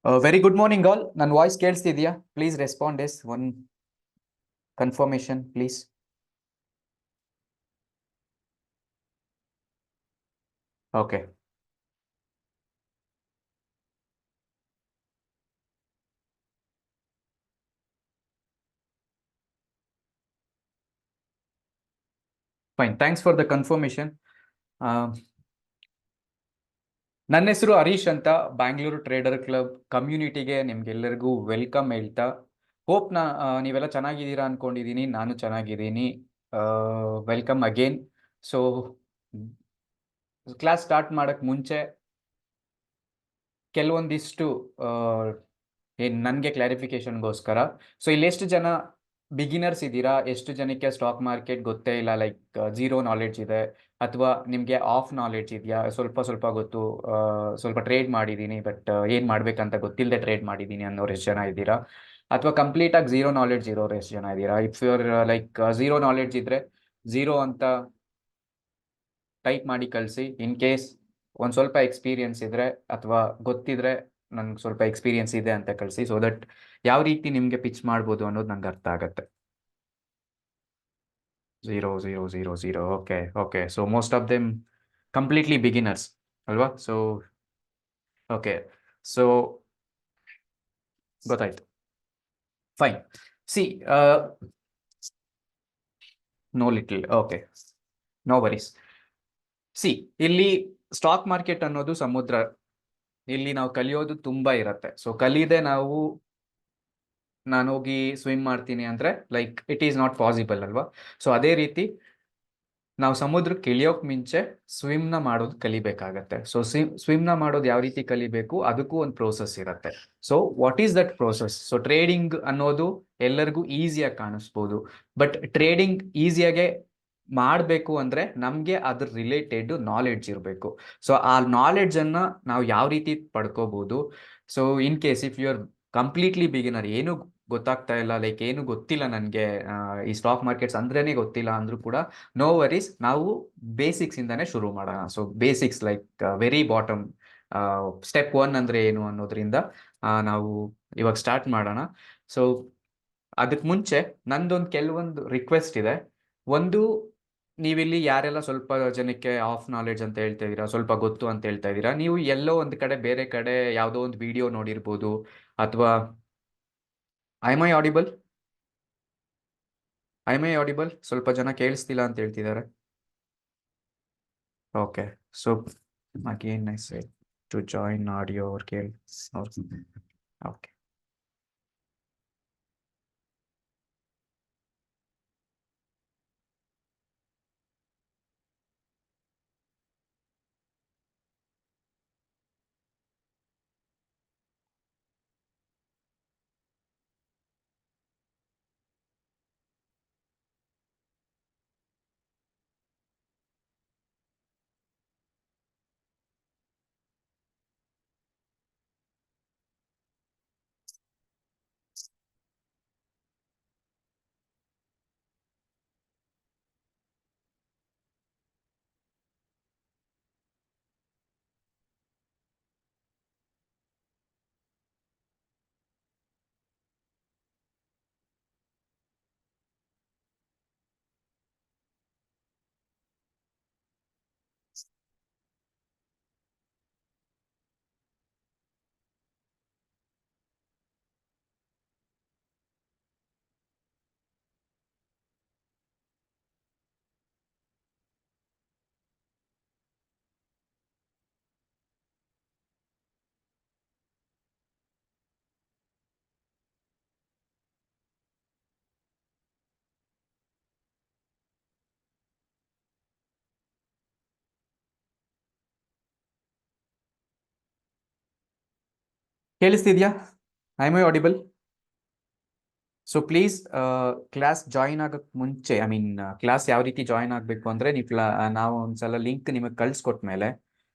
Very good morning, all. ನನ್ನ voice ಕೇಳಿಸ್ತಿದ್ಯಾ? Please respond yes one confirmation please. Okay, fine. Thanks for the confirmation. ನನ್ನ ಹೆಸರು ಹರೀಶ್ ಅಂತ, Bangalore trader club ಕಮ್ಯುನಿಟಿಗೆ ನಿಮ್ಗೆಲ್ಲರಿಗೂ welcome ಹೇಳ್ತಾ, ಹೋಪ್ ನೀವೆಲ್ಲ ಚೆನ್ನಾಗಿದ್ದೀರಾ ಅನ್ಕೊಂಡಿದ್ದೀನಿ. ನಾನು ಚೆನ್ನಾಗಿದ್ದೀನಿ. Welcome again. So class start ಮಾಡಕ್ ಮುಂಚೆ ಕೆಲವೊಂದಿಷ್ಟು ಏನು ನನಗೆ ಕ್ಲಾರಿಫಿಕೇಶನ್ಗೋಸ್ಕರ, ಸೊ ಇಲ್ಲಿ ಎಷ್ಟು ಜನ ಬಿಗಿನರ್ಸ್ ಇದ್ದೀರಾ, ಎಷ್ಟು ಜನಕ್ಕೆ ಸ್ಟಾಕ್ ಮಾರ್ಕೆಟ್ ಗೊತ್ತೇ ಇಲ್ಲ, ಲೈಕ್ ಝೀರೋ ನಾಲೆಡ್ಜ್ ಇದೆ, ಅಥವಾ ನಿಮಗೆ ಆಫ್ ನಾಲೆಡ್ಜ್ ಇದೆಯಾ, ಸ್ವಲ್ಪ ಸ್ವಲ್ಪ ಗೊತ್ತು, ಸ್ವಲ್ಪ ಟ್ರೇಡ್ ಮಾಡಿದ್ದೀನಿ ಬಟ್ ಏನು ಮಾಡ್ಬೇಕಂತ ಗೊತ್ತಿಲ್ಲದೆ ಟ್ರೇಡ್ ಮಾಡಿದ್ದೀನಿ ಅನ್ನೋರು ಎಷ್ಟು ಜನ ಇದ್ದೀರಾ, ಅಥವಾ ಕಂಪ್ಲೀಟಾಗಿ ಝೀರೋ ನಾಲೆಡ್ಜ್ ಇರೋರು ಎಷ್ಟು ಜನ ಇದ್ದೀರಾ? If your like zero knowledge ಇದ್ದರೆ ಝೀರೋ ಅಂತ ಟೈಪ್ ಮಾಡಿ ಕಳಿಸಿ. ಇನ್ ಕೇಸ್ ಒಂದು ಸ್ವಲ್ಪ ಎಕ್ಸ್ಪೀರಿಯನ್ಸ್ ಇದ್ದರೆ ಅಥವಾ ಗೊತ್ತಿದ್ರೆ ನಂಗೆ ಸ್ವಲ್ಪ ಎಕ್ಸ್ಪೀರಿಯನ್ಸ್ ಇದೆ ಅಂತ ಕಳಿಸಿ, ಸೊ ದಟ್ ಯಾವ ರೀತಿ ನಿಮಗೆ ಪಿಚ್ ಮಾಡ್ಬೋದು ಅನ್ನೋದು ನಂಗೆ ಅರ್ಥ ಆಗುತ್ತೆ. Zero zero zero zero okay okay. So most of them completely beginners ಅಲ್ವಾ? ಸೊ ಓಕೆ, ಸೊ ಗೊತ್ತಾಯ್ತು. Fine. See, no little, okay, no worries. See, ಇಲ್ಲಿ ಸ್ಟಾಕ್ ಮಾರ್ಕೆಟ್ ಅನ್ನೋದು ಸಮುದ್ರ. ಇಲ್ಲಿ ನಾವು ಕಲಿಯೋದು ತುಂಬಾ ಇರತ್ತೆ. ಸೊ ಕಲಿಯದೆ ನಾನು ಹೋಗಿ ಸ್ವಿಮ್ ಮಾಡ್ತೀನಿ ಅಂದ್ರೆ like it is not possible ಅಲ್ವಾ? ಸೊ ಅದೇ ರೀತಿ ನಾವು ಸಮುದ್ರಕ್ಕೆ ಇಳಿಯೋಕ್ ಮುಂಚೆ ಸ್ವಿಮ್ನ ಮಾಡೋದು ಕಲಿಬೇಕಾಗತ್ತೆ. ಸೊ ಸ್ವಿಮ್ನ ಮಾಡೋದು ಯಾವ ರೀತಿ ಕಲಿಬೇಕು, ಅದಕ್ಕೂ ಒಂದು ಪ್ರೋಸೆಸ್ ಇರುತ್ತೆ. So what is that process? So trading ಅನ್ನೋದು ಎಲ್ಲರಿಗೂ ಈಸಿಯಾಗಿ ಕಾಣಿಸ್ಬೋದು, ಬಟ್ ಟ್ರೇಡಿಂಗ್ ಈಸಿಯಾಗೆ ಮಾಡಬೇಕು ಅಂದರೆ ನಮಗೆ ಅದ್ರ ರಿಲೇಟೆಡ್ ನಾಲೆಡ್ಜ್ ಇರಬೇಕು. ಸೊ ಆ ನಾಲೆಡ್ಜನ್ನು ನಾವು ಯಾವ ರೀತಿ ಪಡ್ಕೋಬೋದು? So in case if you are completely beginner, ಏನು ಗೊತ್ತಾಗ್ತಾ ಇಲ್ಲ, ಲೈಕ್ ಏನು ಗೊತ್ತಿಲ್ಲ ನನಗೆ, ಈ ಸ್ಟಾಕ್ ಮಾರ್ಕೆಟ್ಸ್ ಅಂದ್ರೇ ಗೊತ್ತಿಲ್ಲ ಅಂದರೂ ಕೂಡ ನೋ ವರೀಸ್, ನಾವು ಬೇಸಿಕ್ಸ್ ಇಂದಾನೆ ಶುರು ಮಾಡೋಣ. So basics like very bottom, step 1 ಅಂದರೆ ಏನು ಅನ್ನೋದ್ರಿಂದ ನಾವು ಇವಾಗ ಸ್ಟಾರ್ಟ್ ಮಾಡೋಣ. ಸೊ ಅದಕ್ಕೆ ಮುಂಚೆ ನಂದೊಂದು ಕೆಲವೊಂದು ರಿಕ್ವೆಸ್ಟ್ ಇದೆ. ಒಂದು, ನೀವಿಲ್ಲಿ ಯಾರೆಲ್ಲ ಸ್ವಲ್ಪ ಜನಕ್ಕೆ ಆಫ್ ನಾಲೆಡ್ಜ್ ಅಂತ ಹೇಳ್ತಾ ಇದ್ದೀರಾ, ಸ್ವಲ್ಪ ಗೊತ್ತು ಅಂತ ಹೇಳ್ತಾ ಇದ್ದೀರಾ, ನೀವು ಎಲ್ಲೋ ಒಂದು ಕಡೆ ಬೇರೆ ಕಡೆ ಯಾವುದೋ ಒಂದು ವಿಡಿಯೋ ನೋಡಿರ್ಬೋದು, ಅಥವಾ ಐ ಮೈ ಆಡಿಬಲ್? ಸ್ವಲ್ಪ ಜನ ಕೇಳಿಸ್ತಿಲ್ಲ ಅಂತ ಹೇಳ್ತಿದ್ದಾರೆ. Okay, so again I say to join audio ಅವ್ರು ಕೇಳಿ. ಓಕೆ, ಕೇಳಿಸ್ತಿದ್ಯಾ? I my audible? So please, class join ಆಗೋಕ್ಕೆ ಮುಂಚೆ, ಐ ಮೀನ್ ಕ್ಲಾಸ್ ಯಾವ ರೀತಿ ಜಾಯಿನ್ ಆಗಬೇಕು ಅಂದರೆ, ನಾವು ಒಂದ್ಸಲ ಲಿಂಕ್ ನಿಮಗೆ ಕಳಿಸ್ಕೊಟ್ಮೇಲೆ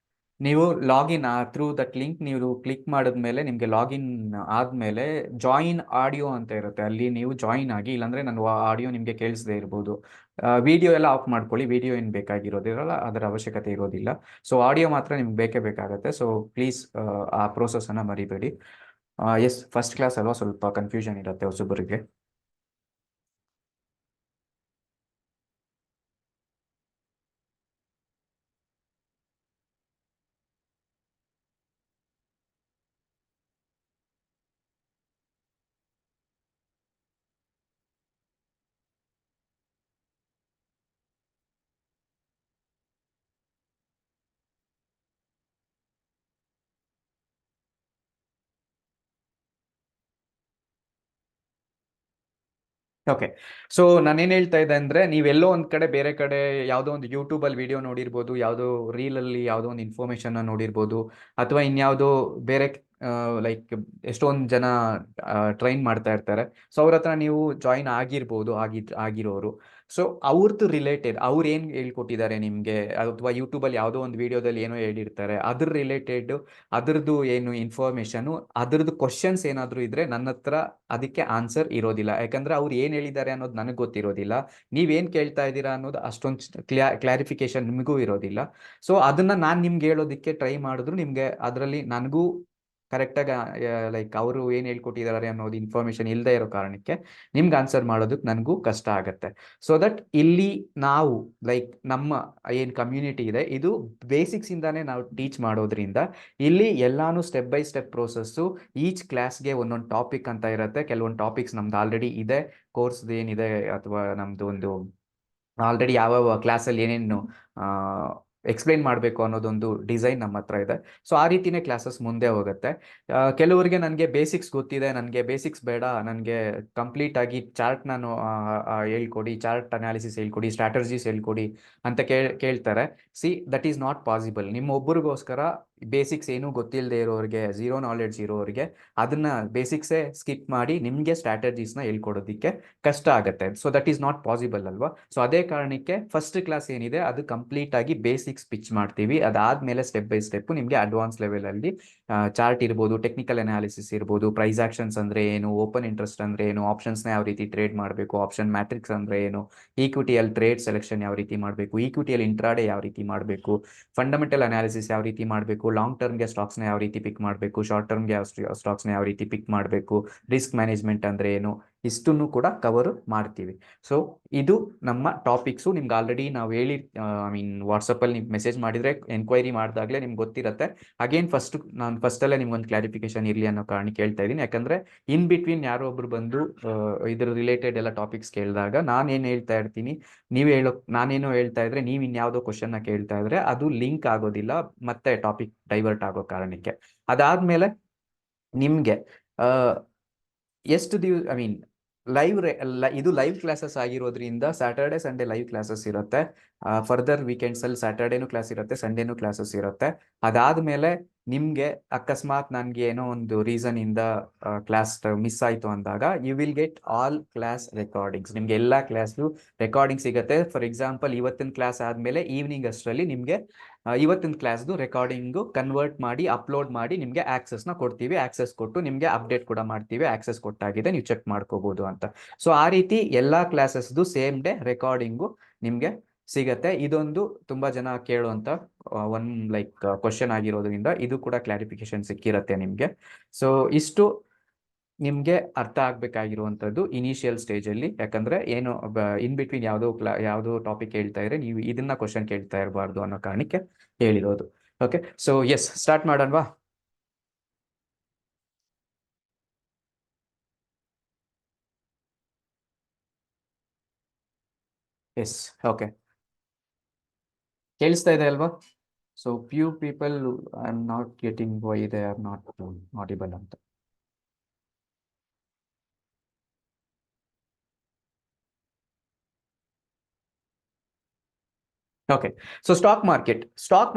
ನೀವು ಲಾಗಿನ್ ಥ್ರೂ ದಟ್ ಲಿಂಕ್ ನೀವು ಕ್ಲಿಕ್ ಮಾಡಿದ್ಮೇಲೆ, ನಿಮಗೆ ಲಾಗಿನ್ ಆದಮೇಲೆ ಜಾಯಿನ್ ಆಡಿಯೋ ಅಂತ ಇರುತ್ತೆ, ಅಲ್ಲಿ ನೀವು ಜಾಯಿನ್ ಆಗಿ. ಇಲ್ಲಾಂದರೆ ನನ್ನ ಆಡಿಯೋ ನಿಮಗೆ ಕೇಳಿಸದೇ ಇರ್ಬೋದು. ವಿಡಿಯೋ ಎಲ್ಲ ಆಫ್ ಮಾಡ್ಕೊಳ್ಳಿ, ವಿಡಿಯೋ ಏನು ಬೇಕಾಗಿರೋದಿರಲ್ಲ, ಅದರ ಅವಶ್ಯಕತೆ ಇರೋದಿಲ್ಲ. ಸೊ ಆಡಿಯೋ ಮಾತ್ರ ನಿಮ್ಗೆ ಬೇಕೇ ಬೇಕಾಗುತ್ತೆ. ಸೊ ಪ್ಲೀಸ್ ಆ ಪ್ರೋಸೆಸನ್ನು ಮರಿಬೇಡಿ. ಎಸ್, ಫಸ್ಟ್ ಕ್ಲಾಸ್ ಅಲ್ವಾ, ಸ್ವಲ್ಪ ಕನ್ಫ್ಯೂಷನ್ ಇರುತ್ತೆ ಹೊಸಬರಿಗೆ. ಓಕೆ, ಸೊ ನಾನೇನ್ ಹೇಳ್ತಾ ಇದ್ದೆ ಅಂದ್ರೆ, ನೀವೆಲ್ಲೋ ಒಂದ್ ಕಡೆ ಬೇರೆ ಕಡೆ ಯಾವುದೋ ಒಂದು ಯೂಟ್ಯೂಬ್ ಅಲ್ಲಿ ವಿಡಿಯೋ ನೋಡಿರ್ಬೋದು, ಯಾವುದೋ ರೀಲ್ ಅಲ್ಲಿ ಯಾವುದೋ ಒಂದು ಇನ್ಫಾರ್ಮೇಶನ್ ನೋಡಿರ್ಬೋದು, ಅಥವಾ ಇನ್ಯಾವುದೋ ಬೇರೆ ಲೈಕ್ ಎಷ್ಟೊಂದು ಜನ ಟ್ರೈನ್ ಮಾಡ್ತಾ ಇರ್ತಾರೆ. ಸೊ ಅವ್ರ ಹತ್ರ ನೀವು ಜಾಯಿನ್ ಆಗಿರ್ಬೋದು, ಆಗಿರೋರು. ಸೊ ಅವ್ರದ್ದು ರಿಲೇಟೆಡ್ ಅವ್ರು ಏನ್ ಹೇಳ್ಕೊಟ್ಟಿದ್ದಾರೆ ನಿಮ್ಗೆ, ಅಥವಾ ಯೂಟ್ಯೂಬ್ ಅಲ್ಲಿ ಯಾವುದೋ ಒಂದು ವಿಡಿಯೋದಲ್ಲಿ ಏನೋ ಹೇಳಿರ್ತಾರೆ, ಅದ್ರ ರಿಲೇಟೆಡ್ ಅದ್ರದ್ದು ಏನು ಇನ್ಫಾರ್ಮೇಶನ್, ಅದ್ರದ್ದು ಕ್ವಶನ್ಸ್ ಏನಾದ್ರು ಇದ್ರೆ ನನ್ನ ಹತ್ರ ಅದಕ್ಕೆ ಆನ್ಸರ್ ಇರೋದಿಲ್ಲ. ಯಾಕಂದ್ರೆ ಅವ್ರು ಏನ್ ಹೇಳಿದ್ದಾರೆ ಅನ್ನೋದು ನನಗೆ ಗೊತ್ತಿರೋದಿಲ್ಲ, ನೀವೇನ್ ಕೇಳ್ತಾ ಇದ್ದೀರಾ ಅನ್ನೋದು ಅಷ್ಟೊಂದು ಕ್ಲಾರಿಫಿಕೇಶನ್ ನಿಮಗೂ ಇರೋದಿಲ್ಲ. ಸೊ ಅದನ್ನ ನಾನು ನಿಮ್ಗೆ ಹೇಳೋದಕ್ಕೆ ಟ್ರೈ ಮಾಡಿದ್ರು ನಿಮ್ಗೆ ಅದರಲ್ಲಿ ನನಗೂ ಕರೆಕ್ಟಾಗಿ ಲೈಕ್ ಅವರು ಏನು ಹೇಳ್ಕೊಟ್ಟಿದ್ದಾರೆ ಅನ್ನೋದು ಇನ್ಫಾರ್ಮೇಶನ್ ಇಲ್ಲದೆ ಇರೋ ಕಾರಣಕ್ಕೆ ನಿಮ್ಗೆ ಆನ್ಸರ್ ಮಾಡೋದಕ್ಕೆ ನನಗೂ ಕಷ್ಟ ಆಗತ್ತೆ. ಸೊ ದಟ್ ಇಲ್ಲಿ ನಾವು ಲೈಕ್ ನಮ್ಮ ಏನು ಕಮ್ಯುನಿಟಿ ಇದೆ, ಇದು ಬೇಸಿಕ್ಸ್ ಇಂದಾನೇ ನಾವು ಟೀಚ್ ಮಾಡೋದ್ರಿಂದ ಇಲ್ಲಿ ಎಲ್ಲಾನು step by step process. Each ಕ್ಲಾಸ್ಗೆ ಒಂದೊಂದು ಟಾಪಿಕ್ ಅಂತ ಇರುತ್ತೆ. ಕೆಲವೊಂದು ಟಾಪಿಕ್ಸ್ ನಮ್ದು ಆಲ್ರೆಡಿ ಇದೆ, ಕೋರ್ಸ್ ಏನಿದೆ ಅಥವಾ ನಮ್ದು ಒಂದು ಆಲ್ರೆಡಿ ಯಾವ ಕ್ಲಾಸಲ್ಲಿ ಏನೇನು ಎಕ್ಸ್ಪ್ಲೈನ್ ಮಾಡಬೇಕು ಅನ್ನೋದೊಂದು ಡಿಸೈನ್ ನಮ್ಮ ಹತ್ರ ಇದೆ. ಸೊ ಆ ರೀತಿನೇ ಕ್ಲಾಸಸ್ ಮುಂದೆ ಹೋಗುತ್ತೆ. ಕೆಲವರಿಗೆ ನನಗೆ ಬೇಸಿಕ್ಸ್ ಗೊತ್ತಿದೆ, ನನಗೆ ಬೇಸಿಕ್ಸ್ ಬೇಡ, ನನಗೆ ಕಂಪ್ಲೀಟ್ ಆಗಿ ಚಾರ್ಟ್ ನಾನು ಹೇಳ್ಕೊಡಿ, ಚಾರ್ಟ್ ಅನಾಲಿಸಿಸ್ ಹೇಳ್ಕೊಡಿ, ಸ್ಟ್ರಾಟರ್ಜೀಸ್ ಹೇಳ್ಕೊಡಿ ಅಂತ ಕೇಳ್ತಾರೆ. See, that is not possible. ನಿಮ್ಮೊಬ್ಬರಿಗೋಸ್ಕರ ಬೇಸಿಕ್ಸ್ ಏನೂ ಗೊತ್ತಿಲ್ಲದೆ ಇರೋರಿಗೆ, ಝೀರೋ ನಾಲೆಡ್ಜ್ ಇರೋರಿಗೆ ಅದನ್ನ ಬೇಸಿಕ್ಸೇ ಸ್ಕಿಪ್ ಮಾಡಿ ನಿಮಗೆ ಸ್ಟ್ರಾಟಜೀಸ್ನ ಹೇಳ್ಕೊಡೋದಕ್ಕೆ ಕಷ್ಟ ಆಗುತ್ತೆ. So that is not possible ಅಲ್ವಾ. ಸೊ ಅದೇ ಕಾರಣಕ್ಕೆ ಫಸ್ಟ್ ಕ್ಲಾಸ್ ಏನಿದೆ ಅದು ಕಂಪ್ಲೀಟ್ ಆಗಿ ಬೇಸಿಕ್ಸ್ ಪಿಚ್ ಮಾಡ್ತೀವಿ. ಅದಾದ್ಮೇಲೆ ಸ್ಟೆಪ್ ಬೈ ಸ್ಟೆಪ್ ನಿಮಗೆ ಅಡ್ವಾನ್ಸ್ ಲೆವೆಲ್ ಅಲ್ಲಿ ಚಾರ್ಟ್ ಇರ್ಬೋದು, ಟೆಕ್ನಿಕಲ್ ಅನಾಲಿಸಿಸ್ ಇರ್ಬೋದು, ಪ್ರೈಸ್ ಆಕ್ಷನ್ಸ್ ಅಂದ್ರೆ ಏನು, ಓಪನ್ ಇಂಟ್ರೆಸ್ಟ್ ಅಂದ್ರೆ ಏನು, ಆಪ್ಷನ್ಸ್ನ ಯಾವ ರೀತಿ ಟ್ರೇಡ್ ಮಾಡಬೇಕು, ಆಪ್ಷನ್ ಮ್ಯಾಟ್ರಿಕ್ಸ್ ಅಂದ್ರೆ ಏನು, ಈಕ್ವಿಟಿಯಲ್ಲಿ ಟ್ರೇಡ್ ಸೆಲೆಕ್ಷನ್ ಯಾವ ರೀತಿ ಮಾಡಬೇಕು, ಈಕ್ವಿಟಿಯಲ್ಲಿ ಇಂಟ್ರಾಡೇ ಯಾವ ರೀತಿ ಮಾಡಬೇಕು, ಫಂಡಮೆಂಟಲ್ ಅನಾಲಿಸಿಸ್ ಯಾವ ರೀತಿ ಮಾಡಬೇಕು, ಲಾಂಗ್ ಟರ್ಮ್ಗೆ ಸ್ಟಾಕ್ಸ್ನ ಯಾವ ರೀತಿ ಪಿಕ್ ಮಾಡಬೇಕು, ಶಾರ್ಟ್ ಟರ್ಮ್ಗೆ ಸ್ಟಾಕ್ಸ್ನ ಯಾವ ರೀತಿ ಪಿಕ್ ಮಾಡಬೇಕು, ರಿಸ್ಕ್ ಮ್ಯಾನೇಜ್ಮೆಂಟ್ ಅಂದ್ರೆ ಏನು, ಇಷ್ಟನ್ನು ಕೂಡ ಕವರ್ ಮಾಡ್ತೀವಿ. ಸೊ ಇದು ನಮ್ಮ ಟಾಪಿಕ್ಸು. ನಿಮ್ಗೆ ಆಲ್ರೆಡಿ ನಾವು ಹೇಳಿ ಐ ಮೀನ್ ವಾಟ್ಸಪ್ಪಲ್ಲಿ ನೀವು ಮೆಸೇಜ್ ಮಾಡಿದರೆ ಎನ್ಕ್ವೈರಿ ಮಾಡಿದಾಗಲೇ ನಿಮ್ಗೆ ಗೊತ್ತಿರುತ್ತೆ. ಅಗೇನ್ ನಾನು ಫಸ್ಟಲ್ಲೇ ನಿಮ್ಗೊಂದು ಕ್ಲಾರಿಫಿಕೇಶನ್ ಇರಲಿ ಅನ್ನೋ ಕಾರಣಕ್ಕೆ ಹೇಳ್ತಾ ಇದ್ದೀನಿ. ಯಾಕಂದರೆ ಇನ್ ಬಿಟ್ವೀನ್ ಯಾರೋ ಒಬ್ರು ಬಂದು ಇದ್ರ ರಿಲೇಟೆಡ್ ಎಲ್ಲ ಟಾಪಿಕ್ಸ್ ಕೇಳಿದಾಗ ನಾನೇನು ಹೇಳ್ತಾ ಇರ್ತೀನಿ, ನಾನೇನೋ ಹೇಳ್ತಾ ಇದ್ರೆ ನೀವು ಇನ್ಯಾವುದೋ ಕ್ವಶನ್ನ ಕೇಳ್ತಾ ಇದ್ರೆ ಅದು ಲಿಂಕ್ ಆಗೋದಿಲ್ಲ, ಮತ್ತೆ ಟಾಪಿಕ್ ಡೈವರ್ಟ್ ಆಗೋ ಕಾರಣಕ್ಕೆ. ಅದಾದಮೇಲೆ ನಿಮಗೆ ಎಷ್ಟು ದಿವಸ ಐ ಮೀನ್ ಇದು ಲೈವ್ ಕ್ಲಾಸಸ್ ಆಗಿರೋದ್ರಿಂದ ಸ್ಯಾಟರ್ಡೆ ಸಂಡೇ ಲೈವ್ ಕ್ಲಾಸಸ್ ಇರುತ್ತೆ. ಫರ್ದರ್ ವೀಕೆಂಡ್ಸ್ ಅಲ್ಲಿ ಸ್ಯಾಟರ್ಡೇನು ಕ್ಲಾಸ್ ಇರುತ್ತೆ, ಸಂಡೇನು ಕ್ಲಾಸಸ್ ಇರುತ್ತೆ. ಅದಾದ್ಮೇಲೆ ನಿಮ್ಗೆ ಅಕಸ್ಮಾತ್ ನನ್ಗೆ ಏನೋ ಒಂದು ರೀಸನ್ ಇಂದ ಕ್ಲಾಸ್ ಮಿಸ್ ಆಯ್ತು ಅಂದಾಗ you will get all class recordings. ನಿಮ್ಗೆ ಎಲ್ಲಾ ಕ್ಲಾಸ್ದು ರೆಕಾರ್ಡಿಂಗ್ ಸಿಗುತ್ತೆ. ಫಾರ್ ಎಕ್ಸಾಂಪಲ್ ಇವತ್ತಿನ ಕ್ಲಾಸ್ ಆದ್ಮೇಲೆ ಈವ್ನಿಂಗ್ ಅಷ್ಟರಲ್ಲಿ ನಿಮ್ಗೆ ಇವತ್ತಿನ ಕ್ಲಾಸ್ದು ರೆಕಾರ್ಡಿಂಗು ಕನ್ವರ್ಟ್ ಮಾಡಿ ಅಪ್ಲೋಡ್ ಮಾಡಿ ನಿಮಗೆ ಆಕ್ಸೆಸ್ನ ಕೊಡ್ತೀವಿ. ಆಕ್ಸೆಸ್ ಕೊಟ್ಟು ನಿಮಗೆ ಅಪ್ಡೇಟ್ ಕೂಡ ಮಾಡ್ತೀವಿ, ಆಕ್ಸೆಸ್ ಕೊಟ್ಟಾಗಿದೆ ನೀವು ಚೆಕ್ ಮಾಡ್ಕೋಬಹುದು ಅಂತ. ಸೊ ಆ ರೀತಿ ಎಲ್ಲಾ ಕ್ಲಾಸಸ್ದು ಸೇಮ್ ಡೇ ರೆಕಾರ್ಡಿಂಗು ನಿಮಗೆ ಸಿಗತ್ತೆ. ಇದೊಂದು ತುಂಬಾ ಜನ ಕೇಳುವಂತ ಒನ್ ಲೈಕ್ ಕ್ವಶನ್ ಆಗಿರೋದ್ರಿಂದ ಇದು ಕೂಡ ಕ್ಲಾರಿಫಿಕೇಶನ್ ಸಿಕ್ಕಿರತ್ತೆ ನಿಮ್ಗೆ. ಸೊ ಇಷ್ಟು ನಿಮ್ಗೆ ಅರ್ಥ ಆಗ್ಬೇಕಾಗಿರುವಂತದ್ದು ಇನಿಷಿಯಲ್ ಸ್ಟೇಜ್ ಅಲ್ಲಿ. ಯಾಕಂದ್ರೆ ಏನು ಇನ್ ಬಿಟ್ವೀನ್ ಯಾವುದೋ ಟಾಪಿಕ್ ಹೇಳ್ತಾ ಇದ್ರೆ ನೀವು ಇದನ್ನ ಕ್ವಶನ್ ಕೇಳ್ತಾ ಇರಬಾರ್ದು ಅನ್ನೋ ಕಾರಣಕ್ಕೆ ಹೇಳಿರೋದು. ಓಕೆ, ಸೊ ಎಸ್, ಸ್ಟಾರ್ಟ್ ಮಾಡೋಣವಾ? ಎಸ್, ಓಕೆ, ಕೇಳಿಸ್ತಾ ಇದೆ ಅಲ್ವಾ? So few people I am not getting why they are not audible ಅಂತ. ಓಕೆ, ಸೊ ಸ್ಟಾಕ್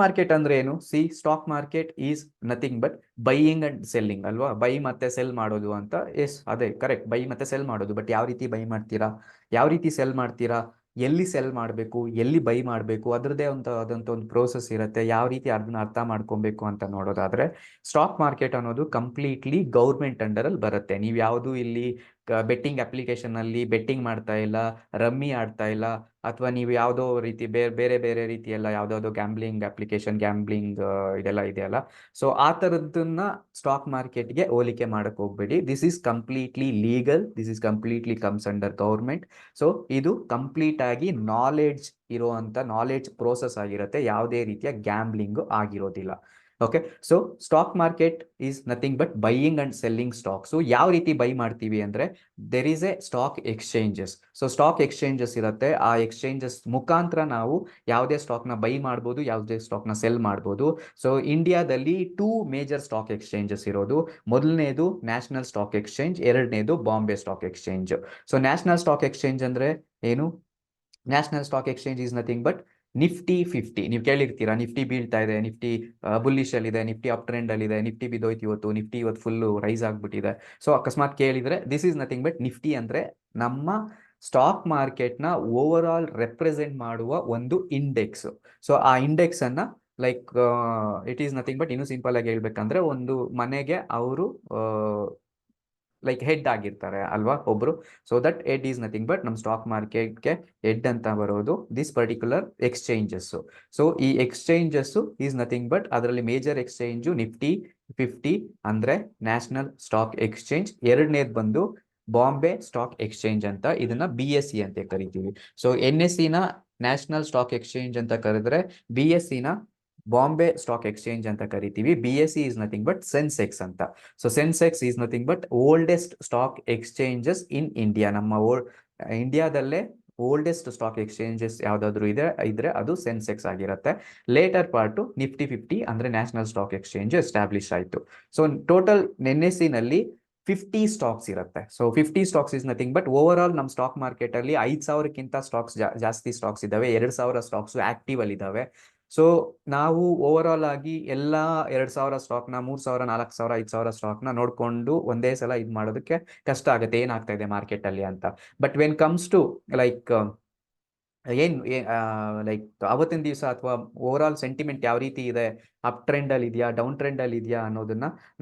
ಮಾರ್ಕೆಟ್ ಅಂದ್ರೆ ಏನು? See, stock market is nothing but buying and selling ಅಲ್ವಾ. Buy ಮತ್ತೆ sell ಮಾಡೋದು ಅಂತ. ಎಸ್, ಅದೇ ಕರೆಕ್ಟ್, ಬೈ ಮತ್ತೆ ಸೆಲ್ ಮಾಡೋದು. ಬಟ್ ಯಾವ ರೀತಿ ಬೈ ಮಾಡ್ತೀರಾ, ಯಾವ ರೀತಿ ಸೆಲ್ ಮಾಡ್ತೀರಾ, ಎಲ್ಲಿ ಸೆಲ್ ಮಾಡಬೇಕು, ಎಲ್ಲಿ ಬೈ ಮಾಡಬೇಕು, ಅದ್ರದ್ದೇ ಅದಂತ ಒಂದು ಪ್ರೋಸೆಸ್ ಇರುತ್ತೆ. ಯಾವ ರೀತಿ ಅದನ್ನ ಅರ್ಥ ಮಾಡ್ಕೊಬೇಕು ಅಂತ ನೋಡೋದಾದ್ರೆ ಸ್ಟಾಕ್ ಮಾರ್ಕೆಟ್ ಅನ್ನೋದು ಕಂಪ್ಲೀಟ್ಲಿ ಗೌರ್ಮೆಂಟ್ ಅಂಡರ್ ಅಲ್ಲಿ ಬರುತ್ತೆ. ನೀವು ಯಾವುದು ಇಲ್ಲಿ ಬೆಟ್ಟಿಂಗ್ ಅಪ್ಲಿಕೇಶನ್ ಅಲ್ಲಿ ಬೆಟ್ಟಿಂಗ್ ಮಾಡ್ತಾ ಇಲ್ಲ, ರಮ್ಮಿ ಆಡ್ತಾ ಇಲ್ಲ, ಅಥವಾ ನೀವು ಯಾವುದೋ ರೀತಿ ಬೇರೆ ಬೇರೆ ರೀತಿಯೆಲ್ಲ ಯಾವ್ದಾವ್ದೋ ಗ್ಯಾಂಬ್ಲಿಂಗ್ ಅಪ್ಲಿಕೇಶನ್, ಗ್ಯಾಂಬ್ಲಿಂಗ್ ಇದೆಲ್ಲ ಇದೆಯಲ್ಲ, ಸೊ ಆ ಥರದ್ದನ್ನ ಸ್ಟಾಕ್ ಮಾರ್ಕೆಟ್ಗೆ ಹೋಲಿಕೆ ಮಾಡಕ್ ಹೋಗ್ಬೇಡಿ. This is completely legal, this is completely comes under government. So ಇದು ಕಂಪ್ಲೀಟ್ ಆಗಿ ನಾಲೆಡ್ಜ್ ಇರುವಂತ ನಾಲೆಡ್ಜ್ ಪ್ರೋಸೆಸ್ ಆಗಿರುತ್ತೆ, ಯಾವುದೇ ರೀತಿಯ ಗ್ಯಾಂಬ್ಲಿಂಗ್ ಆಗಿರೋದಿಲ್ಲ. Okay, so stock market is nothing but buying and selling stock. So ಯಾವ ರೀತಿ ಬೈ ಮಾಡ್ತೀವಿ ಅಂದ್ರೆ there is A stock exchanges. So stock exchanges ಇರುತ್ತೆ, ಆ ಎಕ್ಸ್ಚೇಂಜಸ್ ಮುಖಾಂತರ ನಾವು ಯಾವುದೇ ಸ್ಟಾಕ್ ನ ಬೈ ಮಾಡ್ಬೋದು, ಯಾವುದೇ ಸ್ಟಾಕ್ ನ ಸೆಲ್ ಮಾಡ್ಬೋದು. ಸೊ ಇಂಡಿಯಾದಲ್ಲಿ 2 ಮೇಜರ್ ಸ್ಟಾಕ್ ಎಕ್ಸ್ಚೇಂಜಸ್ ಇರೋದು. ಮೊದಲನೇದು ನ್ಯಾಷನಲ್ ಸ್ಟಾಕ್ ಎಕ್ಸ್ಚೇಂಜ್, ಎರಡನೇದು Bombay stock exchange. So national stock exchange ಅಂದ್ರೆ ಏನು? National stock exchange is nothing but Nifty 50. ನೀವು ಕೇಳಿರ್ತೀರಾ, ನಿಫ್ಟಿ ಬೀಳ್ತಾ ಇದೆ, ನಿಫ್ಟಿ ಬುಲ್ಲಿಶ್ ಅಲ್ಲಿ ಇದೆ, ನಿಫ್ಟಿ ಅಪ್ ಟ್ರೆಂಡ್ ಅಲ್ಲಿ ಇದೆ, ನಿಫ್ಟಿ ಬಿದ್ದೋಯ್ತು ಇವತ್ತು, ನಿಫ್ಟಿ ಇವತ್ತು ಫುಲ್ ರೈಸ್ ಆಗ್ಬಿಟ್ಟಿದೆ. ಸೊ ಅಕಸ್ಮಾತ್ ಕೇಳಿದ್ರೆ this is nothing but Nifty ಅಂದ್ರೆ ನಮ್ಮ ಸ್ಟಾಕ್ ಮಾರ್ಕೆಟ್ ನ ಓವರ್ ಆಲ್ ರೆಪ್ರೆಸೆಂಟ್ ಮಾಡುವ ಒಂದು ಇಂಡೆಕ್ಸ್. ಸೊ ಆ ಇಂಡೆಕ್ಸ್ ಅನ್ನ like it is nothing but, ಇನ್ನು ಸಿಂಪಲ್ ಆಗಿ ಹೇಳ್ಬೇಕಂದ್ರೆ ಒಂದು ಮನೆಗೆ ಅವರು ಲೈಕ್ ಹೆಡ್ ಆಗಿರ್ತಾರೆ ಅಲ್ವಾ ಒಬ್ರು. So that head is nothing but ನಮ್ಮ ಸ್ಟಾಕ್ ಮಾರ್ಕೆಟ್ಗೆ ಹೆಡ್ ಅಂತ ಬರೋದು ದಿಸ್ ಪರ್ಟಿಕ್ಯುಲರ್ ಎಕ್ಸ್ಚೇಂಜಸ್. ಸೊ ಈ ಎಕ್ಸ್ಚೇಂಜಸ್ ಈಸ್ ನಥಿಂಗ್ ಬಟ್ ಅದರಲ್ಲಿ ಮೇಜರ್ ಎಕ್ಸ್ಚೇಂಜ್ ನಿಫ್ಟಿ 50 ಅಂದ್ರೆ ನ್ಯಾಷನಲ್ ಸ್ಟಾಕ್ ಎಕ್ಸ್ಚೇಂಜ್. ಎರಡನೇದು ಬಂದು ಬಾಂಬೆ ಸ್ಟಾಕ್ ಎಕ್ಸ್ಚೇಂಜ್ ಅಂತ, ಇದನ್ನ BSE ಅಂತ ಕರಿತೀವಿ. ಸೊ NSE ನ ನ್ಯಾಷನಲ್ ಸ್ಟಾಕ್ ಎಕ್ಸ್ಚೇಂಜ್ ಅಂತ ಕರೆದ್ರೆ BSE ನ ಬಾಂಬೆ ಸ್ಟಾಕ್ ಎಕ್ಸ್ಚೇಂಜ್ ಅಂತ ಕರಿತೀವಿ. BSE is nothing but Sensex ಅಂತ. So Sensex is nothing but oldest stock exchanges in India. ನಮ್ಮ ಇಂಡಿಯಾದಲ್ಲೇ ಓಲ್ಡೆಸ್ಟ್ ಸ್ಟಾಕ್ ಎಕ್ಸ್ಚೇಂಜಸ್ ಯಾವ್ದಾದ್ರು ಇದ್ರೆ ಅದು ಸೆನ್ಸೆಕ್ಸ್ ಆಗಿರುತ್ತೆ. ಲೇಟರ್ ಪಾರ್ಟ್ ನಿಫ್ಟಿ 50 ಅಂದ್ರೆ ನ್ಯಾಷನಲ್ ಸ್ಟಾಕ್ ಎಕ್ಸ್ಚೇಂಜ್ ಎಸ್ಟಾಬ್ಲಿಷ್ ಆಯ್ತು. ಸೊ ಟೋಟಲ್ NSE ನಲ್ಲಿ 50 ಸ್ಟಾಕ್ಸ್ ಇರುತ್ತೆ. So 50 stocks is nothing but over all ನಮ್ಮ ಸ್ಟಾಕ್ ಮಾರ್ಕೆಟ್ ಅಲ್ಲಿ 5,000ಕ್ಕಿಂತ ಸ್ಟಾಕ್ಸ್ ಜಾಸ್ತಿ ಸ್ಟಾಕ್ಸ್ ಇದಾವೆ, 2,000 ಸ್ಟಾಕ್ಸ್ ಆಕ್ಟಿವ್ ಅಲ್ಲಿ ಇದಾವೆ. ಸೊ ನಾವು ಓವರ್ ಆಲ್ ಆಗಿ ಎಲ್ಲ 2,000 ಸ್ಟಾಕ್ ನ, 3,000, 4,000, 5,000 ಸ್ಟಾಕ್ ನ ನೋಡ್ಕೊಂಡು ಒಂದೇ ಸಲ ಇದ್ ಮಾಡೋದಕ್ಕೆ ಕಷ್ಟ ಆಗುತ್ತೆ, ಏನಾಗ್ತಾ ಇದೆ ಮಾರ್ಕೆಟ್ ಅಲ್ಲಿ ಅಂತ. But when comes to like ಏನ್ ಲೈಕ್ ಅವತ್ತಿನ ದಿವಸ ಅಥವಾ ಓವರ್ ಆಲ್ ಸೆಂಟಿಮೆಂಟ್ ಯಾವ ರೀತಿ ಇದೆ, ಅಪ್ ಟ್ರೆಂಡ್ ಅಲ್ಲಿ ಇದೆಯಾ, ಡೌನ್ ಟ್ರೆಂಡ್ ಅಲ್ಲಿ ಇದೆಯಾ ಅನ್ನೋದನ್ನ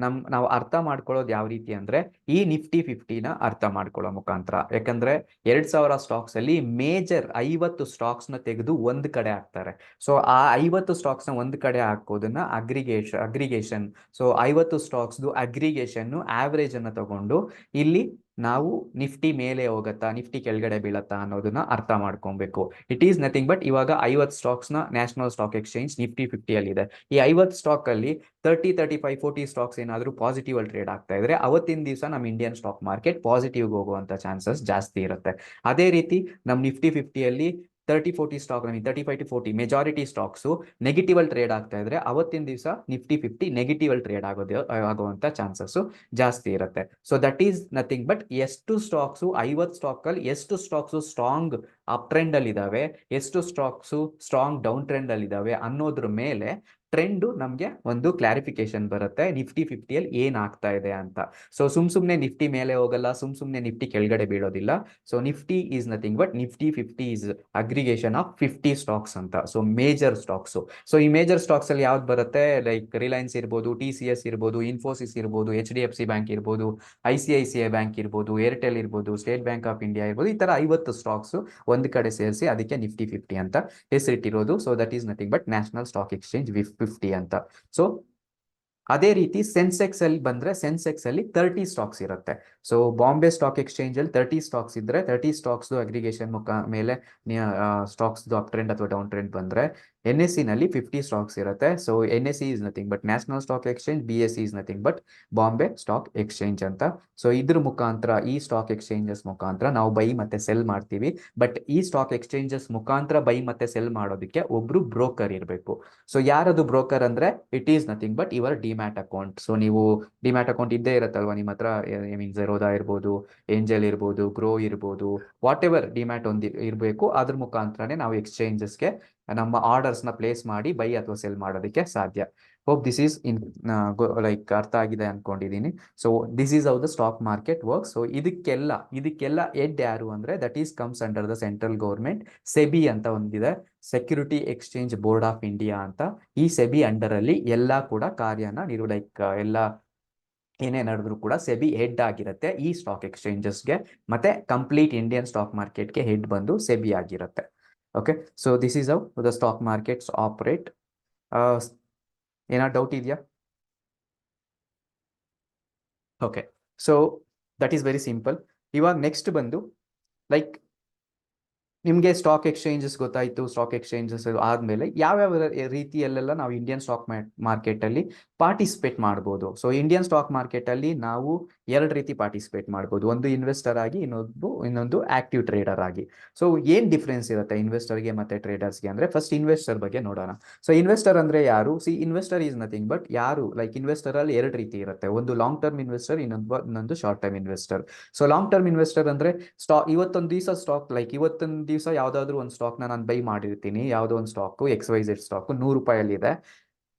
ನಾವು ಅರ್ಥ ಮಾಡ್ಕೊಳ್ಳೋದು ಯಾವ ರೀತಿ ಅಂದ್ರೆ ಈ ನಿಫ್ಟಿ 50ನ ಅರ್ಥ ಮಾಡ್ಕೊಳ್ಳೋ ಮುಖಾಂತರ. ಯಾಕಂದ್ರೆ 2,000 ಸ್ಟಾಕ್ಸ್ ಅಲ್ಲಿ ಮೇಜರ್ 50 ಸ್ಟಾಕ್ಸ್ ನ ತೆಗೆದು ಒಂದ್ ಕಡೆ ಹಾಕ್ತಾರೆ. ಸೊ ಆ 50 ಸ್ಟಾಕ್ಸ್ ನ ಒಂದ್ ಕಡೆ ಹಾಕೋದನ್ನ aggregation. So 50 stocks aggregation average ಅನ್ನ ತಗೊಂಡು ಇಲ್ಲಿ ನಾವು ನಿಫ್ಟಿ ಮೇಲೆ ಹೋಗತ್ತಾ, ನಿಫ್ಟಿ ಕೆಳಗಡೆ ಬೀಳತ್ತಾ ಅನ್ನೋದನ್ನ ಅರ್ಥ ಮಾಡ್ಕೊಬೇಕು. ಇಟ್ ಈಸ್ ನಥಿಂಗ್ ಬಟ್ ಇವಾಗ 50 ಸ್ಟಾಕ್ಸ್ ನ ನ್ಯಾಷನಲ್ ಸ್ಟಾಕ್ ಎಕ್ಸ್ಚೇಂಜ್ ನಿಫ್ಟಿ 50 ಅಲ್ಲಿ ಇದೆ. ಈ 50 ಸ್ಟಾಕ್ ಅಲ್ಲಿ 30, 35, 40 ಸ್ಟಾಕ್ಸ್ ಏನಾದ್ರು ಪಾಸಿಟಿವ್ ಅಲ್ಲಿ ಟ್ರೇಡ್ ಆಗ್ತಾ ಇದ್ರೆ ಅವತ್ತಿನ ದಿವಸ ನಮ್ಮ ಇಂಡಿಯನ್ ಸ್ಟಾಕ್ ಮಾರ್ಕೆಟ್ ಪಾಸಿಟಿವ್ ಹೋಗುವಂತ ಚಾನ್ಸಸ್ ಜಾಸ್ತಿ ಇರುತ್ತೆ. ಅದೇ ರೀತಿ ನಮ್ಮ ನಿಫ್ಟಿ 50 ಅಲ್ಲಿ 30, 40 stock, 35 to 40 majority stocks negative ಅಲ್ಲಿ ಟ್ರೇಡ್ ಆಗ್ತಾ ಇದ್ರೆ ಅವತ್ತಿನ ದಿವಸ ನಿಫ್ಟಿ 50 ನೆಗೆಟಿವ್ ಅಲ್ಲಿ ಟ್ರೇಡ್ ಆಗುವಂತ ಚಾನ್ಸಸ್ ಜಾಸ್ತಿ ಇರುತ್ತೆ. So that is nothing but ಎಷ್ಟು ಸ್ಟಾಕ್ಸ್ 50 ಸ್ಟಾಕ್ ಅಲ್ಲಿ ಎಷ್ಟು ಸ್ಟಾಕ್ಸ್ ಸ್ಟ್ರಾಂಗ್ ಅಪ್ ಟ್ರೆಂಡ್ ಅಲ್ಲಿ ಇದಾವೆ, ಎಷ್ಟು ಸ್ಟಾಕ್ಸ್ ಸ್ಟ್ರಾಂಗ್ ಡೌನ್ ಟ್ರೆಂಡ್ ಅಲ್ಲಿ ಇದಾವೆ ಅನ್ನೋದ್ರ ಮೇಲೆ ಟ್ರೆಂಡ್ ನಮಗೆ ಒಂದು ಕ್ಲಾರಿಫಿಕೇಶನ್ ಬರುತ್ತೆ ನಿಫ್ಟಿ 50 ಅಲ್ಲಿ ಏನ್ ಆಗ್ತಾ ಇದೆ ಅಂತ. ಸೊ ಸುಮ್ನೆ ನಿಫ್ಟಿ ಮೇಲೆ ಹೋಗಲ್ಲ, ಸುಮ್ನೆ ನಿಫ್ಟಿ ಕೆಳಗಡೆ ಬೀಳೋದಿಲ್ಲ. So Nifty is nothing but Nifty 50 is aggregation of 50 stocks ಅಂತ. So major stocks. ಸೊ ಈ ಮೇಜರ್ ಸ್ಟಾಕ್ಸ್ ಅಲ್ಲಿ ಯಾವ್ದು ಬರುತ್ತೆ, ಲೈಕ್ ರಿಲಯನ್ಸ್ ಇರ್ಬೋದು, TCS ಇರ್ಬೋದು, ಇನ್ಫೋಸಿಸ್ ಇರ್ಬೋದು, HDFC ಬ್ಯಾಂಕ್ ಇರ್ಬೋದು, ICICI ಬ್ಯಾಂಕ್ ಇರ್ಬೋದು, ಏರ್ಟೆಲ್ ಇರ್ಬೋದು, ಸ್ಟೇಟ್ ಬ್ಯಾಂಕ್ ಆಫ್ ಇಂಡಿಯಾ ಇರ್ಬೋದು. ಈ ತರ 50 ಸ್ಟಾಕ್ಸ್ ಒಂದ್ ಕಡೆ ಸೇರಿಸಿ ಅದಕ್ಕೆ ನಿಫ್ಟಿ 50 ಅಂತ ಹೆಸರಿಟ್ಟಿರೋದು. So that is nothing but national stock exchange 50 ಅಂತ. ಸೊ ಅದೇ ರೀತಿ ಸೆನ್ಸೆಕ್ಸ್ ಅಲ್ಲಿ ಬಂದ್ರೆ ಸೆನ್ಸೆಕ್ಸ್ ಅಲ್ಲಿ 30 ಸ್ಟಾಕ್ಸ್ ಇರುತ್ತೆ. ಸೊ ಬಾಂಬೆ ಸ್ಟಾಕ್ ಎಕ್ಸ್ಚೇಂಜ್ ಅಲ್ಲಿ 30 ಸ್ಟಾಕ್ಸ್ ಇದ್ರೆ 30 ಸ್ಟಾಕ್ಸ್ ಅಗ್ರಿಗೇಷನ್ ಮೇಲೆ ಸ್ಟಾಕ್ಸ್ ಅಪ್ ಟ್ರೆಂಡ್ ಅಥವಾ ಡೌನ್ ಟ್ರೆಂಡ್ ಬಂದ್ರೆ NSE ನಲ್ಲಿ 50 ಸ್ಟಾಕ್ಸ್ ಇರುತ್ತೆ. So NSE is nothing but national stock exchange, BSE is nothing but Bombay stock exchange ಅಂತ. ಸೊ ಇದ್ರ ಮುಖಾಂತರ ಈ ಸ್ಟಾಕ್ ಎಕ್ಸ್ಚೇಂಜಸ್ ಮುಖಾಂತರ ನಾವು ಬೈ ಮತ್ತೆ ಸೆಲ್ ಮಾಡ್ತೀವಿ. ಬಟ್ ಈ ಸ್ಟಾಕ್ ಎಕ್ಸ್ಚೇಂಜಸ್ ಮುಖಾಂತರ ಬೈ ಮತ್ತೆ ಸೆಲ್ ಮಾಡೋದಕ್ಕೆ ಒಬ್ರು ಬ್ರೋಕರ್ ಇರಬೇಕು. ಸೊ ಯಾರದು ಬ್ರೋಕರ್ ಅಂದ್ರೆ it is nothing but your demat account. So ನೀವು ಡಿಮ್ಯಾಟ್ ಅಕೌಂಟ್ ಇದ್ದೇ ಇರುತ್ತಲ್ವಾ ನಿಮ್ಮ ಹತ್ರ, ಮೀನ್ ಝೆರೋದಾ ಇರ್ಬೋದು, ಏಂಜಲ್ ಇರ್ಬೋದು, ಗ್ರೋ ಇರ್ಬೋದು, ವಾಟ್ ಎವರ್ ಡಿಮ್ಯಾಟ್ ಒಂದು ಇರಬೇಕು. ಅದ್ರ ಮುಖಾಂತರನೇ ನಾವು ಎಕ್ಸ್ಚೇಂಜಸ್ಗೆ ನಮ್ಮ ಆರ್ಡರ್ಸ್ ನ ಪ್ಲೇಸ್ ಮಾಡಿ ಬೈ ಅಥವಾ ಸೆಲ್ ಮಾಡೋದಕ್ಕೆ ಸಾಧ್ಯ. ಹೋಪ್ ದಿಸ್ ಈಸ್ ಲೈಕ್ ಅರ್ಥ ಆಗಿದೆ ಅನ್ಕೊಂಡಿದೀನಿ. So this is how the stock market work. So ಇದಕ್ಕೆಲ್ಲ ಎಡ್ ಯಾರು ಅಂದ್ರೆ that is comes under the central government. SEBI ಅಂತ ಒಂದಿದೆ, security exchange board of India ಅಂತ. ಈ ಸೆಬಿ ಅಂಡರ್ ಅಲ್ಲಿ ಎಲ್ಲಾ ಕೂಡ ಕಾರ್ಯನ ಲೈಕ್ ಎಲ್ಲ ಏನೇ ನಡೆದ್ರು ಕೂಡ ಸೆಬಿ ಹೆಡ್ ಆಗಿರುತ್ತೆ ಈ ಸ್ಟಾಕ್ ಎಕ್ಸ್ಚೇಂಜಸ್ಗೆ, ಮತ್ತೆ ಕಂಪ್ಲೀಟ್ ಇಂಡಿಯನ್ ಸ್ಟಾಕ್ ಮಾರ್ಕೆಟ್ಗೆ ಹೆಡ್ ಬಂದು ಸೆಬಿ ಆಗಿರುತ್ತೆ. Okay, so this is how the stock markets operate. ಏನಾದ್ರು ಡೌಟ್ ಇದೆಯಾ? Okay, so that is very simple. ಇವಾಗ ನೆಕ್ಸ್ಟ್ ಬಂದು ಲೈಕ್ ನಿಮಗೆ ಸ್ಟಾಕ್ ಎಕ್ಸ್ಚೇಂಜಸ್ ಗೊತ್ತಾಯ್ತು. ಸ್ಟಾಕ್ ಎಕ್ಸ್ಚೇಂಜಸ್ ಆದಮೇಲೆ ಯಾವ್ಯಾವ ರೀತಿಯಲ್ಲೆಲ್ಲ ನಾವು ಇಂಡಿಯನ್ ಸ್ಟಾಕ್ ಮಾರ್ಕೆಟ್ ಅಲ್ಲಿ ಪಾರ್ಟಿಸಿಪೇಟ್ ಮಾಡ್ಬೋದು. ಸೊ ಇಂಡಿಯನ್ ಸ್ಟಾಕ್ ಮಾರ್ಕೆಟ್ ಅಲ್ಲಿ ನಾವು ಎರಡು ರೀತಿ ಪಾರ್ಟಿಸಿಪೇಟ್ ಮಾಡ್ಬೋದು, ಒಂದು ಇನ್ವೆಸ್ಟರ್ ಆಗಿ, ಇನ್ನೊಂದು ಆಕ್ಟಿವ್ ಟ್ರೇಡರ್ ಆಗಿ. ಸೊ ಏನ್ ಡಿಫ್ರೆನ್ಸ್ ಇರುತ್ತೆ ಇನ್ವೆಸ್ಟರ್ಗೆ ಮತ್ತೆ ಟ್ರೇಡರ್ಸ್ಗೆ ಅಂದ್ರೆ, ಫಸ್ಟ್ ಇನ್ವೆಸ್ಟರ್ ಬಗ್ಗೆ ನೋಡೋಣ. ಸೊ ಇನ್ವೆಸ್ಟರ್ ಅಂದ್ರೆ ಯಾರು? ಇನ್ವೆಸ್ಟರ್ ಈಸ್ ನಥಿಂಗ್ ಬಟ್ ಯಾರು, ಲೈಕ್ ಇನ್ವೆಸ್ಟರ್ ಅಲ್ಲಿ ಎರಡು ರೀತಿ ಇರುತ್ತೆ, ಒಂದು ಲಾಂಗ್ ಟರ್ಮ್ ಇನ್ವೆಸ್ಟರ್, ಇನ್ನೊಂದು short term investor. So long term investor ಅಂದ್ರೆ ಇವತ್ತೊಂದು ದಿವಸ ಸ್ಟಾಕ್, ಲೈಕ್ ಇವತ್ತೊಂದು ದಿವಸ ಯಾವ್ದಾದ್ರು ಒಂದು ಸ್ಟಾಕ್ ನಾನು ಬೈ ಮಾಡಿರ್ತೀನಿ, ಯಾವುದೋ ಒಂದು ಸ್ಟಾಕ್ XYZ ಸ್ಟಾಕ್ 100 ರೂಪಾಯಲ್ಲಿ ಇದೆ.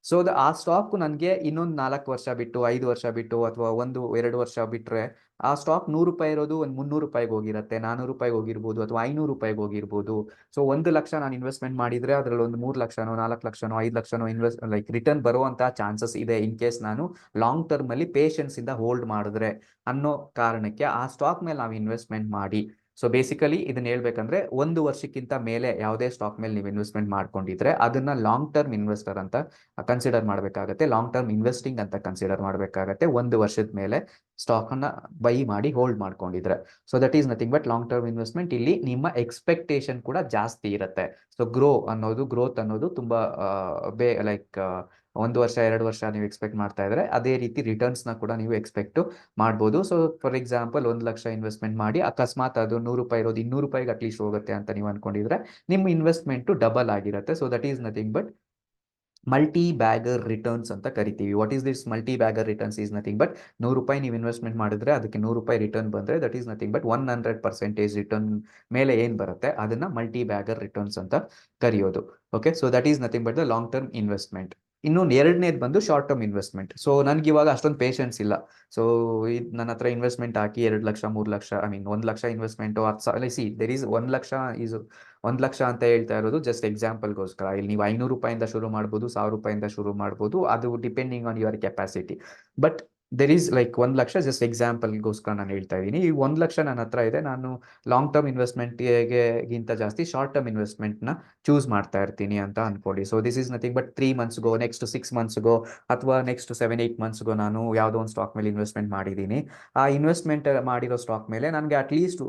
ಸೊ ಆ ಸ್ಟಾಕ್ ನನಗೆ ಇನ್ನೊಂದು 4 ವರ್ಷ ಬಿಟ್ಟು, 5 ವರ್ಷ ಬಿಟ್ಟು, ಅಥವಾ 1-2 ವರ್ಷ ಬಿಟ್ರೆ ಆ ಸ್ಟಾಕ್ 100 ರೂಪಾಯಿ ಇರೋದು ಒಂದು 300 ರೂಪಾಯಿಗೆ ಹೋಗಿರುತ್ತೆ, 400 ರೂಪಾಯಿಗೆ ಹೋಗಿರ್ಬೋದು, ಅಥವಾ 500 ರೂಪಾಯಿಗೆ ಹೋಗಿರ್ಬೋದು. ಸೊ 1 ಲಕ್ಷ ನಾನು ಇನ್ವೆಸ್ಟ್ಮೆಂಟ್ ಮಾಡಿದ್ರೆ ಅದರಲ್ಲಿ ಒಂದು 3 ಲಕ್ಷನೋ 4 ಲಕ್ಷನೋ 5 ಲಕ್ಷನೋ ರಿಟರ್ನ್ ಬರುವಂತ ಚಾನ್ಸಸ್ ಇದೆ, ಇನ್ ಕೇಸ್ ನಾನು ಲಾಂಗ್ ಟರ್ಮ್ ಅಲ್ಲಿ ಪೇಷನ್ಸ್ ಇಂದ ಹೋಲ್ಡ್ ಮಾಡಿದ್ರೆ ಅನ್ನೋ ಕಾರಣಕ್ಕೆ ಆ ಸ್ಟಾಕ್ ಮೇಲೆ ನಾವು ಇನ್ವೆಸ್ಟ್ಮೆಂಟ್ ಮಾಡಿ. ಸೊ ಬೇಸಿಕಲಿ ಇದನ್ನ ಹೇಳ್ಬೇಕಂದ್ರೆ, 1 ವರ್ಷಕ್ಕಿಂತ ಮೇಲೆ ಯಾವುದೇ ಸ್ಟಾಕ್ ಮೇಲೆ ನೀವು ಇನ್ವೆಸ್ಟ್ಮೆಂಟ್ ಮಾಡ್ಕೊಂಡಿದ್ರೆ ಅದನ್ನ ಲಾಂಗ್ ಟರ್ಮ್ ಇನ್ವೆಸ್ಟರ್ ಅಂತ ಕನ್ಸಿಡರ್ ಮಾಡಬೇಕಾಗತ್ತೆ, ಲಾಂಗ್ ಟರ್ಮ್ ಇನ್ವೆಸ್ಟಿಂಗ್ ಅಂತ ಕನ್ಸಿಡರ್ ಮಾಡಬೇಕಾಗತ್ತೆ, 1 ವರ್ಷದ ಮೇಲೆ ಸ್ಟಾಕ್ ಅನ್ನ ಬೈ ಮಾಡಿ ಹೋಲ್ಡ್ ಮಾಡ್ಕೊಂಡಿದ್ರೆ. So that is nothing but long term investment. ಇಲ್ಲಿ ನಿಮ್ಮ ಎಕ್ಸ್ಪೆಕ್ಟೇಷನ್ ಕೂಡ ಜಾಸ್ತಿ ಇರುತ್ತೆ. ಸೊ ಗ್ರೋತ್ ಅನ್ನೋದು ತುಂಬಾ ಲೈಕ್ 1 ವರ್ಷ 2 ವರ್ಷ ನೀವು ಎಕ್ಸ್ಪೆಕ್ಟ್ ಮಾಡ್ತಾ ಇದ್ರೆ ಅದೇ ರೀತಿ ರಿಟರ್ನ್ಸ್ ನ ಕೂಡ ನೀವು ಎಕ್ಸ್ಪೆಕ್ಟ್ ಮಾಡ್ಬೋದು. So for example 1 lakh investment ಮಾಡಿ ಅಕಸ್ಮಾತ್ ಅದು 100 ರೂಪಾಯಿ ಇರೋದು 200 ರೂಪಾಯಿಗೆ ಅಟ್ಲೀಸ್ಟ್ ಹೋಗುತ್ತೆ ಅಂತ ನೀವು ಅನ್ಕೊಂಡಿದ್ರೆ ನಿಮ್ಮ ಇನ್ವೆಸ್ಟ್ಮೆಂಟ್ ಡಬಲ್ ಆಗಿರುತ್ತೆ. So that is nothing but multi bagger returns ಅಂತ ಕರಿತೀವಿ. What is this multi bagger returns? Is nothing but 100 ರೂಪಾಯಿ ನೀವು ಇನ್ವೆಸ್ಟ್ಮೆಂಟ್ ಮಾಡಿದ್ರೆ ಅದಕ್ಕೆ 100 ರೂಪಾಯಿ ರಿಟರ್ನ್ ಬಂದ್ರೆ that is nothing but 100% return ಮೇಲೆ ಏನ್ ಬರುತ್ತೆ ಅದನ್ನ ಮಲ್ಟಿ ಬ್ಯಾಗರ್ ರಿಟರ್ನ್ಸ್ ಅಂತ ಕರೆಯೋದು. Okay, so that is nothing but the long term investment. ಇನ್ನೊಂದು ಎರಡನೇದು ಬಂದು ಶಾರ್ಟ್ ಟರ್ಮ್ ಇನ್ವೆಸ್ಟ್ಮೆಂಟ್. ಸೊ ನನ್ಗೆ ಇವಾಗ ಅಷ್ಟೊಂದು ಪೇಷನ್ಸ್ ಇಲ್ಲ. ಸೊ ನನ್ನ ಹತ್ರ ಇನ್ವೆಸ್ಟ್ಮೆಂಟ್ ಹಾಕಿ 2 lakh 3 lakh, I mean 1 lakh investment there is 1 lakh is 1 lakh ಅಂತ ಹೇಳ್ತಾ ಇರೋದು ಜಸ್ಟ್ ಎಕ್ಸಾಂಪಲ್ಗೋಸ್ಕರ. ಇಲ್ಲಿ ನೀವು 500 ರೂಪಾಯಿಂದ ಶುರು ಮಾಡ್ಬೋದು, 1000 ರೂಪಾಯಿಂದ ಶುರು ಮಾಡ್ಬೋದು, ಅದು depending on your capacity. But there is like 1 lakh just ಎಕ್ಸಾಂಪಲ್ಗೋಸ್ಕರ ನಾನು ಹೇಳ್ತಾ ಇದ್ದೀನಿ. ಈ 1 ಲಕ್ಷ ನನ್ನ ಹತ್ರ ಇದೆ, ನಾನು ಲಾಂಗ್ ಟರ್ಮ್ ಇನ್ವೆಸ್ಟ್ಮೆಂಟ್ಗಿಂತ ಜಾಸ್ತಿ ಶಾರ್ಟ್ ಟರ್ಮ್ ಇನ್ವೆಸ್ಟ್ಮೆಂಟ್ನ ಚೂಸ್ ಮಾಡ್ತಾ ಇರ್ತೀನಿ ಅಂತ ಅನ್ಕೊಳ್ಳಿ. So this is nothing but 3 ಮಂತ್ಸ್ಗೋ, ನೆಕ್ಸ್ಟ್ 6 ಮಂತ್ಸ್ಗೋ, ಅಥವಾ ನೆಕ್ಸ್ಟ್ 7-8 ಮಂತ್ಸ್ಗೋ ನಾನು ಯಾವುದೋ ಒಂದು ಸ್ಟಾಕ್ ಮೇಲೆ ಇನ್ವೆಸ್ಟ್ಮೆಂಟ್ ಮಾಡಿದ್ದೀನಿ. ಆ ಇನ್ವೆಸ್ಟ್ಮೆಂಟ್ ಮಾಡಿರೋ ಸ್ಟಾಕ್ ಮೇಲೆ ನನಗೆ ಅಟ್ಲೀಸ್ಟ್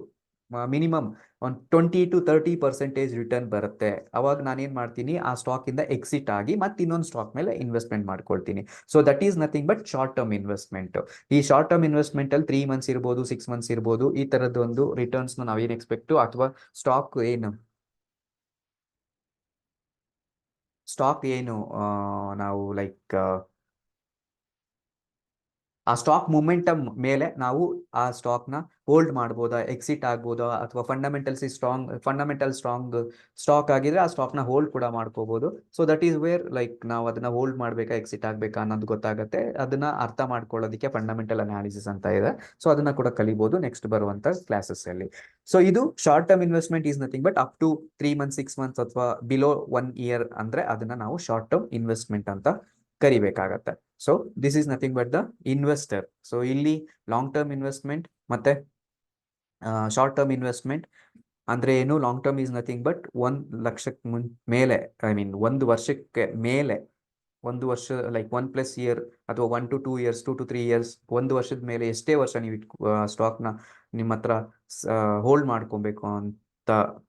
ಮಿನಿಮಮ್ ಒಂದು 20-30% ರಿಟರ್ನ್ ಬರುತ್ತೆ. ಅವಾಗ ನಾನೇನ್ ಮಾಡ್ತೀನಿ, ಆ ಸ್ಟಾಕ್ ಇಂದ ಎಕ್ಸಿಟ್ ಆಗಿ ಮತ್ತೆ ಇನ್ನೊಂದು ಸ್ಟಾಕ್ ಮೇಲೆ ಇನ್ವೆಸ್ಟ್ಮೆಂಟ್ ಮಾಡ್ಕೊಳ್ತೀನಿ. So that is nothing but short term investment. ಈ ಶಾರ್ಟ್ ಟರ್ಮ್ ಇನ್ವೆಸ್ಟ್ಮೆಂಟ್ ಅಲ್ಲಿ 3 ಮಂತ್ಸ್ ಇರ್ಬೋದು, 6 ಮಂತ್ಸ್ ಇರ್ಬೋದು, ಈ ತರದ್ದು ಒಂದು ರಿಟರ್ನ್ಸ್ ನಾವೇನ್ ಎಕ್ಸ್ಪೆಕ್ಟ್, ಅಥವಾ ಸ್ಟಾಕ್ ಏನು ನಾವು ಲೈಕ್ ಆ ಸ್ಟಾಕ್ ಮೊಮೆಂಟಮ್ ಮೇಲೆ ನಾವು ಆ ಸ್ಟಾಕ್ ನ ಹೋಲ್ಡ್ ಮಾಡ್ಬೋದಾ, ಎಕ್ಸಿಟ್ ಆಗ್ಬೋದಾ, ಅಥವಾ ಫಂಡಮೆಂಟಲ್ ಸ್ಟ್ರಾಂಗ್ ಸ್ಟಾಕ್ ಆಗಿದ್ರೆ ಆ ಸ್ಟಾಕ್ ನ ಹೋಲ್ಡ್ ಕೂಡ ಮಾಡ್ಕೋಬಹುದು. So that is where like ನಾವು ಅದನ್ನ ಹೋಲ್ಡ್ ಮಾಡ್ಬೇಕಾ ಎಕ್ಸಿಟ್ ಆಗ್ಬೇಕಾ ಅನ್ನೋದು ಗೊತ್ತಾಗುತ್ತೆ. ಅದನ್ನ ಅರ್ಥ ಮಾಡ್ಕೊಳ್ಳೋದಕ್ಕೆ ಫಂಡಮೆಂಟಲ್ ಅನಾಲಿಸಿಸ್ ಅಂತ ಇದೆ. ಸೊ ಅದನ್ನ ಕೂಡ ಕಲಿಬಹುದು ನೆಕ್ಸ್ಟ್ ಬರುವಂತ ಕ್ಲಾಸಸ್ ಅಲ್ಲಿ. ಸೊ ಇದು short term investment is nothing but up to 3 months 6 months ಅಥವಾ ಬಿಲೋ 1 ಇಯರ್ ಅಂದ್ರೆ ಅದನ್ನ ನಾವು ಶಾರ್ಟ್ ಟರ್ಮ್ ಇನ್ವೆಸ್ಟ್ಮೆಂಟ್ ಅಂತ ಕರಿಬೇಕಾಗತ್ತೆ. So this is nothing but the investor. So ಇಲ್ಲಿ ಲಾಂಗ್ ಟರ್ಮ್ ಇನ್ವೆಸ್ಟ್ಮೆಂಟ್ ಮತ್ತೆ ಶಾರ್ಟ್ ಟರ್ಮ್ ಇನ್ವೆಸ್ಟ್ಮೆಂಟ್ ಅಂದ್ರೆ ಏನು? Long term is nothing but 1 ಲಕ್ಷಕ್ಕೆ ಮೇಲೆ, ಐ ಮೀನ್ 1 ವರ್ಷಕ್ಕೆ ಮೇಲೆ, 1 ವರ್ಷ ಲೈಕ್ 1+ ಇಯರ್ ಅಥವಾ 1 to 2 years, 2 to 3 years, 1 ವರ್ಷದ ಮೇಲೆ ಎಷ್ಟೇ ವರ್ಷ ನೀವು ಸ್ಟಾಕ್ ನ ನಿಮ್ಮ ಹತ್ರ ಹೋಲ್ಡ್ ಮಾಡ್ಕೊಬೇಕು ಅಂತ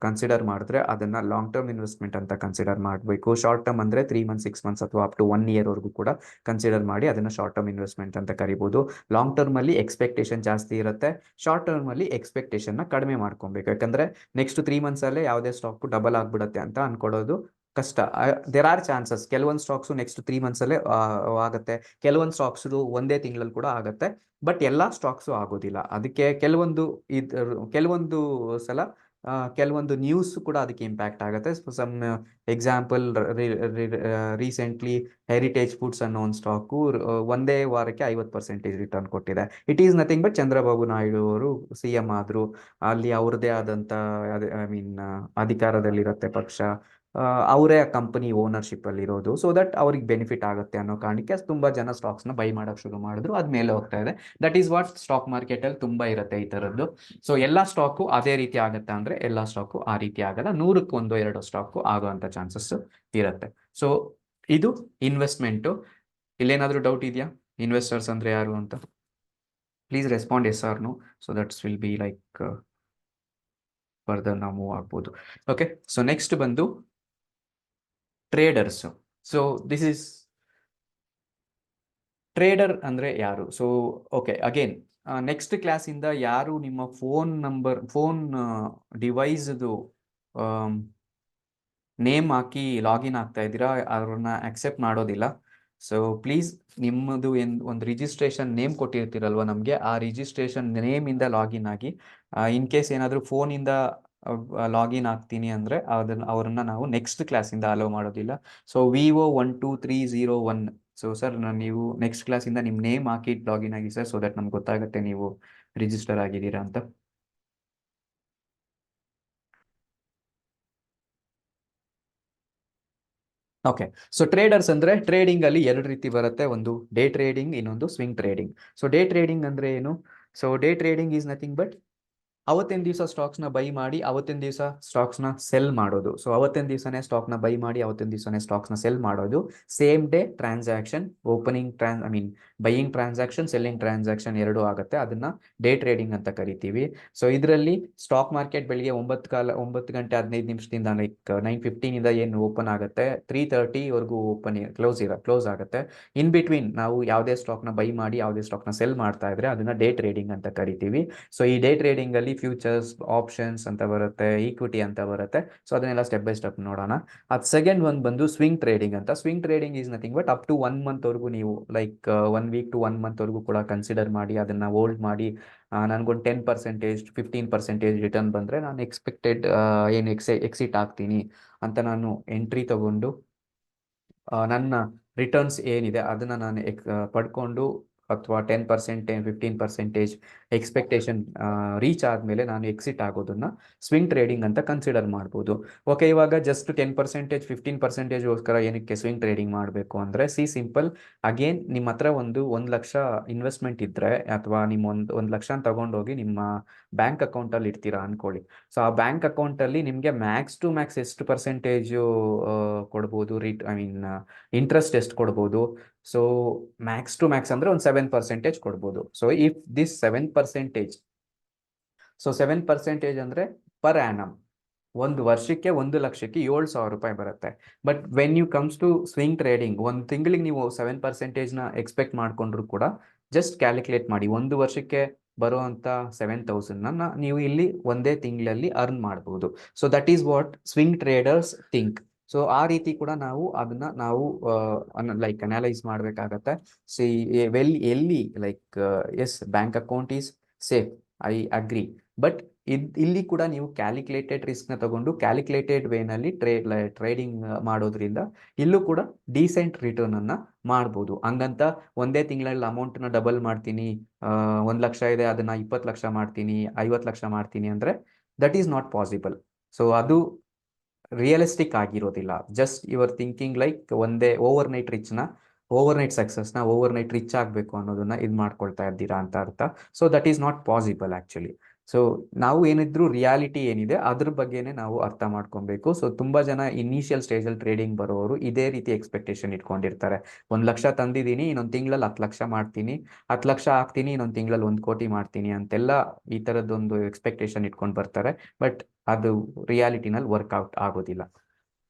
ಕನ್ಸಿಡರ್ ಮಾಡಿದ್ರೆ ಅದನ್ನ ಲಾಂಗ್ ಟರ್ಮ್ ಇನ್ವೆಸ್ಟ್ಮೆಂಟ್ ಅಂತ ಕನ್ಸಿಡರ್ ಮಾಡಬೇಕು. ಶಾರ್ಟ್ ಟರ್ಮ್ ಅಂದ್ರೆ 3 ಮಂತ್ಸ್ 6 ಮಂತ್ಸ್ ಅಥವಾ ಅಪ್ ಟು 1 ಇಯರ್ ವರೆಗೂ ಕೂಡ ಕನ್ಸಿಡರ್ ಮಾಡಿ ಅದನ್ನ ಶಾರ್ಟ್ ಟರ್ಮ್ ಇನ್ವೆಸ್ಟ್ಮೆಂಟ್ ಅಂತ ಕರಿಬಹುದು. ಲಾಂಗ್ ಟರ್ಮ್ ಅಲ್ಲಿ ಎಕ್ಸ್ಪೆಕ್ಟೇಷನ್ ಜಾಸ್ತಿ ಇರುತ್ತೆ, ಶಾರ್ಟ್ ಟರ್ಮ್ ಅಲ್ಲಿ ಎಕ್ಸ್ಪೆಕ್ಟೇಷನ್ ನ ಕಡಿಮೆ ಮಾಡ್ಕೊಬೇಕು. ಯಾಕಂದ್ರೆ ನೆಕ್ಸ್ಟ್ 3 ಮಂತ್ಸ್ ಅಲ್ಲೇ ಯಾವುದೇ ಸ್ಟಾಕ್ ಡಬಲ್ ಆಗ್ಬಿಡುತ್ತೆ ಅಂತ ಅನ್ಕೊಳ್ಳೋದು ಕಷ್ಟ. ದೇರ್ ಆರ್ ಚಾನ್ಸಸ್, ಕೆಲವೊಂದು ಸ್ಟಾಕ್ಸ್ ನೆಕ್ಸ್ಟ್ 3 ಮಂತ್ಸ್ ಅಲ್ಲೇ ಆಗುತ್ತೆ, ಕೆಲವೊಂದು ಸ್ಟಾಕ್ಸ್ ಒಂದೇ ತಿಂಗಳಲ್ಲಿ ಕೂಡ ಆಗುತ್ತೆ, ಬಟ್ ಎಲ್ಲಾ ಸ್ಟಾಕ್ಸ್ ಆಗೋದಿಲ್ಲ. ಅದಕ್ಕೆ ಕೆಲವೊಂದು ಸಲ ಕೆಲವೊಂದು ನ್ಯೂಸ್ ಕೂಡ ಅದಕ್ಕೆ ಇಂಪ್ಯಾಕ್ಟ್ ಆಗುತ್ತೆ. Some example, recently Heritage Foods ಅನ್ನೋ ಒಂದು ಸ್ಟಾಕು ಒಂದೇ ವಾರಕ್ಕೆ 50% ರಿಟರ್ನ್ ಕೊಟ್ಟಿದೆ. It is nothing but Chandrababu Naidu ಅವರು CM ಆದ್ರು, ಅಲ್ಲಿ ಅವ್ರದೇ ಆದಂತ ಐ ಮೀನ್ ಅಧಿಕಾರದಲ್ಲಿರುತ್ತೆ ಪಕ್ಷ. ಅವರೇ ಕಂಪನಿ ಓನರ್ಶಿಪ್ ಅಲ್ಲಿ ಇರೋದು, ಸೊ ದಟ್ ಅವ್ರಿಗೆ ಬೆನಿಫಿಟ್ ಆಗುತ್ತೆ ಅನ್ನೋ ಕಾರಣಕ್ಕೆ ತುಂಬಾ ಜನ ಸ್ಟಾಕ್ಸ್ ನ ಬೈ ಮಾಡಕ್ ಶುರು ಮಾಡಿದ್ರು, ಅದ್ ಮೇಲೆ ಹೋಗ್ತಾ ಇದೆ. That is what stock market ಅಲ್ಲಿ ತುಂಬಾ ಇರುತ್ತೆ ಈ ತರದ್ದು. ಸೊ ಎಲ್ಲಾ ಸ್ಟಾಕು ಅದೇ ರೀತಿ ಆಗುತ್ತೆ ಅಂದ್ರೆ ಎಲ್ಲಾ ಸ್ಟಾಕು ಆ ರೀತಿ ಆಗಲ್ಲ, 100ಕ್ಕೆ 1-2 ಸ್ಟಾಕು ಆಗುವಂತ ಚಾನ್ಸಸ್ ಇರುತ್ತೆ. ಸೊ ಇದು ಇನ್ವೆಸ್ಟ್ಮೆಂಟ್. ಇಲ್ಲೇನಾದ್ರೂ ಡೌಟ್ ಇದೆಯಾ ಇನ್ವೆಸ್ಟರ್ಸ್ ಅಂದ್ರೆ ಯಾರು ಅಂತ? Please respond yes or no, so that's will be like further ನಾವು ಮೂವ್ ಆಗ್ಬೋದು. ಓಕೆ, ಸೊ ನೆಕ್ಸ್ಟ್ ಬಂದು traders. So this is trader ಅಂದ್ರೆ ಯಾರು? ಸೊ ಓಕೆ, ಅಗೇನ್ ನೆಕ್ಸ್ಟ್ ಕ್ಲಾಸಿಂದ ಯಾರು ನಿಮ್ಮ ಫೋನ್ ಡಿವೈಸ್ದು ನೇಮ್ ಹಾಕಿ ಲಾಗಿನ್ ಆಗ್ತಾ ಇದ್ದೀರಾ ಅವ್ರನ್ನ ಅಕ್ಸೆಪ್ಟ್ ಮಾಡೋದಿಲ್ಲ. ಸೊ ಪ್ಲೀಸ್ ನಿಮ್ಮದು ಒಂದು ರಿಜಿಸ್ಟ್ರೇಷನ್ ನೇಮ್ ಕೊಟ್ಟಿರ್ತೀರಲ್ವ ನಮಗೆ, ಆ ರಿಜಿಸ್ಟ್ರೇಷನ್ ನೇಮಿಂದ ಲಾಗಿನ್ ಆಗಿ. ಇನ್ ಕೇಸ್ ಏನಾದರೂ ಫೋನಿಂದ ಲಾಗಿನ್ ಆಗ್ತೀನಿ ಅಂದರೆ ಅವ್ರನ್ನ ನಾವು ನೆಕ್ಸ್ಟ್ ಕ್ಲಾಸಿಂದ ಅಲೋ ಮಾಡೋದಿಲ್ಲ. So VO12301. ಸೊ ಸರ್ ನೀವು ನೆಕ್ಸ್ಟ್ ಕ್ಲಾಸಿಂದ ನಿಮ್ಮ ನೇಮ್ ಹಾಕಿ ಲಾಗಿನ್ ಆಗಿ ಸರ್, ಸೊ ದಟ್ ನಮ್ಗೆ ಗೊತ್ತಾಗುತ್ತೆ ನೀವು ರಿಜಿಸ್ಟರ್ ಆಗಿದ್ದೀರಾ ಅಂತ. ಓಕೆ, ಸೊ ಟ್ರೇಡರ್ಸ್ ಅಂದ್ರೆ ಟ್ರೇಡಿಂಗ್ ಅಲ್ಲಿ ಎರಡು ರೀತಿ ಬರುತ್ತೆ, ಒಂದು ಡೇ ಟ್ರೇಡಿಂಗ್, ಇನ್ನೊಂದು swing trading. So day trading ಅಂದ್ರೆ ಏನು? So day trading is nothing but ಅವತ್ತಿನ ದಿವಸ ಸ್ಟಾಕ್ಸ್ನ ಬೈ ಮಾಡಿ ಅವತ್ತಿನ ದಿವಸ ಸ್ಟಾಕ್ಸ್ನ ಸೆಲ್ ಮಾಡೋದು. ಸೊ ಅವತ್ತಿನ ದಿವಸನೇ ಸ್ಟಾಕ್ನ ಬೈ ಮಾಡಿ ಅವತ್ತಿನ ದಿವಸನೇ ಸ್ಟಾಕ್ಸ್ನ ಸೆಲ್ ಮಾಡೋದು. Same day transaction, buying transaction, selling transaction ಎರಡೂ ಆಗುತ್ತೆ. ಅದನ್ನ ಡೇ ಟ್ರೇಡಿಂಗ್ ಅಂತ ಕರಿತೀವಿ. ಸೊ ಇದರಲ್ಲಿ ಸ್ಟಾಕ್ ಮಾರ್ಕೆಟ್ ಬೆಳಿಗ್ಗೆ 9 ಗಂಟೆ 15 ನಿಮಿಷದಿಂದ ಲೈಕ್ 9:15 ಇಂದ ಏನು ಓಪನ್ ಆಗುತ್ತೆ 3:30ವರೆಗೂ ಕ್ಲೋಸ್ ಆಗುತ್ತೆ. ಇನ್ ಬಿಟ್ವೀನ್ ನಾವು ಯಾವುದೇ ಸ್ಟಾಕ್ನ ಬೈ ಮಾಡಿ ಯಾವುದೇ ಸ್ಟಾಕ್ನ ಸೆಲ್ ಮಾಡ್ತಾ ಇದ್ರೆ ಅದನ್ನ ಡೇ ಟ್ರೇಡಿಂಗ್ ಅಂತ ಕರಿತೀವಿ. ಸೊ ಈ ಡೇ ಟ್ರೇಡಿಂಗ್ ಅಲ್ಲಿ ಫ್ಯೂಚರ್ಸ್, ಆಪ್ಷನ್ಸ್ ಅಂತ ಬರುತ್ತೆ, ಈಕ್ವಿಟಿ ಅಂತ ಬರುತ್ತೆ. ಸೊ ಅದನ್ನೆಲ್ಲ ಸ್ಟೆಪ್ ಬೈ ಸ್ಟೆಪ್ ನೋಡೋಣ. ಅದು ಸೆಕೆಂಡ್ ಒಂದು ಬಂದು ಸ್ವಿಂಗ್ ಟ್ರೇಡಿಂಗ್ ಅಂತ. Swing trading is nothing but up to 1 month ವರೆಗೂ ನೀವು ಲೈಕ್ 1 ವೀಕ್ ಟು 1 ಮಂತ್ ವರೆಗೂ ಕೂಡ ಕನ್ಸಿಡರ್ ಮಾಡಿ ಅದನ್ನ ಹೋಲ್ಡ್ ಮಾಡಿ ನನಗೊಂದು 10%, 15% ರಿಟರ್ನ್ ಬಂದರೆ ನಾನು ಎಕ್ಸ್ಪೆಕ್ಟೆಡ್ ಏನು ಎಕ್ಸಿಟ್ ಆಗ್ತೀನಿ ಅಂತ ನಾನು ಎಂಟ್ರಿ ತಗೊಂಡು ನನ್ನ ರಿಟರ್ನ್ಸ್ ಏನಿದೆ ಅದನ್ನು ನಾನು ಪಡ್ಕೊಂಡು, ಅಥವಾ 10%, 15% ಎಕ್ಸ್ಪೆಕ್ಟೇಷನ್ ರೀಚ್ ಆದಮೇಲೆ ನಾನು ಎಕ್ಸಿಟ್ ಆಗೋದನ್ನ ಸ್ವಿಂಗ್ ಟ್ರೇಡಿಂಗ್ ಅಂತ ಕನ್ಸಿಡರ್ ಮಾಡ್ಬೋದು. ಓಕೆ, ಇವಾಗ ಜಸ್ಟ್ 10%, 15%ಗೋಸ್ಕರ ಏನಕ್ಕೆ ಸ್ವಿಂಗ್ ಟ್ರೇಡಿಂಗ್ ಮಾಡಬೇಕು ಅಂದರೆ, ಸಿಂಪಲ್. ಅಗೇನ್ ನಿಮ್ಮ ಹತ್ರ ಒಂದು 1 ಲಕ್ಷ ಇನ್ವೆಸ್ಟ್ಮೆಂಟ್ ಇದ್ದರೆ, ಅಥವಾ ನಿಮ್ಮ ಒಂದು ಲಕ್ಷ ತಗೊಂಡೋಗಿ ನಿಮ್ಮ ಬ್ಯಾಂಕ್ ಅಕೌಂಟಲ್ಲಿ ಇಡ್ತೀರಾ ಅನ್ಕೊಳ್ಳಿ. ಸೊ ಆ ಬ್ಯಾಂಕ್ ಅಕೌಂಟಲ್ಲಿ ನಿಮಗೆ ಮ್ಯಾಕ್ಸ್ ಟು ಮ್ಯಾಕ್ಸ್ ಎಷ್ಟು ಪರ್ಸೆಂಟೇಜು ಕೊಡ್ಬೋದು, ಇಂಟ್ರೆಸ್ಟ್ ಎಷ್ಟು ಕೊಡ್ಬೋದು? ಸೊ ಮ್ಯಾಕ್ಸ್ ಟು ಮ್ಯಾಕ್ಸ್ ಅಂದ್ರೆ ಒಂದು 7% ಕೊಡ್ಬೋದು. ಸೊ ಇಫ್ ದಿಸ್ 7%, ಸೊ 7% ಅಂದ್ರೆ ಪರ್ ಆ್ಯನಮ್ ಒಂದು ವರ್ಷಕ್ಕೆ 1 ಲಕ್ಷಕ್ಕೆ 7,000 ರೂಪಾಯಿ ಬರುತ್ತೆ. But when you comes to swing trading, ಒಂದು ತಿಂಗಳಿಗೆ ನೀವು 7%ನ ಎಕ್ಸ್ಪೆಕ್ಟ್ ಮಾಡ್ಕೊಂಡ್ರು ಕೂಡ ಜಸ್ಟ್ ಕ್ಯಾಲ್ಕುಲೇಟ್ ಮಾಡಿ, ಒಂದು ವರ್ಷಕ್ಕೆ ಬರುವಂಥ 7,000ನ ನೀವು ಇಲ್ಲಿ ಒಂದೇ ತಿಂಗಳಲ್ಲಿ ಅರ್ನ್ ಮಾಡ್ಬೋದು. So that is what swing traders think. So ಆ ರೀತಿ ಕೂಡ ನಾವು ಲೈಕ್ ಅನಲೈಸ್ ಮಾಡಬೇಕಾಗತ್ತೆ. ಸಿ ಎಲ್ಲಿ like yes, bank account is safe, I agree. But ಇಲ್ಲಿ ಕೂಡ ನೀವು ಕ್ಯಾಲ್ಕುಲೇಟೆಡ್ ರಿಸ್ಕ್ನ ತಗೊಂಡು ಕ್ಯಾಲ್ಕುಲೇಟೆಡ್ ವೇನಲ್ಲಿ ಟ್ರೇಡಿಂಗ್ ಮಾಡೋದ್ರಿಂದ ಇಲ್ಲೂ ಕೂಡ ಡೀಸೆಂಟ್ ರಿಟರ್ನ್ ಅನ್ನ ಮಾಡ್ಬೋದು. ಹಂಗಂತ ಒಂದೇ ತಿಂಗಳಲ್ಲಿ ಅಮೌಂಟ್ನ ಡಬಲ್ ಮಾಡ್ತೀನಿ, 1 ಲಕ್ಷ ಇದೆ ಅದನ್ನ 20 ಲಕ್ಷ ಮಾಡ್ತೀನಿ, 50 ಲಕ್ಷ ಮಾಡ್ತೀನಿ ಅಂದ್ರೆ that is not possible. So ಅದು ರಿಯಲಿಸ್ಟಿಕ್ ಆಗಿರೋದಿಲ್ಲ. ಜಸ್ಟ್ ಯುವರ್ ಥಿಂಕಿಂಗ್ ಲೈಕ್ ಒಂದೇ ಓವರ್ ನೈಟ್ ಸಕ್ಸಸ್ನ ಓವರ್ ನೈಟ್ ರಿಚ್ ಆಗಬೇಕು ಅನ್ನೋದನ್ನ ಇದು ಮಾಡ್ಕೊಳ್ತಾ ಇದ್ದೀರಾ ಅಂತ ಅರ್ಥ. So that is not possible actually. So ನಾವು ಏನಿದ್ರು ರಿಯಾಲಿಟಿ ಏನಿದೆ ಅದ್ರ ಬಗ್ಗೆನೇ ನಾವು ಅರ್ಥ ಮಾಡ್ಕೊಬೇಕು. ಸೊ ತುಂಬಾ ಜನ ಇನಿಷಿಯಲ್ ಸ್ಟೇಜಲ್ಲಿ ಟ್ರೇಡಿಂಗ್ ಬರೋರು ಇದೇ ರೀತಿ ಎಕ್ಸ್ಪೆಕ್ಟೇಷನ್ ಇಟ್ಕೊಂಡಿರ್ತಾರೆ. 1 ಲಕ್ಷ ತಂದಿದ್ದೀನಿ, ಇನ್ನೊಂದು ತಿಂಗಳಲ್ಲಿ 10 ಲಕ್ಷ ಮಾಡ್ತೀನಿ, 10 ಲಕ್ಷ ಹಾಕ್ತೀನಿ, ಇನ್ನೊಂದು ತಿಂಗಳಲ್ಲಿ 1 ಕೋಟಿ ಮಾಡ್ತೀನಿ ಅಂತೆಲ್ಲ ಈ ಥರದ್ದೊಂದು ಎಕ್ಸ್ಪೆಕ್ಟೇಷನ್ ಇಟ್ಕೊಂಡು ಬರ್ತಾರೆ. ಬಟ್ ಅದು ರಿಯಾಲಿಟಿನಲ್ಲಿ ವರ್ಕ್ಔಟ್ ಆಗೋದಿಲ್ಲ.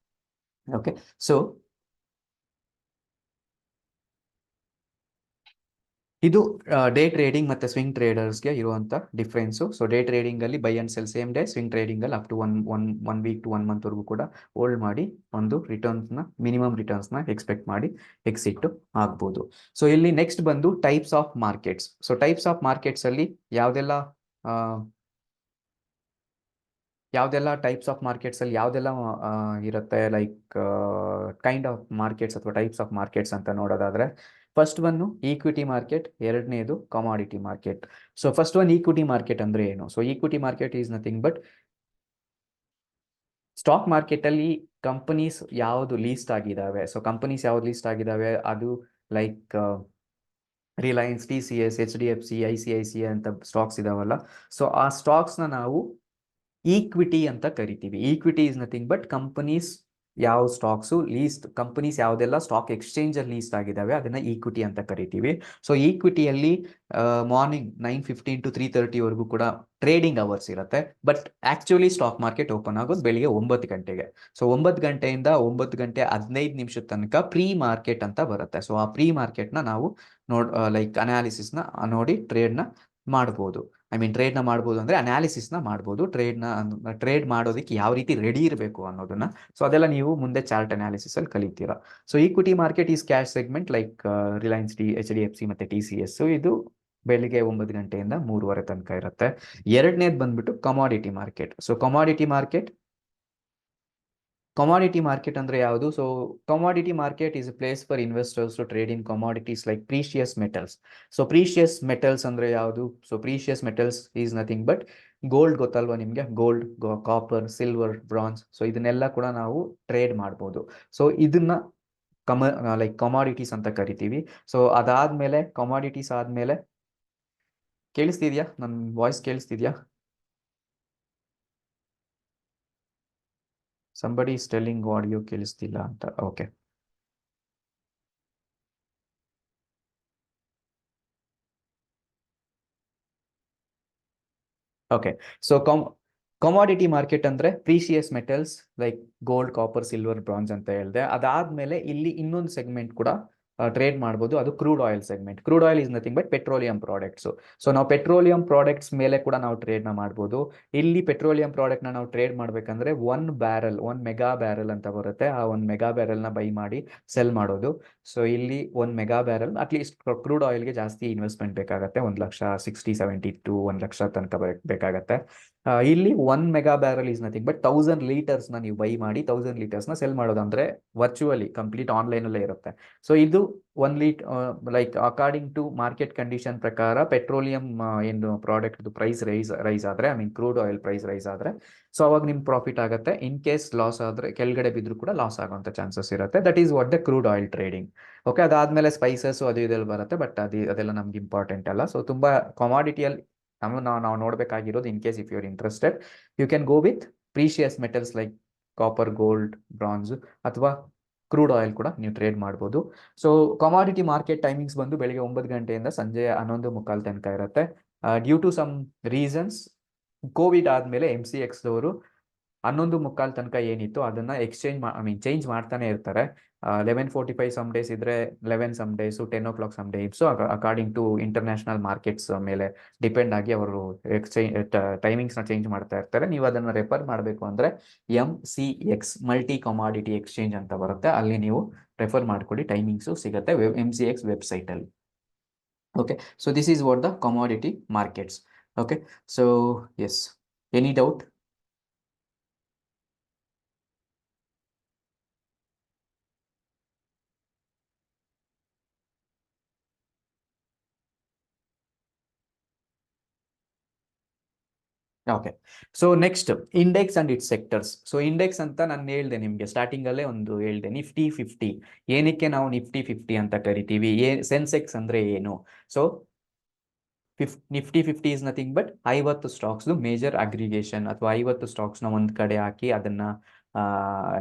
ಓಕೆ, ಸೊ ಇದು ಡೇ ಟ್ರೇಡಿಂಗ್ ಮತ್ತೆ ಸ್ವಿಂಗ್ ಟ್ರೇಡರ್ಸ್ಗೆ ಇರುವಂತ ಡಿಫ್ರೆನ್ಸು. ಸೊ ಡೇ ಟ್ರೇಡಿಂಗ್ ಅಲ್ಲಿ buy and sell same day, swing trading ಅಲ್ಲಿ up to one week to 1 month ವರೆಗೂ ಕೂಡ ಹೋಲ್ಡ್ ಮಾಡಿ ಒಂದು ಮಿನಿಮಮ್ ರಿಟರ್ನ್ಸ್ನ ಎಕ್ಸ್ಪೆಕ್ಟ್ ಮಾಡಿ ಎಕ್ಸಿಟ್ ಆಗ್ಬೋದು. ಸೊ ಇಲ್ಲಿ ನೆಕ್ಸ್ಟ್ ಬಂದು types of markets. So types of markets ಅಲ್ಲಿ ಯಾವ್ದೆಲ್ಲ ಟೈಪ್ಸ್ ಆಫ್ ಮಾರ್ಕೆಟ್ಸ್ ಅಲ್ಲಿ ಯಾವ್ದೆಲ್ಲ ಇರುತ್ತೆ, ಲೈಕ್ ಕೈಂಡ್ ಆಫ್ ಮಾರ್ಕೆಟ್ಸ್ ಅಥವಾ ಟೈಪ್ಸ್ ಆಫ್ ಮಾರ್ಕೆಟ್ಸ್ ಅಂತ ನೋಡೋದಾದ್ರೆ, ಫಸ್ಟ್ ಒನ್ ಈಕ್ವಿಟಿ ಮಾರ್ಕೆಟ್, ಎರಡನೇದು commodity market. So first one equity market ಅಂದ್ರೆ ಏನು? So equity market is nothing but stock ಮಾರ್ಕೆಟಲ್ಲಿ ಕಂಪನೀಸ್ ಯಾವುದು ಲೀಸ್ಟ್ ಆಗಿದ್ದಾವೆ, ಸೊ ಕಂಪನೀಸ್ ಯಾವ್ದು ಲೀಸ್ಟ್ ಆಗಿದ್ದಾವೆ ಅದು like Reliance, TCS, HDFC, ICICI ಅಂತ ಸ್ಟಾಕ್ಸ್ ಇದಾವಲ್ಲ, ಸೊ ಆ ಸ್ಟಾಕ್ಸ್ನ ನಾವು ಈಕ್ವಿಟಿ ಅಂತ ಕರಿತೀವಿ. Equity is nothing but companies ಯಾವ ಸ್ಟಾಕ್ಸು ಲೀಸ್ಟ್, ಕಂಪನೀಸ್ ಯಾವುದೆಲ್ಲ ಸ್ಟಾಕ್ ಎಕ್ಸ್ಚೇಂಜಲ್ಲಿ ಲೀಸ್ಟ್ ಆಗಿದ್ದಾವೆ ಅದನ್ನ ಈಕ್ವಿಟಿ ಅಂತ ಕರಿತೀವಿ. ಸೊ ಈಕ್ವಿಟಿಯಲ್ಲಿ ಮಾರ್ನಿಂಗ್ 9:15 to 3:30 ಕೂಡ ಟ್ರೇಡಿಂಗ್ ಅವರ್ಸ್ ಇರುತ್ತೆ. But actually stock market open ಆಗೋದು ಬೆಳಿಗ್ಗೆ 9 ಗಂಟೆಗೆ. ಸೊ 9 ಗಂಟೆಯಿಂದ 9 ಗಂಟೆ 15 ನಿಮಿಷದ ತನಕ ಪ್ರೀ ಮಾರ್ಕೆಟ್ ಅಂತ ಬರುತ್ತೆ. ಸೊ ಆ ಪ್ರೀ ಮಾರ್ಕೆಟ್ನ ನಾವು ಲೈಕ್ ಅನಾಲಿಸಿಸ್ನ ನೋಡಿ ಟ್ರೇಡ್ನ ಮಾಡ್ಬೋದು. ಟ್ರೇಡ್ನ ಮಾಡ್ಬೋದು ಅಂದರೆ ಅನಾಲಿಸಿಸ್ನ ಮಾಡ್ಬೋದು. ಟ್ರೇಡ್ ಮಾಡೋದಕ್ಕೆ ಯಾವ ರೀತಿ ರೆಡಿ ಇರಬೇಕು ಅನ್ನೋದನ್ನ, ಸೊ ಅದೆಲ್ಲ ನೀವು ಮುಂದೆ ಚಾರ್ಟ್ ಅನಾಲಿಸಿಸ್ ಅಲ್ಲಿ ಕಲಿತೀರಾ. So equity market is cash segment like Reliance, HDFC ಮತ್ತೆ TCS. ಇದು ಬೆಳಿಗ್ಗೆ 9 ಗಂಟೆಯಿಂದ 3:30 ತನಕ ಇರುತ್ತೆ. ಎರಡನೇದು ಬಂದ್ಬಿಟ್ಟು commodity market. So commodity market ಅಂದ್ರೆ ಯಾವುದು? So commodity market is a place for investors to trade in commodities like precious metals. So precious metals ಅಂದ್ರೆ ಯಾವುದು? So precious metals is nothing but gold ಗೊತ್ತಲ್ವಾ ನಿಮಗೆ? Gold, copper, silver, bronze. So ಇದನ್ನೆಲ್ಲ ಕೂಡ ನಾವು trade ಮಾಡ್ಬೋದು. So ಇದನ್ನ like commodities ಅಂತ ಕರಿತೀವಿ. ಸೊ ಅದಾದ್ಮೇಲೆ ಕಮಾಡಿಟೀಸ್ ಆದ್ಮೇಲೆ, ಕೇಳಿಸ್ತಿದ್ಯಾ? ನನ್ನ ವಾಯ್ಸ್ ಕೇಳಿಸ್ತಿದ್ಯಾ? somebody is telling audio ಕೇಳಿಸ್ತಿಲ್ಲ ಅಂತ. Okay, okay. So commodity market ಅಂದ್ರೆ precious metals like gold, copper, silver, bronze ಅಂತ ಹೇಳಿದೆ. ಅದಾದ್ಮೇಲೆ ಇಲ್ಲಿ ಇನ್ನೊಂದು ಸೆಗ್ಮೆಂಟ್ ಕೂಡ ಟ್ರೇಡ್ ಮಾಡ್ಬೋದು, ಅದು crude oil segment. Crude oil is nothing but petroleum products. So ನಾವು ಪೆಟ್ರೋಲಿಯಂ ಪ್ರಾಡಕ್ಟ್ಸ್ ಮೇಲೆ ಕೂಡ ನಾವು ಟ್ರೇಡ್ನ ಮಾಡ್ಬೋದು. ಇಲ್ಲಿ ಪೆಟ್ರೋಲಿಯಂ ಪ್ರಾಡಕ್ಟ್ನ ನಾವು ಟ್ರೇಡ್ ಮಾಡ್ಬೇಕಂದ್ರೆ 1 ಮೆಗಾ ಬ್ಯಾರಲ್ ಅಂತ ಬರುತ್ತೆ. ಆ 1 ಮೆಗಾ ಬ್ಯಾರಲ್ನ ಬೈ ಮಾಡಿ ಸೆಲ್ ಮಾಡೋದು. ಸೊ ಇಲ್ಲಿ 1 ಮೆಗಾ ಬ್ಯಾರಲ್ ಅಟ್ಲೀಸ್ಟ್ ಕ್ರೂಡ್ ಆಯಿಲ್ಗೆ ಜಾಸ್ತಿ ಇನ್ವೆಸ್ಟ್ಮೆಂಟ್ ಬೇಕಾಗುತ್ತೆ. 1,60,70 to 1,00,000 ತನಕ ಬೇಕಾಗತ್ತೆ. ಇಲ್ಲಿ 1 mega barrel is nothing but 1000 ಲೀಟರ್ಸ್ನ ನೀವು ಬೈ ಮಾಡಿ 1000 ಲೀಟರ್ಸ್ನ ಸೆಲ್ ಮಾಡೋದಂದ್ರೆ ವರ್ಚುವಲಿ ಕಂಪ್ಲೀಟ್ ಆನ್ಲೈನಲ್ಲೇ ಇರುತ್ತೆ. ಸೊ ಇದು 1 like according to market condition ಪ್ರಕಾರ ಪೆಟ್ರೋಲಿಯಂ ಏನು ಪ್ರಾಡಕ್ಟ್ ಪ್ರೈಸ್ ರೈಸ್ ಆದರೆ, ಕ್ರೂಡ್ ಆಯಿಲ್ ಪ್ರೈಸ್ ರೈಸ್ ಆದರೆ, ಸೊ ಅವಾಗ ನಿಮ್ಗೆ ಪ್ರಾಫಿಟ್ ಆಗುತ್ತೆ. ಇನ್ ಕೇಸ್ ಲಾಸ್ ಆದರೆ, ಕೆಳಗಡೆ ಬಿದ್ದರೂ ಕೂಡ ಲಾಸ್ ಆಗುವಂಥ ಚಾನ್ಸಸ್ ಇರುತ್ತೆ. That is what the crude oil trading. Okay, ಅದಾದ್ಮೇಲೆ ಸ್ಪೈಸಸ್ ಅದು ಇದೆಲ್ಲ ಬರುತ್ತೆ, ಬಟ್ ಅದೆಲ್ಲ ನಮ್ಗೆ ಇಂಪಾರ್ಟೆಂಟ್ ಅಲ್ಲ. ಸೊ ತುಂಬಾ ಕಮಾಡಿಟಿಯಲ್ಲಿ ನಾವು ನೋಡಬೇಕಾಗಿರೋದು, in case if you are interested, you can go with precious metals like copper, gold, bronze ಅಥವಾ ಕ್ರೂಡ್ ಆಯಿಲ್ ಕೂಡ ನೀವು ಟ್ರೇಡ್ ಮಾಡ್ಬೋದು. ಸೊ ಕಮಾಡಿಟಿ ಮಾರ್ಕೆಟ್ ಟೈಮಿಂಗ್ಸ್ ಬಂದು ಬೆಳಿಗ್ಗೆ 9 ಗಂಟೆಯಿಂದ ಸಂಜೆ 11:15 ತನಕ ಇರುತ್ತೆ. Due to some reasons, covid ಆದಮೇಲೆ MCX ಅವರು 11:15 ತನಕ ಏನಿತ್ತು ಅದನ್ನ ಚೇಂಜ್ ಮಾಡ್ತಾನೆ ಇರ್ತಾರೆ. 11:45 ಸಮ್ ಡೇಸ್ ಇದ್ರೆ 11 some days, 10 o'clock some days, according to international markets ಮೇಲೆ ಡಿಪೆಂಡ್ ಆಗಿ ಅವರು ಟೈಮಿಂಗ್ಸ್ನ ಚೇಂಜ್ ಮಾಡ್ತಾ ಇರ್ತಾರೆ. ನೀವು ಅದನ್ನು ರೆಫರ್ ಮಾಡಬೇಕು ಅಂದರೆ MCX ಮಲ್ಟಿ ಕಮಾಡಿಟಿ ಎಕ್ಸ್ಚೇಂಜ್ ಅಂತ ಬರುತ್ತೆ, ಅಲ್ಲಿ ನೀವು ರೆಫರ್ ಮಾಡ್ಕೊಳ್ಳಿ, ಟೈಮಿಂಗ್ಸು ಸಿಗುತ್ತೆ MCX ವೆಬ್ಸೈಟಲ್ಲಿ. Okay, so this is what the commodity markets. Okay, so yes, any doubt? Okay, so next index and it's sectors. So index ಅಂತ ನಾನು ಹೇಳಿದೆ ನಿಮಗೆ ಸ್ಟಾರ್ಟಿಂಗ್ ಅಲ್ಲೇ ಒಂದು ಹೇಳಿದೆ, Nifty 50. ಏನಕ್ಕೆ ನಾವು Nifty 50 ಅಂತ ಕರಿತೀವಿ? ಸೆನ್ಸೆಕ್ಸ್ ಅಂದ್ರೆ ಏನು? So Nifty 50 is nothing but 50 stocks major aggregation, ಅಥವಾ 50 ಸ್ಟಾಕ್ಸ್ನ ಒಂದು ಕಡೆ ಹಾಕಿ ಅದನ್ನ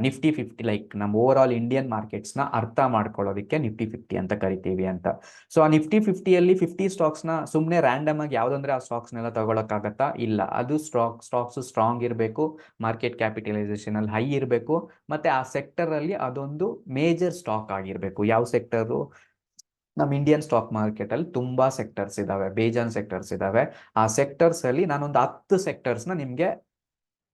Nifty 50 ಲೈಕ್ ನಮ್ಮ ಓವರ್ ಆಲ್ ಇಂಡಿಯನ್ ಮಾರ್ಕೆಟ್ಸ್ನ ಅರ್ಥ ಮಾಡ್ಕೊಳ್ಳೋದಕ್ಕೆ Nifty 50 ಅಂತ ಕರಿತೀವಿ ಅಂತ. ಸೊ ಆ Nifty 50ಯಲ್ಲಿ 50 ಸ್ಟಾಕ್ಸ್ನ ಸುಮ್ಮನೆ ರ್ಯಾಂಡಮ್ ಆಗಿ ಯಾವುದಂದ್ರೆ ಆ ಸ್ಟಾಕ್ಸ್ನೆಲ್ಲ ತಗೊಳಕ್ಕಾಗತ್ತಾ? ಇಲ್ಲ. ಅದು ಸ್ಟಾಕ್ಸ್ ಸ್ಟ್ರಾಂಗ್ ಇರಬೇಕು, ಮಾರ್ಕೆಟ್ ಕ್ಯಾಪಿಟಲೈಸೇಷನ್ ಅಲ್ಲಿ ಹೈ ಇರಬೇಕು, ಮತ್ತೆ ಆ ಸೆಕ್ಟರ್ ಅಲ್ಲಿ ಅದೊಂದು ಮೇಜರ್ ಸ್ಟಾಕ್ ಆಗಿರಬೇಕು. ಯಾವ ಸೆಕ್ಟರು? ನಮ್ಮ ಇಂಡಿಯನ್ ಸ್ಟಾಕ್ ಮಾರ್ಕೆಟ್ ಅಲ್ಲಿ ತುಂಬಾ ಸೆಕ್ಟರ್ಸ್ ಇದಾವೆ, ಬೇಜಾನ್ ಸೆಕ್ಟರ್ಸ್ ಇದಾವೆ. ಆ ಸೆಕ್ಟರ್ಸ್ ಅಲ್ಲಿ ನಾನೊಂದು 10 ಸೆಕ್ಟರ್ಸ್ನ ನಿಮ್ಗೆ,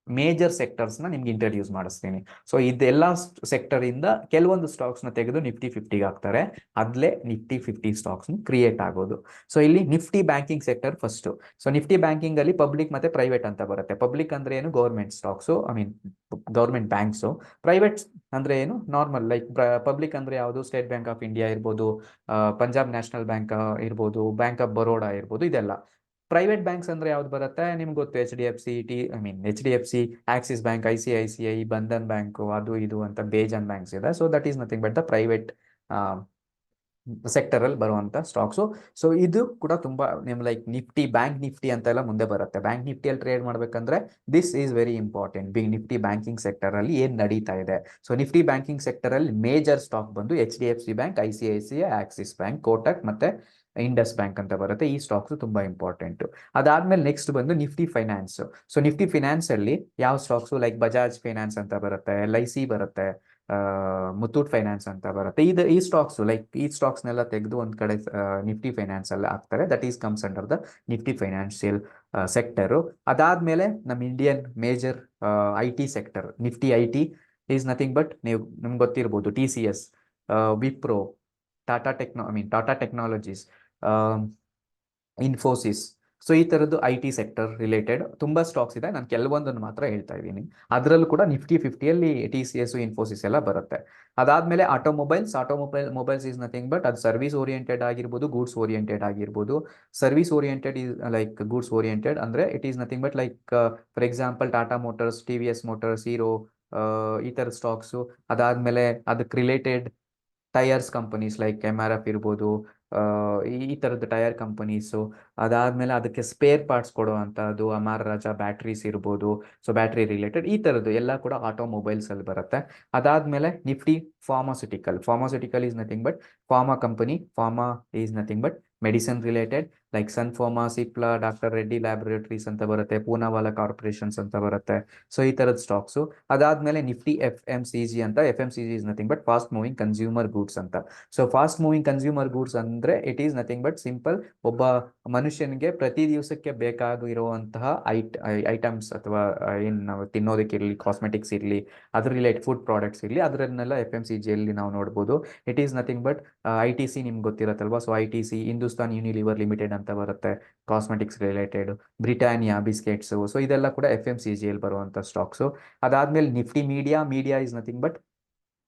ಮೇಜರ್ ಸೆಕ್ಟರ್ಸ್ನ ನಿಮ್ಗೆ ಇಂಟ್ರಡ್ಯೂಸ್ ಮಾಡಿಸ್ತೀನಿ. ಸೊ ಇದೆಲ್ಲ ಸೆಕ್ಟರ್ ಇಂದ ಕೆಲವೊಂದು ಸ್ಟಾಕ್ಸ್ನ ತೆಗೆದು Nifty 50ಗೆ ಹಾಕ್ತಾರೆ, ಅದ್ಲೇ Nifty 50 ಸ್ಟಾಕ್ಸ್ ಕ್ರಿಯೇಟ್ ಆಗೋದು. ಸೊ ಇಲ್ಲಿ Nifty banking sector first. So Nifty banking ಅಲ್ಲಿ ಪಬ್ಲಿಕ್ ಮತ್ತೆ ಪ್ರೈವೇಟ್ ಅಂತ ಬರುತ್ತೆ. ಪಬ್ಲಿಕ್ ಅಂದ್ರೆ ಏನು? Government stocks, government banks. Private ಅಂದ್ರೆ ಏನು? ನಾರ್ಮಲ್ ಲೈಕ್ ಪಬ್ಲಿಕ್ ಅಂದ್ರೆ ಯಾವುದು? ಸ್ಟೇಟ್ ಬ್ಯಾಂಕ್ ಆಫ್ ಇಂಡಿಯಾ ಇರ್ಬೋದು, ಪಂಜಾಬ್ ನ್ಯಾಷನಲ್ ಬ್ಯಾಂಕ್ ಇರ್ಬೋದು, ಬ್ಯಾಂಕ್ ಆಫ್ ಬರೋಡಾ ಇರ್ಬೋದು, ಇದೆಲ್ಲ ಪ್ರೈವೇಟ್ ಬ್ಯಾಂಕ್ಸ್ ಅಂದ್ರೆ ಯಾವ್ದು ಬರುತ್ತೆ ನಿಮ್ಗೆ ಗೊತ್ತು, HDFC, HDFC, Axis bank, ICICI, Bandhan bank, ಅದು ಇದು ಅಂತ ಬೇಜಾನ್ ಬ್ಯಾಂಕ್ಸ್ ಇದೆ. So that is nothing but the private sector ಅಲ್ಲಿ ಬರುವಂತ ಸ್ಟಾಕ್ಸು. ಸೊ ಇದು ಕೂಡ ತುಂಬಾ ಲೈಕ್ ನಿಫ್ಟಿ, ಬ್ಯಾಂಕ್ ನಿಫ್ಟಿ ಅಂತೆಲ್ಲ ಮುಂದೆ ಬರುತ್ತೆ. ಬ್ಯಾಂಕ್ ನಿಫ್ಟಿಯಲ್ಲಿ ಟ್ರೇಡ್ ಮಾಡ್ಬೇಕಂದ್ರೆ this is very important. Nifty banking sector ಅಲ್ಲಿ ಏನ್ ನಡೀತಾ ಇದೆ. ಸೊ ನಿಫ್ಟಿ ಬ್ಯಾಂಕಿಂಗ್ ಸೆಕ್ಟರ್ ಅಲ್ಲಿ ಮೇಜರ್ ಸ್ಟಾಕ್ ಬಂದು HDFC bank, ICICI, Axis bank, Kotak ಮತ್ತೆ ಇಂಡಸ್ ಬ್ಯಾಂಕ್ ಅಂತ ಬರುತ್ತೆ. ಈ ಸ್ಟಾಕ್ಸ್ ತುಂಬಾ ಇಂಪಾರ್ಟೆಂಟ್. ಅದಾದ್ಮೇಲೆ ನೆಕ್ಸ್ಟ್ ಬಂದು Nifty finance. So Nifty finance ಅಲ್ಲಿ ಯಾವ ಸ್ಟಾಕ್ಸ್ ಲೈಕ್ ಬಜಾಜ್ ಫೈನಾನ್ಸ್ ಅಂತ ಬರುತ್ತೆ, LIC ಬರುತ್ತೆ, ಮುತ್ತೂಟ್ ಫೈನಾನ್ಸ್ ಅಂತ ಬರುತ್ತೆ. ಈ ಸ್ಟಾಕ್ಸ್ ಲೈಕ್ ಈ ಸ್ಟಾಕ್ಸ್ನೆಲ್ಲ ತೆಗೆದು ಒಂದ್ ಕಡೆ ನಿಫ್ಟಿ ಫೈನಾನ್ಸ್ ಅಲ್ಲಿ ಹಾಕ್ತಾರೆ. That is comes under the Nifty financial sector. ಅದಾದ್ಮೇಲೆ ನಮ್ಮ Indian major IT sector, Nifty IT is nothing but ನಿಮ್ಗೆ ಗೊತ್ತಿರ್ಬೋದು TCS, Wipro, Tata technologies, Infosys. So ಈ ತರದ್ದು IT ಸೆಕ್ಟರ್ ರಿಲೇಟೆಡ್ ತುಂಬಾ ಸ್ಟಾಕ್ಸ್ ಇದೆ. ನಾನು ಕೆಲವೊಂದನ್ನು ಮಾತ್ರ ಹೇಳ್ತಾ ಇದ್ದೀನಿ. ಅದರಲ್ಲೂ ಕೂಡ ನಿಫ್ಟಿ 50ಯಲ್ಲಿ TCS, ಇನ್ಫೋಸಿಸ್ ಎಲ್ಲ ಬರುತ್ತೆ. ಅದಾದ್ಮೇಲೆ ಮೊಬೈಲ್ಸ್ ಈಸ್ ನಥಿಂಗ್ ಬಟ್ ಅದು ಸರ್ವಿಸ್ ಓರಿಯೆಂಟೆಡ್ ಆಗಿರ್ಬೋದು, ಗೂಡ್ಸ್ ಓರಿಯೆಂಟೆಡ್ ಆಗಿರ್ಬೋದು. Service oriented is like goods oriented ಅಂದ್ರೆ it is nothing but like for example Tata motors, TVS motors, Hero, ಈ ತರದ ಸ್ಟಾಕ್ಸು. ಅದಾದ್ಮೇಲೆ ಅದಕ್ಕೆ related tyres companies like MRF ಇರ್ಬೋದು, ಈ ತರದ ಟೈರ್ ಕಂಪನೀಸು. ಅದಾದ್ಮೇಲೆ ಅದಕ್ಕೆ ಸ್ಪೇರ್ ಪಾರ್ಟ್ಸ್ ಕೊಡುವಂತದ್ದು ಅಮರ್ ರಾಜಾ ಬ್ಯಾಟ್ರೀಸ್ ಇರ್ಬೋದು. ಸೊ ಬ್ಯಾಟ್ರಿ ರಿಲೇಟೆಡ್ ಈ ತರದ್ದು ಎಲ್ಲ ಕೂಡ ಆಟೋಮೊಬೈಲ್ಸ್ ಅಲ್ಲಿ ಬರುತ್ತೆ. ಅದಾದ್ಮೇಲೆ Nifty pharmaceutical is nothing but pharma is nothing but medicine related like Sun Pharma, Cipla, doctor Reddy laboratories ಅಂತ ಬರುತ್ತೆ, ಪೂನಾವಾಲಾ ಕಾರ್ಪೊರೇಷನ್ಸ್ ಅಂತ ಬರುತ್ತೆ. ಸೊ ಈ ತರದ ಸ್ಟಾಕ್ಸು. ಅದಾದ್ಮೇಲೆ ನಿಫ್ಟಿ FMCG ಅಂತ, FMCG is nothing but fast moving consumer goods ಅಂತ. So fast moving consumer goods ಅಂದ್ರೆ it is nothing but simple, ಒಬ್ಬ ಮನುಷ್ಯನಿಗೆ ಪ್ರತಿ ದಿವಸಕ್ಕೆ ಬೇಕಾಗಿರುವಂತಹ ಐಟಮ್ಸ್ ಅಥವಾ ಏನ್ ನಾವು ತಿನ್ನೋದಕ್ಕೆ ಇರಲಿ, ಕಾಸ್ಮೆಟಿಕ್ಸ್ ಇರಲಿ, ಅದ್ರ ರಿಲೇಟೆಡ್ ಫುಡ್ ಪ್ರಾಡಕ್ಟ್ಸ್ ಇರಲಿ, ಅದರನ್ನೆಲ್ಲ FMCG ಅಲ್ಲಿ ನಾವು ನೋಡ್ಬೋದು. It is nothing but ITC ನಿಮ್ಗೆ ಗೊತ್ತಿರತ್ತಲ್ವಾ. So ITC, Hindustan Unilever limited ಅಂತ ಬರುತ್ತೆ, cosmetics related, Britannia biscuits. So ಇದೆಲ್ಲ ಕೂಡ FMCG ಅಲ್ಲಿ ಬರುವಂತ ಸ್ಟಾಕ್ಸ್. ಅದಾದ್ಮೇಲೆ Nifty media is nothing but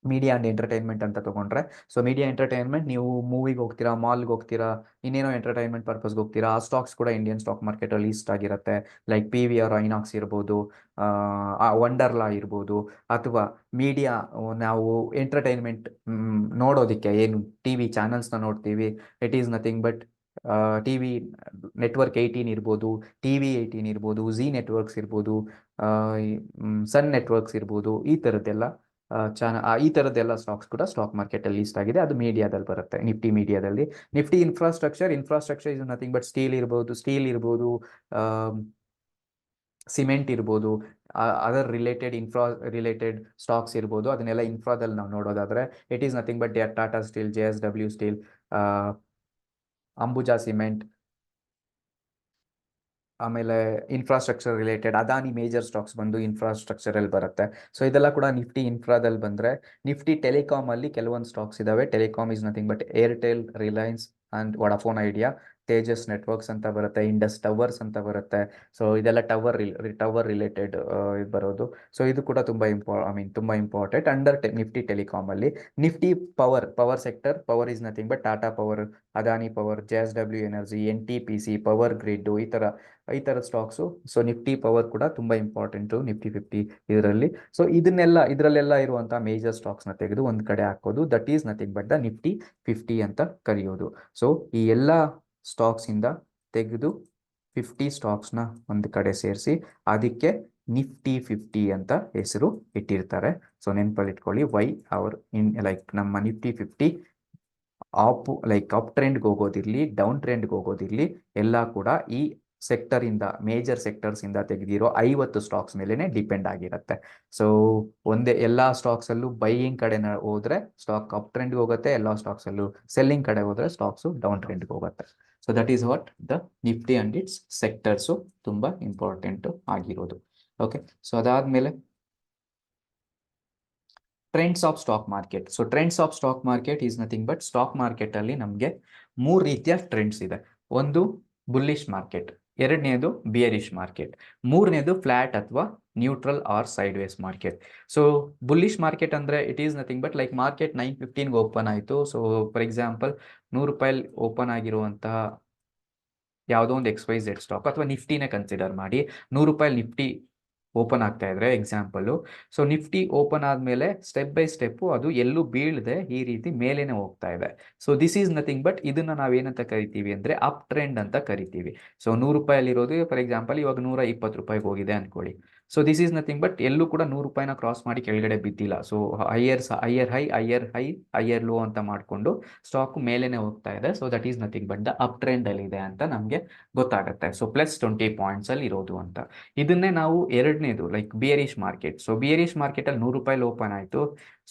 media and entertainment ಅಂತ ತಗೊಂಡ್ರೆ. ಸೊ ಮೀಡಿಯಾ ಎಂಟರ್ಟೈನ್ಮೆಂಟ್, ನೀವು ಮೂವಿಗೆ ಹೋಗ್ತೀರಾ, ಮಾಲ್ಗೆ ಹೋಗ್ತೀರಾ, ಇನ್ನೇನೋ ಎಂಟರ್ಟೈನ್ಮೆಂಟ್ ಪರ್ಪಸ್ಗೆ ಹೋಗ್ತೀರಾ, ಆ ಸ್ಟಾಕ್ಸ್ ಕೂಡ ಇಂಡಿಯನ್ ಸ್ಟಾಕ್ ಮಾರ್ಕೆಟ್ ಅಲ್ಲಿ ಲೀಸ್ಟ್ ಆಗಿರುತ್ತೆ. ಲೈಕ್ PVR, ಐನಾಕ್ಸ್ ಇರ್ಬೋದು, ವಂಡರ್ಲಾ ಇರ್ಬೋದು. ಅಥವಾ ಮೀಡಿಯಾ, ನಾವು ಎಂಟರ್ಟೈನ್ಮೆಂಟ್ ನೋಡೋದಿಕ್ಕೆ ಏನು TV ಚಾನಲ್ಸ್ನ ನೋಡ್ತೀವಿ, it is nothing but TV network 18 ಇರ್ಬೋದು, TV18 ಇರ್ಬೋದು, ಝೀ ನೆಟ್ವರ್ಕ್ಸ್ ಇರ್ಬೋದು, ಸನ್ ನೆಟ್ವರ್ಕ್ಸ್ ಇರ್ಬೋದು. ಈ ತರದ್ದೆಲ್ಲ ಸ್ಟಾಕ್ಸ್ ಕೂಡ ಸ್ಟಾಕ್ ಮಾರ್ಕೆಟ್ ಅಲ್ಲಿ ಲೀಸ್ಟ್ ಆಗಿದೆ. ಅದು ಮೀಡಿಯಾದಲ್ಲಿ ಬರುತ್ತೆ, ನಿಫ್ಟಿ ಮೀಡಿಯಾದಲ್ಲಿ. Nifty infrastructure is nothing but steel ಇರ್ಬೋದು, ಸಿಮೆಂಟ್ ಇರ್ಬೋದು, ಅದರ್ ರಿಲೇಟೆಡ್ ಸ್ಟಾಕ್ಸ್ ಇರ್ಬೋದು. ಅದನ್ನೆಲ್ಲ ಇನ್ಫ್ರಾದಲ್ಲಿ ನಾವು ನೋಡೋದಾದ್ರೆ it is nothing but Tata steel, JSW steel, Ambuja cement. ಆಮೇಲೆ infrastructure related Adani major stocks ಬಂದು ಇನ್ಫ್ರಾಸ್ಟ್ರಕ್ಚರ್ ಅಲ್ಲಿ ಬರುತ್ತೆ. ಸೊ ಇದೆಲ್ಲ ಕೂಡ ನಿಫ್ಟಿ ಇನ್ಫ್ರಾದಲ್ಲಿ ಬಂದ್ರೆ. ನಿಫ್ಟಿ ಟೆಲಿಕಾಮ್ ಅಲ್ಲಿ ಕೆಲವೊಂದು ಸ್ಟಾಕ್ಸ್ ಇದಾವೆ. Telecom is nothing but Airtel, Reliance and Vodafone idea, Tejas networks ಅಂತ ಬರುತ್ತೆ, ಇಂಡಸ್ ಟವರ್ಸ್ ಅಂತ ಬರುತ್ತೆ. ಸೊ ಇದೆಲ್ಲ ಟವರ್ ರಿಲೇಟೆಡ್ ಬರೋದು. ಸೊ ಇದು ಕೂಡ ತುಂಬಾ ಇಂಪಾರ್ಟೆಂಟ್ ಅಂಡರ್ ನಿಫ್ಟಿ ಟೆಲಿಕಾಮ್ ಅಲ್ಲಿ. Nifty power sector, power is nothing but Tata power, Adani power, JSW energy, NTPC, power grid, ಈ ತರ ಸ್ಟಾಕ್ಸು. ಸೊ ನಿಫ್ಟಿ ಪವರ್ ಕೂಡ ತುಂಬಾ ಇಂಪಾರ್ಟೆಂಟ್ ನಿಫ್ಟಿ 50 ಇದರಲ್ಲಿ. ಸೊ ಇದರಲ್ಲೆಲ್ಲ ಇರುವಂತಹ ಮೇಜರ್ ಸ್ಟಾಕ್ಸ್ ನ ತೆಗೆದು ಒಂದ್ ಕಡೆ ಹಾಕೋದು, that is nothing but the Nifty 50 ಅಂತ ಕರೆಯೋದು. ಸೊ ಈ ಎಲ್ಲಾ ಸ್ಟಾಕ್ಸ್ ಇಂದ ತೆಗೆದು 50 ಸ್ಟಾಕ್ಸ್ ನ ಒಂದು ಕಡೆ ಸೇರಿಸಿ ಅದಕ್ಕೆ ನಿಫ್ಟಿ 50 ಅಂತ ಹೆಸರು ಇಟ್ಟಿರ್ತಾರೆ. ಸೊ ನೆನಪಲ್ಲಿ ಇಟ್ಕೊಳ್ಳಿ, ವೈ ಅವರ್ ಲೈಕ್ ನಮ್ಮ ನಿಫ್ಟಿ 50 ಅಪ್ ಟ್ರೆಂಡ್ಗೆ ಹೋಗೋದಿರ್ಲಿ, ಡೌನ್ ಟ್ರೆಂಡ್ಗೆ ಹೋಗೋದಿರ್ಲಿ, ಎಲ್ಲ ಕೂಡ ಈ ಮೇಜರ್ ಸೆಕ್ಟರ್ಸ್ ಇಂದ ತೆಗೆದಿರೋ 50 ಸ್ಟಾಕ್ಸ್ ಮೇಲೆನೆ ಡಿಪೆಂಡ್ ಆಗಿರುತ್ತೆ. ಸೊ ಎಲ್ಲಾ ಸ್ಟಾಕ್ಸ್ ಅಲ್ಲೂ ಬೈಯಿಂಗ್ ಕಡೆ ಹೋದ್ರೆ ಸ್ಟಾಕ್ ಅಪ್ ಟ್ರೆಂಡ್ ಹೋಗುತ್ತೆ, ಎಲ್ಲಾ ಸ್ಟಾಕ್ಸ್ ಅಲ್ಲೂ ಸೆಲ್ಲಿಂಗ್ ಕಡೆ ಹೋದ್ರೆ ಸ್ಟಾಕ್ಸ್ ಡೌನ್ ಟ್ರೆಂಡ್ ಹೋಗುತ್ತೆ. So that is what the Nifty and it's sectors ತುಂಬಾ ಇಂಪಾರ್ಟೆಂಟ್ ಆಗಿರೋದು. ಓಕೆ, ಸೊ ಅದಾದ್ಮೇಲೆ trends of stock market. So trends of stock market is nothing but stock market ಅಲ್ಲಿ ನಮಗೆ 3 ರೀತಿಯ ಟ್ರೆಂಡ್ಸ್ ಇದೆ. ಒಂದು ಬುಲ್ಲಿಶ್ ಮಾರ್ಕೆಟ್, ಎರಡನೇದು ಬಿಯರಿಶ್ ಮಾರ್ಕೆಟ್, ಮೂರನೇದು ಫ್ಲಾಟ್ ಅಥವಾ neutral or sideways market. So bullish market ಅಂದ್ರೆ it is nothing but like market 9:15 open ಆಯಿತು. ಸೊ ಫಾರ್ ಎಕ್ಸಾಂಪಲ್ 100 ರೂಪಾಯಿ ಓಪನ್ ಆಗಿರುವಂತಹ ಯಾವುದೋ ಒಂದು XYZ ಸ್ಟಾಕ್ ಅಥವಾ ನಿಫ್ಟಿನೇ ಕನ್ಸಿಡರ್ ಮಾಡಿ. ₹100 ನಿಫ್ಟಿ ಓಪನ್ ಆಗ್ತಾ ಇದ್ರೆ ಎಕ್ಸಾಂಪಲು. ಸೊ ನಿಫ್ಟಿ ಓಪನ್ ಆದಮೇಲೆ ಸ್ಟೆಪ್ ಬೈ ಸ್ಟೆಪ್ಪು ಅದು ಎಲ್ಲೂ ಬೀಳದೆ ಈ ರೀತಿ ಮೇಲೇನೆ ಹೋಗ್ತಾ ಇದೆ. So this is nothing but ಇದನ್ನ ನಾವೇನಂತ ಕರಿತೀವಿ ಅಂದರೆ ಅಪ್ ಟ್ರೆಂಡ್ ಅಂತ ಕರಿತೀವಿ. ಸೊ ₹100 ಫಾರ್ ಎಕ್ಸಾಂಪಲ್ ಇವಾಗ ₹120 ಹೋಗಿದೆ ಅನ್ಕೊಳ್ಳಿ. So this is nothing but ಎಲ್ಲೂ ಕೂಡ ₹100 ಕ್ರಾಸ್ ಮಾಡಿ ಕೆಳಗಡೆ ಬಿದ್ದಿಲ್ಲ. ಸೊ ಹೈಯರ್ ಹೈಯರ್ ಲೋ ಅಂತ ಮಾಡಿಕೊಂಡು ಸ್ಟಾಕ್ ಮೇಲೇನೆ ಹೋಗ್ತಾ ಇದೆ. So that is nothing but the up trend ಅಲ್ಲಿ ಇದೆ ಅಂತ ನಮಗೆ ಗೊತ್ತಾಗುತ್ತೆ. ಸೊ +20 ಪಾಯಿಂಟ್ಸ್ ಅಲ್ಲಿ ಇರೋದು ಅಂತ. ಇದನ್ನೇ ನಾವು ಎರಡನೇದು ಲೈಕ್ ಬಿಯರಿಶ್ ಮಾರ್ಕೆಟ್. ಸೊ ಬಿಯರಿಶ್ ಮಾರ್ಕೆಟ್ ಅಲ್ಲಿ ₹100 ಓಪನ್ ಆಯಿತು.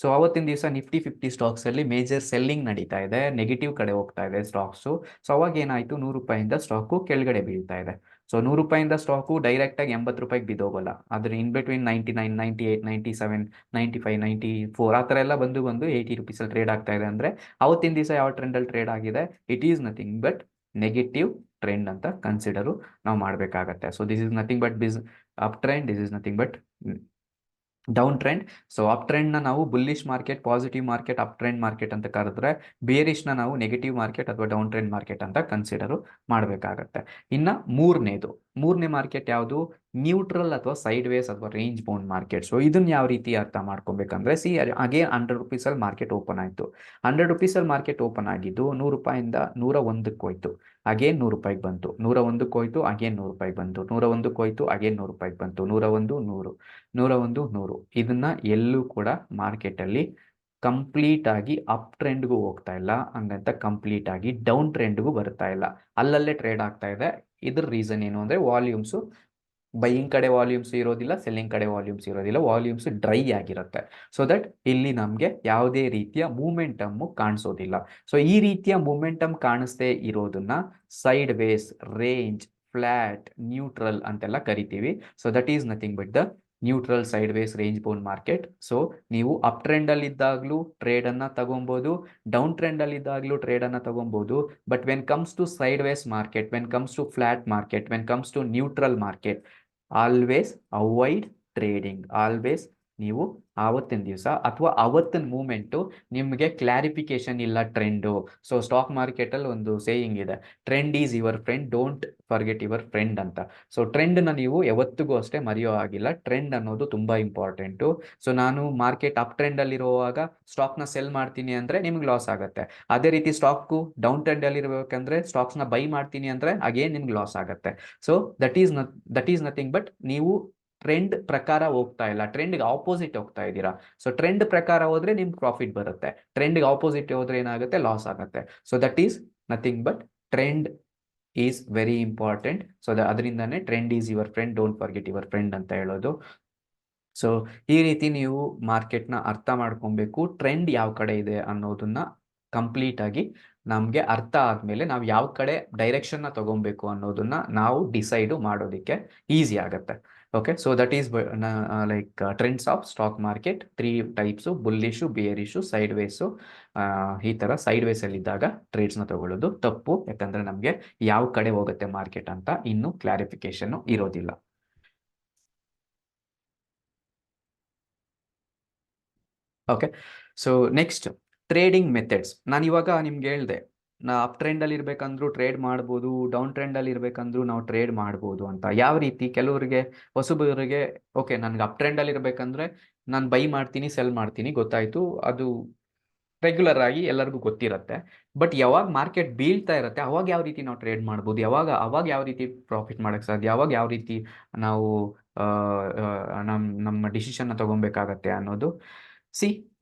ಸೊ ಅವತ್ತಿನ ದಿವಸ ನಿಫ್ಟಿ 50 ಸ್ಟಾಕ್ಸ್ ಅಲ್ಲಿ ಮೇಜರ್ ಸೆಲ್ಲಿಂಗ್ ನಡೀತಾ ಇದೆ, ನೆಗೆಟಿವ್ ಕಡೆ ಹೋಗ್ತಾ ಇದೆ ಸ್ಟಾಕ್ಸು. ಸೊ ಅವಾಗ ಏನಾಯಿತು, ₹100 ಸ್ಟಾಕು ಕೆಳಗಡೆ ಬೀಳ್ತಾ ಇದೆ. ಸೊ ₹100 ಸ್ಟಾಕು ಡೈರೆಕ್ಟಾಗಿ ₹80 ಬಿದ್ದೋಗಲ್ಲ. ಅದ್ರ ಇನ್ ಬಿಟ್ವೀನ್ 99, 98, 97, 95, 94 ಆ ಥರ ಎಲ್ಲ ಬಂದು ₹80 ಅಲ್ಲಿ ಟ್ರೇಡ್ ಆಗ್ತಾ ಇದೆ. ಅಂದರೆ ಅವತ್ತಿನ ದಿವಸ ಯಾವ ಟ್ರೆಂಡಲ್ಲಿ ಟ್ರೇಡ್ ಆಗಿದೆ, it is nothing but negative trend ಅಂತ ಕನ್ಸಿಡರು ನಾವು ಮಾಡಬೇಕಾಗತ್ತೆ. So this is nothing but up trend, this is nothing but down trend. So up ಟ್ರೆಂಡ್ನ ನಾವು bullish market, positive market, up trend market ಅಂತ ಕರೆದ್ರೆ, ಬೇರಿಶ್ನ ನಾವು ನೆಗೆಟಿವ್ ಮಾರ್ಕೆಟ್ ಅಥವಾ ಡೌನ್ ಟ್ರೆಂಡ್ ಮಾರ್ಕೆಟ್ ಅಂತ ಕನ್ಸಿಡರು ಮಾಡಬೇಕಾಗತ್ತೆ. ಇನ್ನು ಮೂರನೇ ಮಾರ್ಕೆಟ್ ಯಾವುದು, ನ್ಯೂಟ್ರಲ್ ಅಥವಾ ಸೈಡ್ ವೇಸ್ ಅಥವಾ ರೇಂಜ್ ಬೌಂಡ್ ಮಾರ್ಕೆಟ್. ಸೊ ಇದನ್ನ ಯಾವ ರೀತಿ ಅರ್ಥ ಮಾಡ್ಕೊಬೇಕಂದ್ರೆ, ಅಗೇನ್ ₹100 ಅಲ್ಲಿ ಮಾರ್ಕೆಟ್ ಓಪನ್ ಆಯಿತು. ₹100 ಅಲ್ಲಿ ಮಾರ್ಕೆಟ್ ಓಪನ್ ಆಗಿದ್ದು ₹100ಇಂದ ₹101 ಹೋಯ್ತು. ಅಗೇನ್ ₹100 ಬಂತು, ₹101 ಹೋಯ್ತು, ಅಗೇನ್ ₹100 ಬಂತು, ₹101 ಹೋಯ್ತು, ಅಗೇನ್ ₹100 ಬಂತು, 101, 100, 101, 100. ಇದನ್ನ ಎಲ್ಲೂ ಕೂಡ ಮಾರ್ಕೆಟಲ್ಲಿ ಕಂಪ್ಲೀಟ್ ಆಗಿ ಅಪ್ ಟ್ರೆಂಡ್ಗೂ ಹೋಗ್ತಾ ಇಲ್ಲ, ಹಂಗಂತ ಕಂಪ್ಲೀಟ್ ಆಗಿ ಡೌನ್ ಟ್ರೆಂಡ್ಗೂ ಬರ್ತಾ ಇಲ್ಲ, ಅಲ್ಲಲ್ಲೇ ಟ್ರೇಡ್ ಆಗ್ತಾ ಇದೆ. ಇದ್ರ ರೀಸನ್ ಏನು ಅಂದರೆ ವಾಲ್ಯೂಮ್ಸು ಬೈಯಿಂಗ್ ಕಡೆ ವಾಲ್ಯೂಮ್ಸ್ ಇರೋದಿಲ್ಲ, ಸೆಲ್ಲಿಂಗ್ ಕಡೆ ವಾಲ್ಯೂಮ್ಸ್ ಇರೋದಿಲ್ಲ, ವಾಲ್ಯೂಮ್ಸ್ ಡ್ರೈ ಆಗಿರುತ್ತೆ. ಸೊ ದಟ್ ಇಲ್ಲಿ ನಮಗೆ ಯಾವುದೇ ರೀತಿಯ ಮೂಮೆಂಟಮ್ಮು ಕಾಣಿಸೋದಿಲ್ಲ. ಸೊ ಈ ರೀತಿಯ ಮೂಮೆಂಟಮ್ ಕಾಣಿಸ್ದೇ ಇರೋದನ್ನ sideways, range, flat, neutral ಅಂತೆಲ್ಲ ಕರಿತೀವಿ. So that is nothing but the neutral, sideways, range bound market. So ನೀವು ಅಪ್ ಟ್ರೆಂಡಲ್ಲಿ ಇದ್ದಾಗಲೂ ಟ್ರೇಡನ್ನು ತಗೊಬೋದು, ಡೌನ್ ಟ್ರೆಂಡಲ್ಲಿ ಇದ್ದಾಗಲೂ ಟ್ರೇಡನ್ನು ತಗೊಬೋದು. But when comes to sideways market, when comes to flat market, when comes to neutral market, always avoid trading. Always ನೀವು ಆವತ್ತಿನ ದಿವಸ ಅಥವಾ ಅವತ್ತಿನ ಮೂಮೆಂಟು ನಿಮಗೆ ಕ್ಲಾರಿಫಿಕೇಶನ್ ಇಲ್ಲ ಟ್ರೆಂಡು. ಸೊ ಸ್ಟಾಕ್ ಮಾರ್ಕೆಟಲ್ಲಿ ಒಂದು ಸೇಯಿಂಗ್ ಇದೆ, trend is your friend, don't forget your friend ಅಂತ. ಸೊ ಟ್ರೆಂಡ್ನ ನೀವು ಯಾವತ್ತಿಗೂ ಅಷ್ಟೇ ಮರೆಯೋ ಆಗಿಲ್ಲ. ಟ್ರೆಂಡ್ ಅನ್ನೋದು ತುಂಬ ಇಂಪಾರ್ಟೆಂಟು. ಸೊ ನಾನು ಮಾರ್ಕೆಟ್ ಅಪ್ ಟ್ರೆಂಡಲ್ಲಿರುವಾಗ ಸ್ಟಾಕ್ನ ಸೆಲ್ ಮಾಡ್ತೀನಿ ಅಂದರೆ ನಿಮ್ಗೆ ಲಾಸ್ ಆಗುತ್ತೆ. ಅದೇ ರೀತಿ ಸ್ಟಾಕು ಡೌನ್ ಟ್ರೆಂಡಲ್ಲಿರ್ಬೇಕಂದ್ರೆ ಸ್ಟಾಕ್ಸ್ನ ಬೈ ಮಾಡ್ತೀನಿ ಅಂದರೆ ಅಗೇನ್ ನಿಮ್ಗೆ ಲಾಸ್ ಆಗುತ್ತೆ. So that is nothing but ನೀವು ಟ್ರೆಂಡ್ ಪ್ರಕಾರ ಹೋಗ್ತಾ ಇಲ್ಲ, ಟ್ರೆಂಡ್ಗೆ ಆಪೋಸಿಟ್ ಹೋಗ್ತಾ ಇದ್ದೀರಾ. ಸೊ ಟ್ರೆಂಡ್ ಪ್ರಕಾರ ಹೋದ್ರೆ ನಿಮ್ಗೆ ಪ್ರಾಫಿಟ್ ಬರುತ್ತೆ, ಟ್ರೆಂಡ್ಗೆ ಆಪೋಸಿಟ್ ಹೋದ್ರೆ ಏನಾಗುತ್ತೆ, ಲಾಸ್ ಆಗುತ್ತೆ. So that is nothing but trend is very important. So ಅದರಿಂದಾನೇ trend is your friend, don't forget your friend ಅಂತ ಹೇಳೋದು. ಸೊ ಈ ರೀತಿ ನೀವು ಮಾರ್ಕೆಟ್ನ ಅರ್ಥ ಮಾಡ್ಕೊಬೇಕು. ಟ್ರೆಂಡ್ ಯಾವ ಕಡೆ ಇದೆ ಅನ್ನೋದನ್ನ ಕಂಪ್ಲೀಟ್ ಆಗಿ ನಮಗೆ ಅರ್ಥ ಆದಮೇಲೆ ನಾವು ಯಾವ ಕಡೆ ಡೈರೆಕ್ಷನ್ನ ತಗೊಬೇಕು ಅನ್ನೋದನ್ನ ನಾವು ಡಿಸೈಡು ಮಾಡೋದಕ್ಕೆ ಈಸಿ ಆಗುತ್ತೆ. Okay, so that is like trends of stock market. 3 types, bullish, bearish, sideways. ಈ ಥರ ಸೈಡ್ ವೇಸಲ್ಲಿ ಇದ್ದಾಗ ಟ್ರೇಡ್ಸ್ನ ತಗೊಳ್ಳೋದು ತಪ್ಪು, ಯಾಕಂದರೆ ನಮಗೆ ಯಾವ ಕಡೆ ಹೋಗುತ್ತೆ ಮಾರ್ಕೆಟ್ ಅಂತ ಇನ್ನೂ ಕ್ಲಾರಿಫಿಕೇಶನ್ನು ಇರೋದಿಲ್ಲ. Okay, so next trading methods. ನಾನು ಇವಾಗ ನಿಮ್ಗೆ ಹೇಳಿದೆ, ಅಪ್ ಟ್ರೆಂಡಲ್ಲಿ ಇರಬೇಕಂದ್ರೂ ಟ್ರೇಡ್ ಮಾಡ್ಬೋದು, ಡೌನ್ ಟ್ರೆಂಡಲ್ಲಿ ಇರಬೇಕಂದ್ರೂ ನಾವು ಟ್ರೇಡ್ ಮಾಡ್ಬೋದು ಅಂತ. ಯಾವ ರೀತಿ, ಕೆಲವರಿಗೆ ಹೊಸಬರಿಗೆ ಓಕೆ ನನಗೆ ಅಪ್ ಟ್ರೆಂಡಲ್ಲಿ ಇರಬೇಕಂದ್ರೆ ನಾನು ಬೈ ಮಾಡ್ತೀನಿ, ಸೆಲ್ ಮಾಡ್ತೀನಿ, ಗೊತ್ತಾಯಿತು, ಅದು ರೆಗ್ಯುಲರ್ ಆಗಿ ಎಲ್ಲರಿಗೂ ಗೊತ್ತಿರುತ್ತೆ. ಬಟ್ ಯಾವಾಗ ಮಾರ್ಕೆಟ್ ಬೀಳ್ತಾ ಇರುತ್ತೆ ಅವಾಗ ಯಾವ ರೀತಿ ನಾವು ಟ್ರೇಡ್ ಮಾಡ್ಬೋದು, ಅವಾಗ ಯಾವ ರೀತಿ ಪ್ರಾಫಿಟ್ ಮಾಡೋಕ್ಕೆ ಸಾಧ್ಯ, ಅವಾಗ ಯಾವ ರೀತಿ ನಾವು ನಮ್ಮ ಡಿಸಿಷನ್ನ ತಗೊಬೇಕಾಗತ್ತೆ ಅನ್ನೋದು.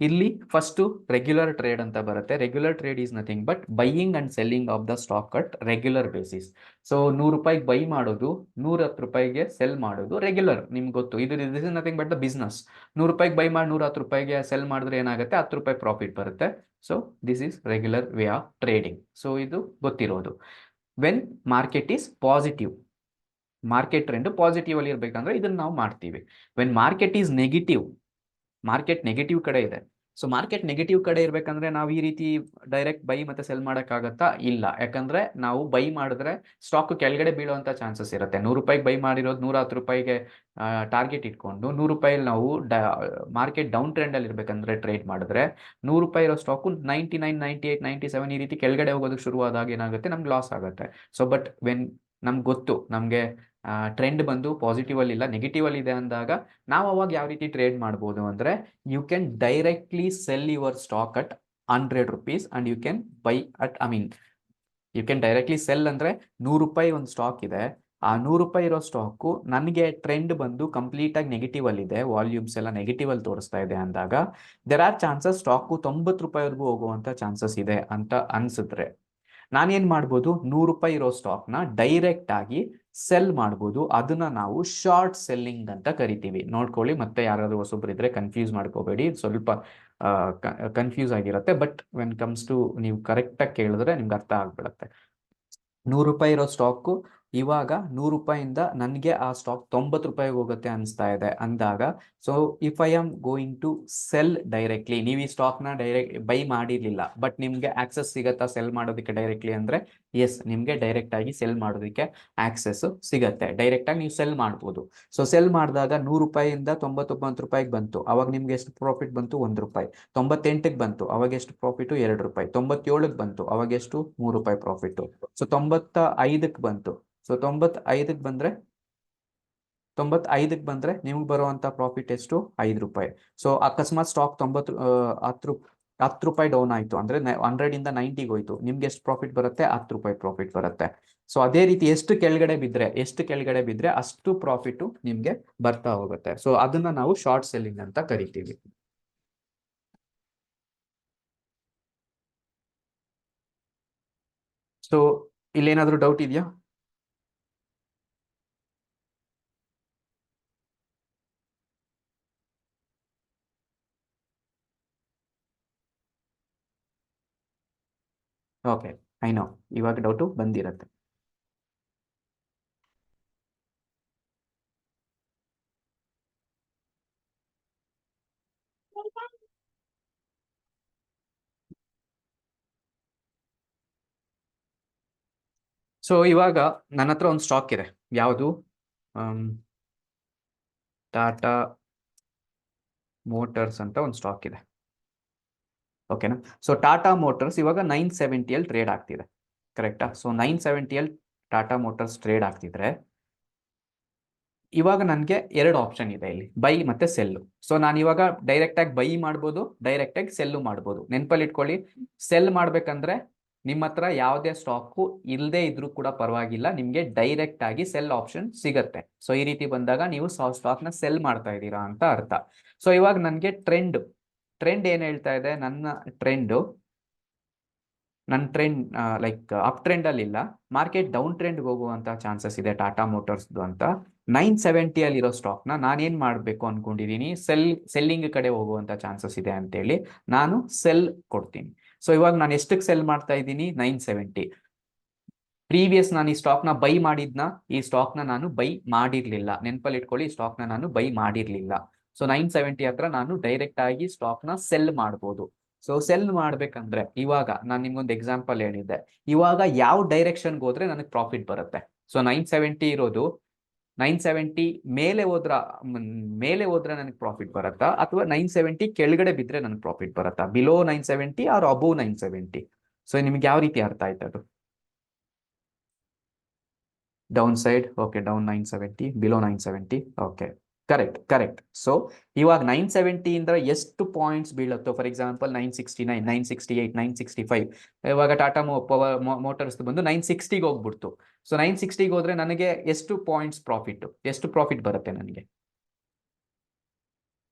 ಇಲ್ಲಿ ಫಸ್ಟು ರೆಗ್ಯುಲರ್ ಟ್ರೇಡ್ ಅಂತ ಬರುತ್ತೆ. Regular trade is nothing but buying and selling of the stock at regular basis. So ₹100 by ಮಾಡೋದು, ₹110 ಸೆಲ್ ಮಾಡೋದು ರೆಗ್ಯುಲರ್, ನಿಮ್ಗೆ ಗೊತ್ತು. This is nothing but the business. ₹100 by ಮಾಡಿ ₹110 ಸೆಲ್ ಮಾಡಿದ್ರೆ ಏನಾಗುತ್ತೆ, ₹10 ಪ್ರಾಫಿಟ್ ಬರುತ್ತೆ. So this is regular way of trading. So ಇದು ಗೊತ್ತಿರೋದು. When market is positive, market trend positive ಅಲ್ಲಿ ಇರಬೇಕಂದ್ರೆ ಇದನ್ನ ನಾವು ಮಾಡ್ತೀವಿ. When market is negative, market negative ಕಡೆ ಇದೆ, ಸೊ ಮಾರ್ಕೆಟ್ ನೆಗೆಟಿವ್ ಕಡೆ ಇರ್ಬೇಕಂದ್ರೆ ನಾವು ಈ ರೀತಿ ಡೈರೆಕ್ಟ್ ಬೈ ಮತ್ತೆ ಸೆಲ್ ಮಾಡೋಕ್ಕಾಗತ್ತಾ? ಇಲ್ಲ. ಯಾಕಂದ್ರೆ ನಾವು ಬೈ ಮಾಡಿದ್ರೆ ಸ್ಟಾಕ್ ಕೆಳಗಡೆ ಬೀಳುವಂತ ಚಾನ್ಸಸ್ ಇರುತ್ತೆ. 100 ರೂಪಾಯಿಗೆ ಬೈ ಮಾಡಿರೋದು 110 ರೂಪಾಯಿಗೆ ಟಾರ್ಗೆಟ್ ಇಟ್ಕೊಂಡು 100 ರೂಪಾಯಲ್ಲಿ ನಾವು ಮಾರ್ಕೆಟ್ ಡೌನ್ ಟ್ರೆಂಡ್ ಅಲ್ಲಿ ಇರ್ಬೇಕಂದ್ರೆ ಟ್ರೇಡ್ ಮಾಡಿದ್ರೆ 100 ರೂಪಾಯಿ ಇರೋ ಸ್ಟಾಕು 99, 98, 97 ಈ ರೀತಿ ಕೆಳಗಡೆ ಹೋಗೋದಕ್ಕೆ ಶುರುವಾದಾಗ ಏನಾಗುತ್ತೆ, ನಮ್ಗೆ ಲಾಸ್ ಆಗುತ್ತೆ. ಸೊ ಬಟ್ ವೆನ್ ನಮ್ಗೆ ಗೊತ್ತು ನಮಗೆ ಟ್ರೆಂಡ್ ಬಂದು ಪಾಸಿಟಿವ್ ಅಲ್ಲಿ ಇಲ್ಲ, ನೆಗೆಟಿವ್ ಅಲ್ಲಿ ಇದೆ ಅಂದಾಗ ನಾವು ಅವಾಗ ಯಾವ ರೀತಿ ಟ್ರೇಡ್ ಮಾಡ್ಬೋದು ಅಂದ್ರೆ, you can directly sell your stock at 100 rupees and you can buy at you can directly sell ಅಂದ್ರೆ 100 ರೂಪಾಯಿ ಒಂದು ಸ್ಟಾಕ್ ಇದೆ, ಆ 100 ರೂಪಾಯಿ ಇರೋ ಸ್ಟಾಕು ನನಗೆ ಟ್ರೆಂಡ್ ಬಂದು ಕಂಪ್ಲೀಟ್ ಆಗಿ ನೆಗೆಟಿವ್ ಅಲ್ಲಿ ಇದೆ, ವಾಲ್ಯೂಮ್ಸ್ ಎಲ್ಲ ನೆಗೆಟಿವ್ ಅಲ್ಲಿ ತೋರಿಸ್ತಾ ಇದೆ ಅಂದಾಗ ದೇರ್ ಆರ್ ಚಾನ್ಸಸ್ ಸ್ಟಾಕು 90 ರೂಪಾಯಿವರೆಗೂ ಹೋಗುವಂತ ಚಾನ್ಸಸ್ ಇದೆ ಅಂತ ಅನ್ಸಿದ್ರೆ ನಾನೇನ್ ಮಾಡ್ಬೋದು, 100 ರೂಪಾಯಿ ಇರೋ ಸ್ಟಾಕ್ ನ ಡೈರೆಕ್ಟ್ ಆಗಿ ಸೆಲ್ ಮಾಡ್ಬೋದು. ಅದನ್ನ ನಾವು ಶಾರ್ಟ್ ಸೆಲ್ಲಿಂಗ್ ಅಂತ ಕರಿತೀವಿ. ನೋಡ್ಕೊಳ್ಳಿ, ಮತ್ತೆ ಯಾರಾದ್ರೂ ಹೊಸಬ್ರು ಇದ್ರೆ ಕನ್ಫ್ಯೂಸ್ ಮಾಡ್ಕೋಬೇಡಿ, ಸ್ವಲ್ಪ ಕನ್ಫ್ಯೂಸ್ ಆಗಿರುತ್ತೆ. ಬಟ್ ವೆನ್ ಕಮ್ಸ್ ಟು ನೀವು ಕರೆಕ್ಟ್ ಆಗಿ ಕೇಳಿದ್ರೆ ನಿಮ್ಗೆ ಅರ್ಥ ಆಗ್ಬಿಡುತ್ತೆ. 100 ರೂಪಾಯಿ ಇರೋ ಸ್ಟಾಕು ಇವಾಗ 100 ರೂಪಾಯಿಂದ ನನಗೆ ಆ ಸ್ಟಾಕ್ 90 ರೂಪಾಯಿಗೆ ಹೋಗುತ್ತೆ ಅನಿಸ್ತಾ ಇದೆ ಅಂದಾಗ, so if I am going to sell directly, ನೀವು ಈ ಸ್ಟಾಕ್ನ ಡೈರೆಕ್ಟ್ ಬೈ ಮಾಡಿರ್ಲಿಲ್ಲ ಬಟ್ ನಿಮ್ಗೆ ಆಕ್ಸೆಸ್ ಸಿಗತ್ತಾ ಸೆಲ್ ಮಾಡೋದಕ್ಕೆ ಡೈರೆಕ್ಟ್ಲಿ ಅಂದ್ರೆ, ಎಸ್, ನಿಮ್ಗೆ ಡೈರೆಕ್ಟ್ ಆಗಿ ಸೆಲ್ ಮಾಡೋದಕ್ಕೆ ಆಕ್ಸೆಸ್ ಸಿಗತ್ತೆ. ಡೈರೆಕ್ಟ್ ಆಗಿ ನೀವು ಸೆಲ್ ಮಾಡ್ಬೋದು. ಸೊ ಸೆಲ್ ಮಾಡಿದಾಗ 100 ರೂಪಾಯಿಯಿಂದ 99 ರೂಪಾಯಿಗೆ ಬಂತು, ಅವಾಗ ನಿಮ್ಗೆ ಎಷ್ಟು ಪ್ರಾಫಿಟ್ ಬಂತು? 1 ರೂಪಾಯಿ. 98ಗೆ ಬಂತು, ಅವಾಗ ಎಷ್ಟು ಪ್ರಾಫಿಟ್? 2 ರೂಪಾಯಿ. 97ಗೆ ಬಂತು, ಅವಾಗ ಎಷ್ಟು? 3 ರೂಪಾಯಿ ಪ್ರಾಫಿಟ್. ಸೊ 95ಕ್ಕೆ ಬಂತು. ಸೊ 95ಕ್ಕೆ ಬಂದ್ರೆ ನಿಮ್ಗೆ ಬರುವಂತ ಪ್ರಾಫಿಟ್ ಎಷ್ಟು? 5 ರೂಪಾಯಿ. ಸೊ ಅಕಸ್ಮಾತ್ ಸ್ಟಾಕ್ 10 ರೂಪಾಯಿ ಡೌನ್ ಆಯ್ತು ಅಂದ್ರೆ 100 ಇಂದ 90ಗೆ ಹೋಯ್ತು, ನಿಮ್ಗೆ ಎಷ್ಟು ಪ್ರಾಫಿಟ್ ಬರುತ್ತೆ? 10 ರೂಪಾಯಿ ಪ್ರಾಫಿಟ್ ಬರುತ್ತೆ. ಸೊ ಅದೇ ರೀತಿ ಎಷ್ಟು ಕೆಳಗಡೆ ಬಿದ್ರೆ ಅಷ್ಟು ಪ್ರಾಫಿಟ್ ನಿಮ್ಗೆ ಬರ್ತಾ ಹೋಗುತ್ತೆ. ಸೊ ಅದನ್ನ ನಾವು ಶಾರ್ಟ್ ಸೆಲ್ಲಿಂಗ್ ಅಂತ ಕರಿತೀವಿ. ಸೊ ಇಲ್ಲೇನಾದ್ರೂ ಡೌಟ್ ಇದೆಯಾ? ಓಕೆ, ಐ ನೋ ಇವಾಗ ಡೌಟು ಬಂದಿರತ್ತೆ. ಸೊ ಇವಾಗ ನನ್ನ ಹತ್ರ ಒಂದು ಸ್ಟಾಕ್ ಇದೆ. ಯಾವುದು? ಟಾಟಾ ಮೋಟರ್ಸ್ ಅಂತ ಒಂದು ಸ್ಟಾಕ್ ಇದೆ. ಓಕೆನಾ? ಸೊ ಟಾಟಾ ಮೋಟರ್ಸ್ ಇವಾಗ 970 ಟ್ರೇಡ್ ಆಗ್ತಿದೆ, ಕರೆಕ್ಟಾ? ಸೊ 970 ಟಾಟಾ ಮೋಟರ್ಸ್ ಟ್ರೇಡ್ ಆಗ್ತಿದ್ರೆ ಇವಾಗ ನನಗೆ 2 ಆಪ್ಷನ್ ಇದೆ ಇಲ್ಲಿ, ಬೈ ಮತ್ತೆ ಸೆಲ್ಲು. ಸೊ ನಾನು ಇವಾಗ ಡೈರೆಕ್ಟ್ ಆಗಿ ಬೈ ಮಾಡ್ಬೋದು, ಡೈರೆಕ್ಟ್ ಆಗಿ ಸೆಲ್ಲು ಮಾಡ್ಬೋದು. ನೆನಪಲ್ಲಿ ಇಟ್ಕೊಳ್ಳಿ, ಸೆಲ್ ಮಾಡ್ಬೇಕಂದ್ರೆ ನಿಮ್ಮ ಹತ್ರ ಯಾವುದೇ ಸ್ಟಾಕು ಇಲ್ಲದೆ ಇದ್ರೂ ಕೂಡ ಪರವಾಗಿಲ್ಲ, ನಿಮಗೆ ಡೈರೆಕ್ಟ್ ಆಗಿ ಸೆಲ್ ಆಪ್ಷನ್ ಸಿಗತ್ತೆ. ಸೊ ಈ ರೀತಿ ಬಂದಾಗ ನೀವು ಸ್ಟಾಕ್ ನ ಸೆಲ್ ಮಾಡ್ತಾ ಇದ್ದೀರಾ ಅಂತ ಅರ್ಥ. ಸೊ ಇವಾಗ ನನಗೆ ಟ್ರೆಂಡ್ ಏನ್ ಹೇಳ್ತಾ ಇದೆ? ನನ್ನ ಟ್ರೆಂಡ್ ಲೈಕ್ ಅಪ್ ಟ್ರೆಂಡ್ ಅಲ್ಲಿ ಇಲ್ಲ, ಮಾರ್ಕೆಟ್ ಡೌನ್ ಟ್ರೆಂಡ್ ಹೋಗುವಂತ ಚಾನ್ಸಸ್ ಇದೆ ಟಾಟಾ ಮೋಟರ್ಸ್ ಅಂತ. 970 ಅಲ್ಲಿ ಇರೋ ಸ್ಟಾಕ್ ನ ನಾನೇನ್ ಮಾಡ್ಬೇಕು ಅನ್ಕೊಂಡಿದೀನಿ, ಸೆಲ್ಲಿಂಗ್ ಕಡೆ ಹೋಗುವಂತ ಚಾನ್ಸಸ್ ಇದೆ ಅಂತೇಳಿ ನಾನು ಸೆಲ್ ಕೊಡ್ತೀನಿ. ಸೊ ಇವಾಗ ನಾನು ಎಷ್ಟಕ್ಕೆ ಸೆಲ್ ಮಾಡ್ತಾ ಇದ್ದೀನಿ? 970. ಪ್ರೀವಿಯಸ್ ನಾನು ಈ ಸ್ಟಾಕ್ ನ ಬೈ ಮಾಡಿದ್ನ, ಈ ಸ್ಟಾಕ್ ನ ನಾನು ಬೈ ಮಾಡಿರ್ಲಿಲ್ಲ. ನೆನಪಲ್ಲಿ ಇಟ್ಕೊಳ್ಳಿ, ಈ ಸ್ಟಾಕ್ ನ ನಾನು ಬೈ ಮಾಡಿರ್ಲಿಲ್ಲ. ಸೊ 970 ಹತ್ರ ನಾನು ಡೈರೆಕ್ಟ್ ಆಗಿ ಸ್ಟಾಕ್ ನ ಸೆಲ್ ಮಾಡ್ಬೋದು. ಸೊ ಸೆಲ್ ಮಾಡ್ಬೇಕಂದ್ರೆ ಇವಾಗ ನಾನು ನಿಮ್ಗೊಂದು ಎಕ್ಸಾಂಪಲ್ ಹೇಳಿದ್ದೆ, ಇವಾಗ ಯಾವ ಡೈರೆಕ್ಷನ್ಗೆ ಹೋದ್ರೆ ನನಗೆ ಪ್ರಾಫಿಟ್ ಬರುತ್ತೆ? ಸೊ 970 ಇರೋದು 970 ಮೇಲೆ ಹೋದ್ರೆ ನನಗೆ ಪ್ರಾಫಿಟ್ ಬರುತ್ತಾ, ಅಥವಾ 970 ಕೆಳಗಡೆ ಬಿದ್ರೆ ನನಗೆ ಪ್ರಾಫಿಟ್ ಬರುತ್ತಾ? Below 970 R above 970? ಸೊ ನಿಮ್ಗೆ ಯಾವ ರೀತಿ ಅರ್ಥ ಆಯ್ತು ಅದು? Down side, okay, down 970, below 970, okay, correct. So ಇವಾಗ 970 ಇಂದ ಎಷ್ಟು ಪಾಯಿಂಟ್ಸ್ ಬೀಳುತ್ತೋ, ಫಾರ್ ಎಕ್ಸಾಂಪಲ್ 969, 968, 965, ಇವಾಗ ಟಾಟಾ ಮೋಟರ್ಸ್ ಬಂದು 960ಗೆ ಹೋಗ್ಬಿಡ್ತು. ಸೊ 960ಗೆ ಹೋದ್ರೆ ನನಗೆ ಎಷ್ಟು ಪ್ರಾಫಿಟ್ ಬರುತ್ತೆ ನನಗೆ?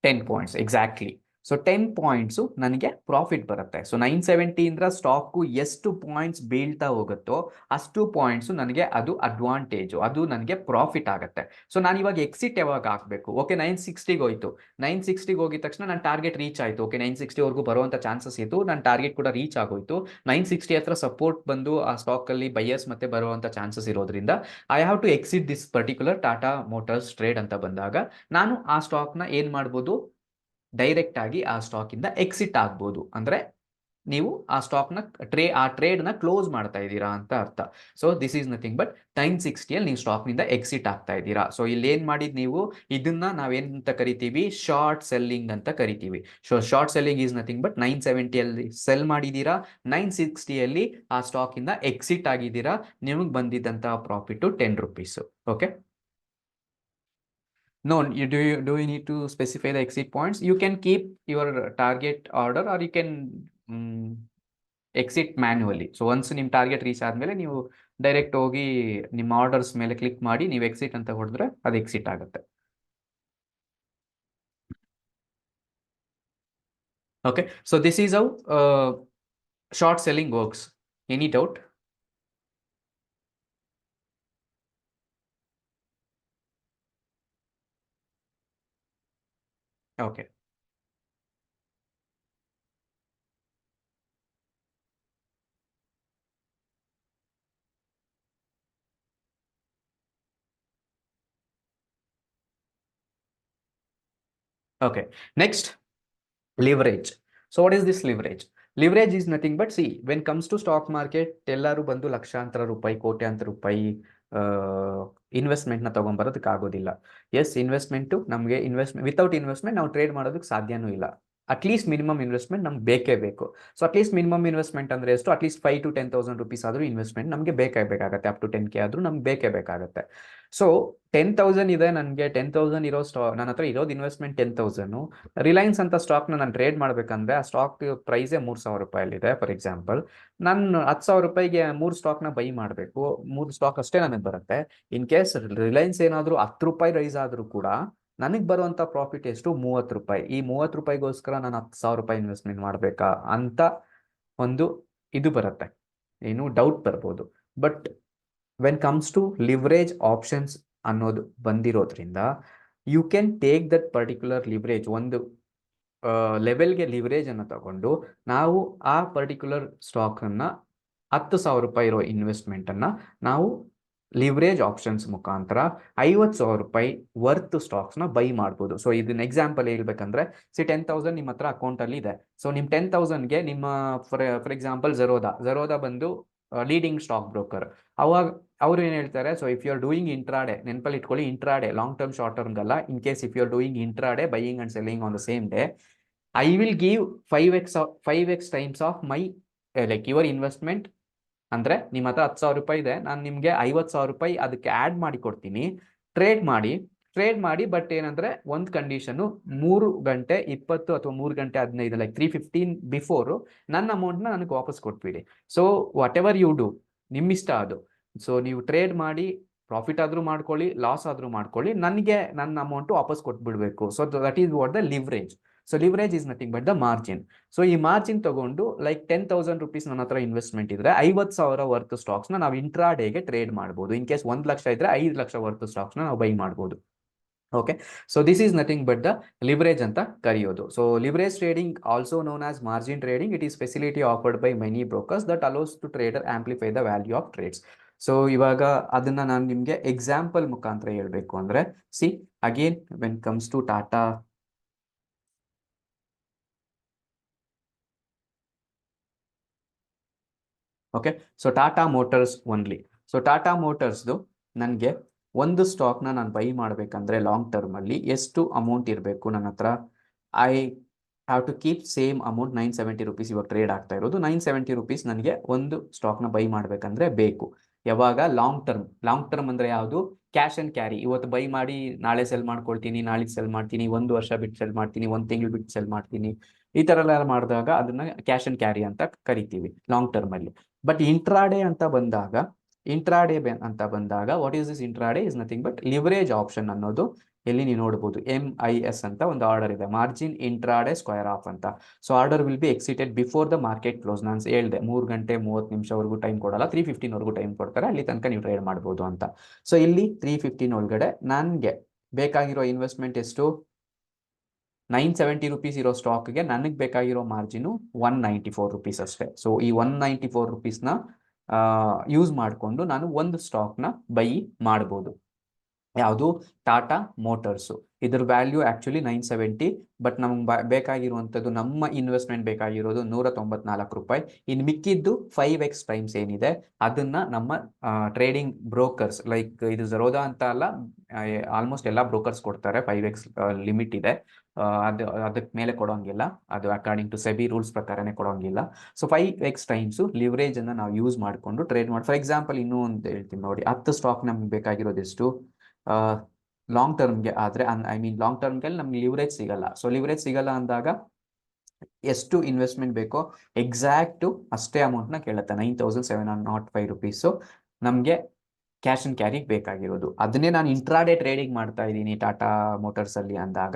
10 ಪಾಯಿಂಟ್ಸ್, ಎಕ್ಸಾಕ್ಟ್ಲಿ. ಸೊ 10 ಪಾಯಿಂಟ್ಸ್ ನನಗೆ ಪ್ರಾಫಿಟ್ ಬರುತ್ತೆ. ಸೊ 970 ಇಂದ ಸ್ಟಾಕು ಎಷ್ಟು ಪಾಯಿಂಟ್ಸ್ ಬೀಳ್ತಾ ಹೋಗುತ್ತೋ ಅಷ್ಟು ಪಾಯಿಂಟ್ಸ್ ನನಗೆ ಅದು ಅಡ್ವಾಂಟೇಜ್, ಅದು ನನಗೆ ಪ್ರಾಫಿಟ್ ಆಗುತ್ತೆ. ಸೊ ನಾನು ಇವಾಗ ಎಕ್ಸಿಟ್ ಯಾವಾಗ ಹಾಕಬೇಕು? ಓಕೆ, 960ಗೆ ಹೋಯ್ತು. 960ಗೆ ಹೋಗಿದ ತಕ್ಷಣ ನನ್ನ ಟಾರ್ಗೆಟ್ ರೀಚ್ ಆಯ್ತು. ಓಕೆ, 960 ವರೆಗೂ ಬರುವಂತ ಚಾನ್ಸಸ್ ಇತ್ತು, ನನ್ನ ಟಾರ್ಗೆಟ್ ಕೂಡ ರೀಚ್ ಆಗೋಯ್ತು. 960 ಹತ್ರ ಸಪೋರ್ಟ್ ಬಂದು ಆ ಸ್ಟಾಕ್ ಅಲ್ಲಿ ಬೈಯರ್ಸ್ ಮತ್ತೆ ಬರುವಂತ ಚಾನ್ಸಸ್ ಇರೋದ್ರಿಂದ I have to exit this particular Tata Motors trade ಅಂತ ಬಂದಾಗ ನಾನು ಆ ಸ್ಟಾಕ್ ನ ಏನ್ ಮಾಡ್ಬೋದು? ಡೈರೆಕ್ಟ್ ಆಗಿ ಆ ಸ್ಟಾಕ್ ಇಂದ ಎಕ್ಸಿಟ್ ಆಗ್ಬೋದು. ಅಂದ್ರೆ ನೀವು ಆ ಸ್ಟಾಕ್ನ ಟ್ರೇಡ್ನ ಕ್ಲೋಸ್ ಮಾಡ್ತಾ ಇದ್ದೀರಾ ಅಂತ ಅರ್ಥ. So this is nothing but 960 ನೀವು ಸ್ಟಾಕ್ನಿಂದ ಎಕ್ಸಿಟ್ ಆಗ್ತಾ ಇದ್ದೀರಾ. ಸೊ ಇಲ್ಲಿ ಏನ್ ಮಾಡಿದ್ ನೀವು, ಇದನ್ನ ನಾವೇನಂತ ಕರಿತೀವಿ, ಶಾರ್ಟ್ ಸೆಲ್ಲಿಂಗ್ ಅಂತ ಕರಿತೀವಿ. So short selling is nothing but 970 sell ಮಾಡಿದ್ದೀರಾ, 960 ಆ ಸ್ಟಾಕ್ ಇಂದ ಎಕ್ಸಿಟ್ ಆಗಿದ್ದೀರಾ, ನಿಮಗೆ ಬಂದಿದ್ದಂತಹ profit 10 rupees. Okay. No, do you need to specify the exit points? You can keep your target order or you can exit manually. So once ನಿಮ್ಮ target reach ಆದಮೇಲೆ ನೀವು direct ಹೋಗಿ ನಿಮ್ಮ ಆರ್ಡರ್ಸ್ ಮೇಲೆ ಕ್ಲಿಕ್ ಮಾಡಿ ನೀವು ಎಕ್ಸಿಟ್ ಅಂತ ಹೊಡೆದ್ರೆ ಅದು ಎಕ್ಸಿಟ್ ಆಗುತ್ತೆ. Okay, so this is how short selling works. Any doubt? Okay. Okay, next, leverage. So what is this leverage? Leverage is nothing but, see, when comes to stock market, ಎಲ್ಲರೂ ಬಂದು ಲಕ್ಷಾಂತರ ರೂಪಾಯಿ, ಕೋಟ್ಯಾಂತರ ರೂಪಾಯಿ ಇನ್ವೆಸ್ಟ್ಮೆಂಟ್ನ ತಗೊಂಡ್ಬರೋದಕ್ಕೆ ಆಗೋದಿಲ್ಲ. ಎಸ್, ಇನ್ವೆಸ್ಟ್ಮೆಂಟು ನಮಗೆ without investment ನಾವು trade ಮಾಡೋದಕ್ಕೆ ಸಾಧ್ಯನೂ ಇಲ್ಲ. ಅಟ್ಲೀಸ್ಟ್ ಮಿನಿಮಮ್ ಇನ್ವೆಸ್ಟ್ಮೆಂಟ್ ನಮ್ಗೆ ಬೇಕೇ ಬೇಕು. ಸೊ ಅಟ್ಲೀಸ್ಟ್ ಮಿನಿಮಮ್ ಇನ್ವೆಸ್ಟ್ಮೆಂಟ್ ಅಂದ್ರೆ ಎಷ್ಟು? ಅಟ್ಲೀಸ್ಟ್ 5 to 10,000 rupees ಆದರೂ ಇನ್ವೆಸ್ಟ್ಮೆಂಟ್ ನಮಗೆ ಬೇಕಾಗುತ್ತೆ. ಅಪ್ ಟು 10K ಆದರೂ ನಮ್ಗೆ ಬೇಕಾಗುತ್ತೆ. ಸೊ 10,000 ಇದೆ ನನಗೆ, 10,000 ಇರೋ ನನ್ನ ಹತ್ರ ಇರೋದು ಇನ್ವೆಸ್ಟ್ಮೆಂಟ್ 10,000. ರಿಲಯನ್ಸ್ ಅಂತ ಸ್ಟಾಕ್ನ ನಾನು ಟ್ರೇಡ್ ಮಾಡ್ಬೇಕಂದ್ರೆ ಆ ಸ್ಟಾಕ್ ಪ್ರೈಸೇ 3,000 ರೂಪಾಯಿಲಿದೆ ಫಾರ್ ಎಕ್ಸಾಂಪಲ್. ನಾನು 10,000 ರೂಪಾಯಿಗೆ 3 ಸ್ಟಾಕ್ನ ಬೈ ಮಾಡಬೇಕು. 3 ಸ್ಟಾಕ್ ಅಷ್ಟೇ ನನಗೆ ಬರುತ್ತೆ. ಇನ್ ಕೇಸ್ ರಿಲಯನ್ಸ್ ಏನಾದರೂ 10 ರೂಪಾಯಿ ರೈಸ್ ಆದರೂ ಕೂಡ ನನಗೆ ಬರುವಂಥ ಪ್ರಾಫಿಟ್ ಎಷ್ಟು? 30 ರೂಪಾಯಿ. ಈ 30 ರೂಪಾಯಿಗೋಸ್ಕರ ನಾನು 10,000 ರೂಪಾಯಿ ಇನ್ವೆಸ್ಟ್ಮೆಂಟ್ ಮಾಡಬೇಕಾ ಅಂತ ಒಂದು ಇದು ಬರುತ್ತೆ, ಏನು ಡೌಟ್ ಬರ್ಬೋದು. But when comes to leverage options ಅನ್ನೋದು ಬಂದಿರೋದ್ರಿಂದ you can take that particular leverage, ಒಂದು ಲೆವೆಲ್ಗೆ ಲಿವರೇಜ್ ಅನ್ನು ತಗೊಂಡು ನಾವು ಆ ಪರ್ಟಿಕ್ಯುಲರ್ ಸ್ಟಾಕನ್ನು 10,000 ರೂಪಾಯಿ ಇರೋ ಇನ್ವೆಸ್ಟ್ಮೆಂಟನ್ನು ನಾವು ಲಿವರೇಜ್ ಆಪ್ಷನ್ಸ್ ಮುಖಾಂತರ 50,000 ರೂಪಾಯಿ ವರ್ತ್ ಸ್ಟಾಕ್ಸ್ನ ಬೈ ಮಾಡ್ಬೋದು. ಸೊ ಇದನ್ನ ಎಕ್ಸಾಂಪಲ್ ಹೇಳ್ಬೇಕಂದ್ರೆ, 10,000 ನಿಮ್ಮ ಹತ್ರ ಅಕೌಂಟಲ್ಲಿ ಇದೆ. ಸೊ ನಿಮ್ಮ 10,000ಗೆ ನಿಮ್ಮ ಫಾರ್ ಎಕ್ಸಾಂಪಲ್ ಝರೋದಾ ಬಂದು ಲೀಡಿಂಗ್ ಸ್ಟಾಕ್ ಬ್ರೋಕರ್. ಅವಾಗ ಅವರು ಏನು ಹೇಳ್ತಾರೆ, so if you are doing intraday, ನೆನಪಲ್ಲಿ ಇಟ್ಕೊಳ್ಳಿ, ಇಂಟ್ರಾಡೇ, ಲಾಂಗ್ ಟರ್ಮ್ ಶಾರ್ಟ್ ಟರ್ಮ್ಗಲ್ಲ. In case if you are doing intraday buying and selling on the same day, I will give 5x times of my like your investment. ಅಂದ್ರೆ ನಿಮ್ಮ ಹತ್ರ 10,000 ರೂಪಾಯಿ ಇದೆ, ನಾನು ನಿಮಗೆ 50,000 ರೂಪಾಯಿ ಅದಕ್ಕೆ ಆ್ಯಡ್ ಮಾಡಿ ಕೊಡ್ತೀನಿ. ಟ್ರೇಡ್ ಮಾಡಿ. ಬಟ್ ಏನಂದ್ರೆ ಒಂದು ಕಂಡೀಷನು, 3 ಗಂಟೆ 20 ಅಥವಾ 3 ಗಂಟೆ 15 ಲೈಕ್ 3:15 ಬಿಫೋರು ನನ್ನ ಅಮೌಂಟ್ನ ನನಗೆ ವಾಪಸ್ ಕೊಟ್ಬಿಡಿ. So whatever you do, ನಿಮ್ಮಿಷ್ಟ ಅದು. ಸೊ ನೀವು ಟ್ರೇಡ್ ಮಾಡಿ ಪ್ರಾಫಿಟ್ ಆದರೂ ಮಾಡ್ಕೊಳ್ಳಿ, ಲಾಸ್ ಆದರೂ ಮಾಡ್ಕೊಳ್ಳಿ, ನನಗೆ ನನ್ನ ಅಮೌಂಟು ವಾಪಸ್ ಕೊಟ್ಬಿಡ್ಬೇಕು. So that is what the leverage. So leverage is nothing but the margin. So ಈ ಮಾರ್ಜಿನ್ ತಗೊಂಡು ಲೈಕ್ 10,000 ರೂಪೀಸ್ ನನ್ನ ಹತ್ರ ಇನ್ವೆಸ್ಟ್ಮೆಂಟ್ ಇದ್ರೆ 50,000 ವರ್ತ್ ಸ್ಟಾಕ್ಸ್ನ ನಾವು ಇಂಟ್ರಾಡೇಗೆ ಟ್ರೇಡ್ ಮಾಡ್ಬೋದು. ಇನ್ ಕೇಸ್ 1 ಲಕ್ಷ ಇದ್ರೆ 5 ಲಕ್ಷ ವರ್ತ್ ಸ್ಟಾಕ್ಸ್ನ ನಾವು ಬೈ ಮಾಡ್ಬೋದು. Okay, so this is nothing but the leverage ಅಂತ ಕರೆಯೋದು. So leverage trading, also known as margin trading, it is facility offered by many brokers that allows to trader amplify the value of trades. So ಇವಾಗ ಅದನ್ನ ನಾನು ನಿಮಗೆ example ಮುಖಾಂತರ ಹೇಳಬೇಕು ಅಂದ್ರೆ, see again when comes to Tata, okay, so Tata Motors only. So Tata ಮೋಟರ್ಸ್ದು ನನಗೆ ಒಂದು ಸ್ಟಾಕ್ನ ನಾನು ಬೈ ಮಾಡಬೇಕಂದ್ರೆ ಲಾಂಗ್ ಟರ್ಮಲ್ಲಿ ಎಷ್ಟು ಅಮೌಂಟ್ ಇರಬೇಕು ನನ್ನ ಹತ್ರ? I have to keep same amount. 970 rupees ಇವಾಗ ಟ್ರೇಡ್ ಆಗ್ತಾ ಇರೋದು. 970 ರೂಪೀಸ್ ನನಗೆ ಒಂದು ಸ್ಟಾಕ್ನ ಬೈ ಮಾಡಬೇಕಂದ್ರೆ ಬೇಕು. ಯಾವಾಗ? ಲಾಂಗ್ ಟರ್ಮ್ ಅಂದರೆ ಯಾವುದು? Cash and carry. ಇವತ್ತು ಬೈ ಮಾಡಿ ನಾಳೆ ಸೆಲ್ ಮಾಡ್ಕೊಳ್ತೀನಿ, ನಾಳೆ ಸೆಲ್ ಮಾಡ್ತೀನಿ, 1 ವರ್ಷ ಬಿಟ್ಟು ಸೆಲ್ ಮಾಡ್ತೀನಿ, 1 ತಿಂಗಳು ಬಿಟ್ಟು ಸೆಲ್ ಮಾಡ್ತೀನಿ. ಈ ಥರ ಎಲ್ಲ ಮಾಡಿದಾಗ ಅದನ್ನ ಕ್ಯಾಶ್ ಆ್ಯಂಡ್ ಕ್ಯಾರಿ ಅಂತ ಕರಿತೀವಿ ಲಾಂಗ್ ಟರ್ಮಲ್ಲಿ. ಬಟ್ ಇಂಟ್ರಾಡೇ ಅಂತ ಬಂದಾಗ what is this intraday? Is nothing but leverage option ಅನ್ನೋದು. ಎಲ್ಲಿ ನೀವು ನೋಡ್ಬೋದು MIS ಅಂತ ಒಂದು ಆರ್ಡರ್ ಇದೆ, ಮಾರ್ಜಿನ್ ಇಂಟ್ರಾಡೇ ಸ್ಕ್ವೇರ್ ಆಫ್ ಅಂತ. So order will be excited before the market close. ನಾನು ಹೇಳಿದೆ 3 ಗಂಟೆ 30 ನಿಮಿಷವರೆಗೂ ಟೈಮ್ ಕೊಡಲ್ಲ, 3:15 ಟೈಮ್ ಕೊಡ್ತಾರೆ, ಅಲ್ಲಿ ತನಕ ನೀವು ಟ್ರೇಡ್ ಮಾಡ್ಬೋದು ಅಂತ. ಸೊ ಇಲ್ಲಿ 3:15 ಒಳಗಡೆ ನನಗೆ ಬೇಕಾಗಿರೋ ಇನ್ವೆಸ್ಟ್ಮೆಂಟ್ ಎಷ್ಟು? 970 ರೂಪೀಸ್ ಇರೋ ಸ್ಟಾಕ್ಗೆ ನನಗೆ ಬೇಕಾಗಿರೋ ಮಾರ್ಜಿನು 194 ರೂಪೀಸ್ ಅಷ್ಟೇ. ಸೊ ಈ 194 ರೂಪೀಸ್ನ ಯೂಸ್ ಮಾಡಿಕೊಂಡು ನಾನು ಒಂದು ಸ್ಟಾಕ್ನ ಬೈ ಮಾಡ್ಬೋದು. ಯಾವುದು ಟಾಟಾ ಮೋಟರ್ಸು. ಇದ್ರ ವ್ಯಾಲ್ಯೂ ಆ್ಯಕ್ಚುಲಿ 970, ಬಟ್ ನಮ್ಗೆ ಬೇಕಾಗಿರುವಂಥದ್ದು, ನಮ್ಮ ಇನ್ವೆಸ್ಟ್ಮೆಂಟ್ ಬೇಕಾಗಿರೋದು 194 ರೂಪಾಯಿ. ಇನ್ನು ಮಿಕ್ಕಿದ್ದು 5x ಟೈಮ್ಸ್ ಏನಿದೆ ಅದನ್ನು ನಮ್ಮ ಟ್ರೇಡಿಂಗ್ ಬ್ರೋಕರ್ಸ್, ಲೈಕ್ ಇದು ಝರೋದಾ ಅಂತ ಅಲ್ಲ, ಆಲ್ಮೋಸ್ಟ್ ಎಲ್ಲ ಬ್ರೋಕರ್ಸ್ ಕೊಡ್ತಾರೆ. 5x ಲಿಮಿಟ್ ಇದೆ. ಅದಕ್ಕೆ ಮೇಲೆ ಕೊಡೋಂಗಿಲ್ಲ, ಅದು ಅಕಾರ್ಡಿಂಗ್ ಟು ಸೆಬಿ ರೂಲ್ಸ್ ಪ್ರಕಾರನೇ ಕೊಡೋಂಗಿಲ್ಲ. ಸೊ 5x ಟೈಮ್ಸು ಲಿವರೇಜನ್ನು ನಾವು ಯೂಸ್ ಮಾಡಿಕೊಂಡು ಟ್ರೇಡ್ ಮಾಡಿ. ಫಾರ್ ಎಕ್ಸಾಂಪಲ್ ಇನ್ನೂ ಒಂದು ಹೇಳ್ತೀನಿ ನೋಡಿ, 10 ಸ್ಟಾಕ್ ನಮ್ಗೆ ಬೇಕಾಗಿರೋದೆಷ್ಟು ಲಾಂಗ್ ಟರ್ಮ್ಗೆ ಆದರೆ, ಐ ಮೀನ್ ಲಾಂಗ್ ಟರ್ಮ್ಗೆ ನಮ್ಗೆ ಲಿವರೇಜ್ ಸಿಗಲ್ಲ. ಸೊ ಲಿವರೇಜ್ ಸಿಗಲ್ಲ ಅಂದಾಗ ಎಷ್ಟು ಇನ್ವೆಸ್ಟ್ಮೆಂಟ್ ಬೇಕೋ ಎಕ್ಸಾಕ್ಟು ಅಷ್ಟೇ ಅಮೌಂಟ್ನ ಕೇಳುತ್ತೆ. 9705 ರುಪೀಸು ನಮಗೆ ಕ್ಯಾಶ್ ಆ್ಯಂಡ್ ಕ್ಯಾರಿಗೆ ಬೇಕಾಗಿರೋದು. ಅದನ್ನೇ ನಾನು ಇಂಟ್ರಾಡೇ ಟ್ರೇಡಿಂಗ್ ಮಾಡ್ತಾ ಇದ್ದೀನಿ ಟಾಟಾ ಮೋಟರ್ಸಲ್ಲಿ ಅಂದಾಗ,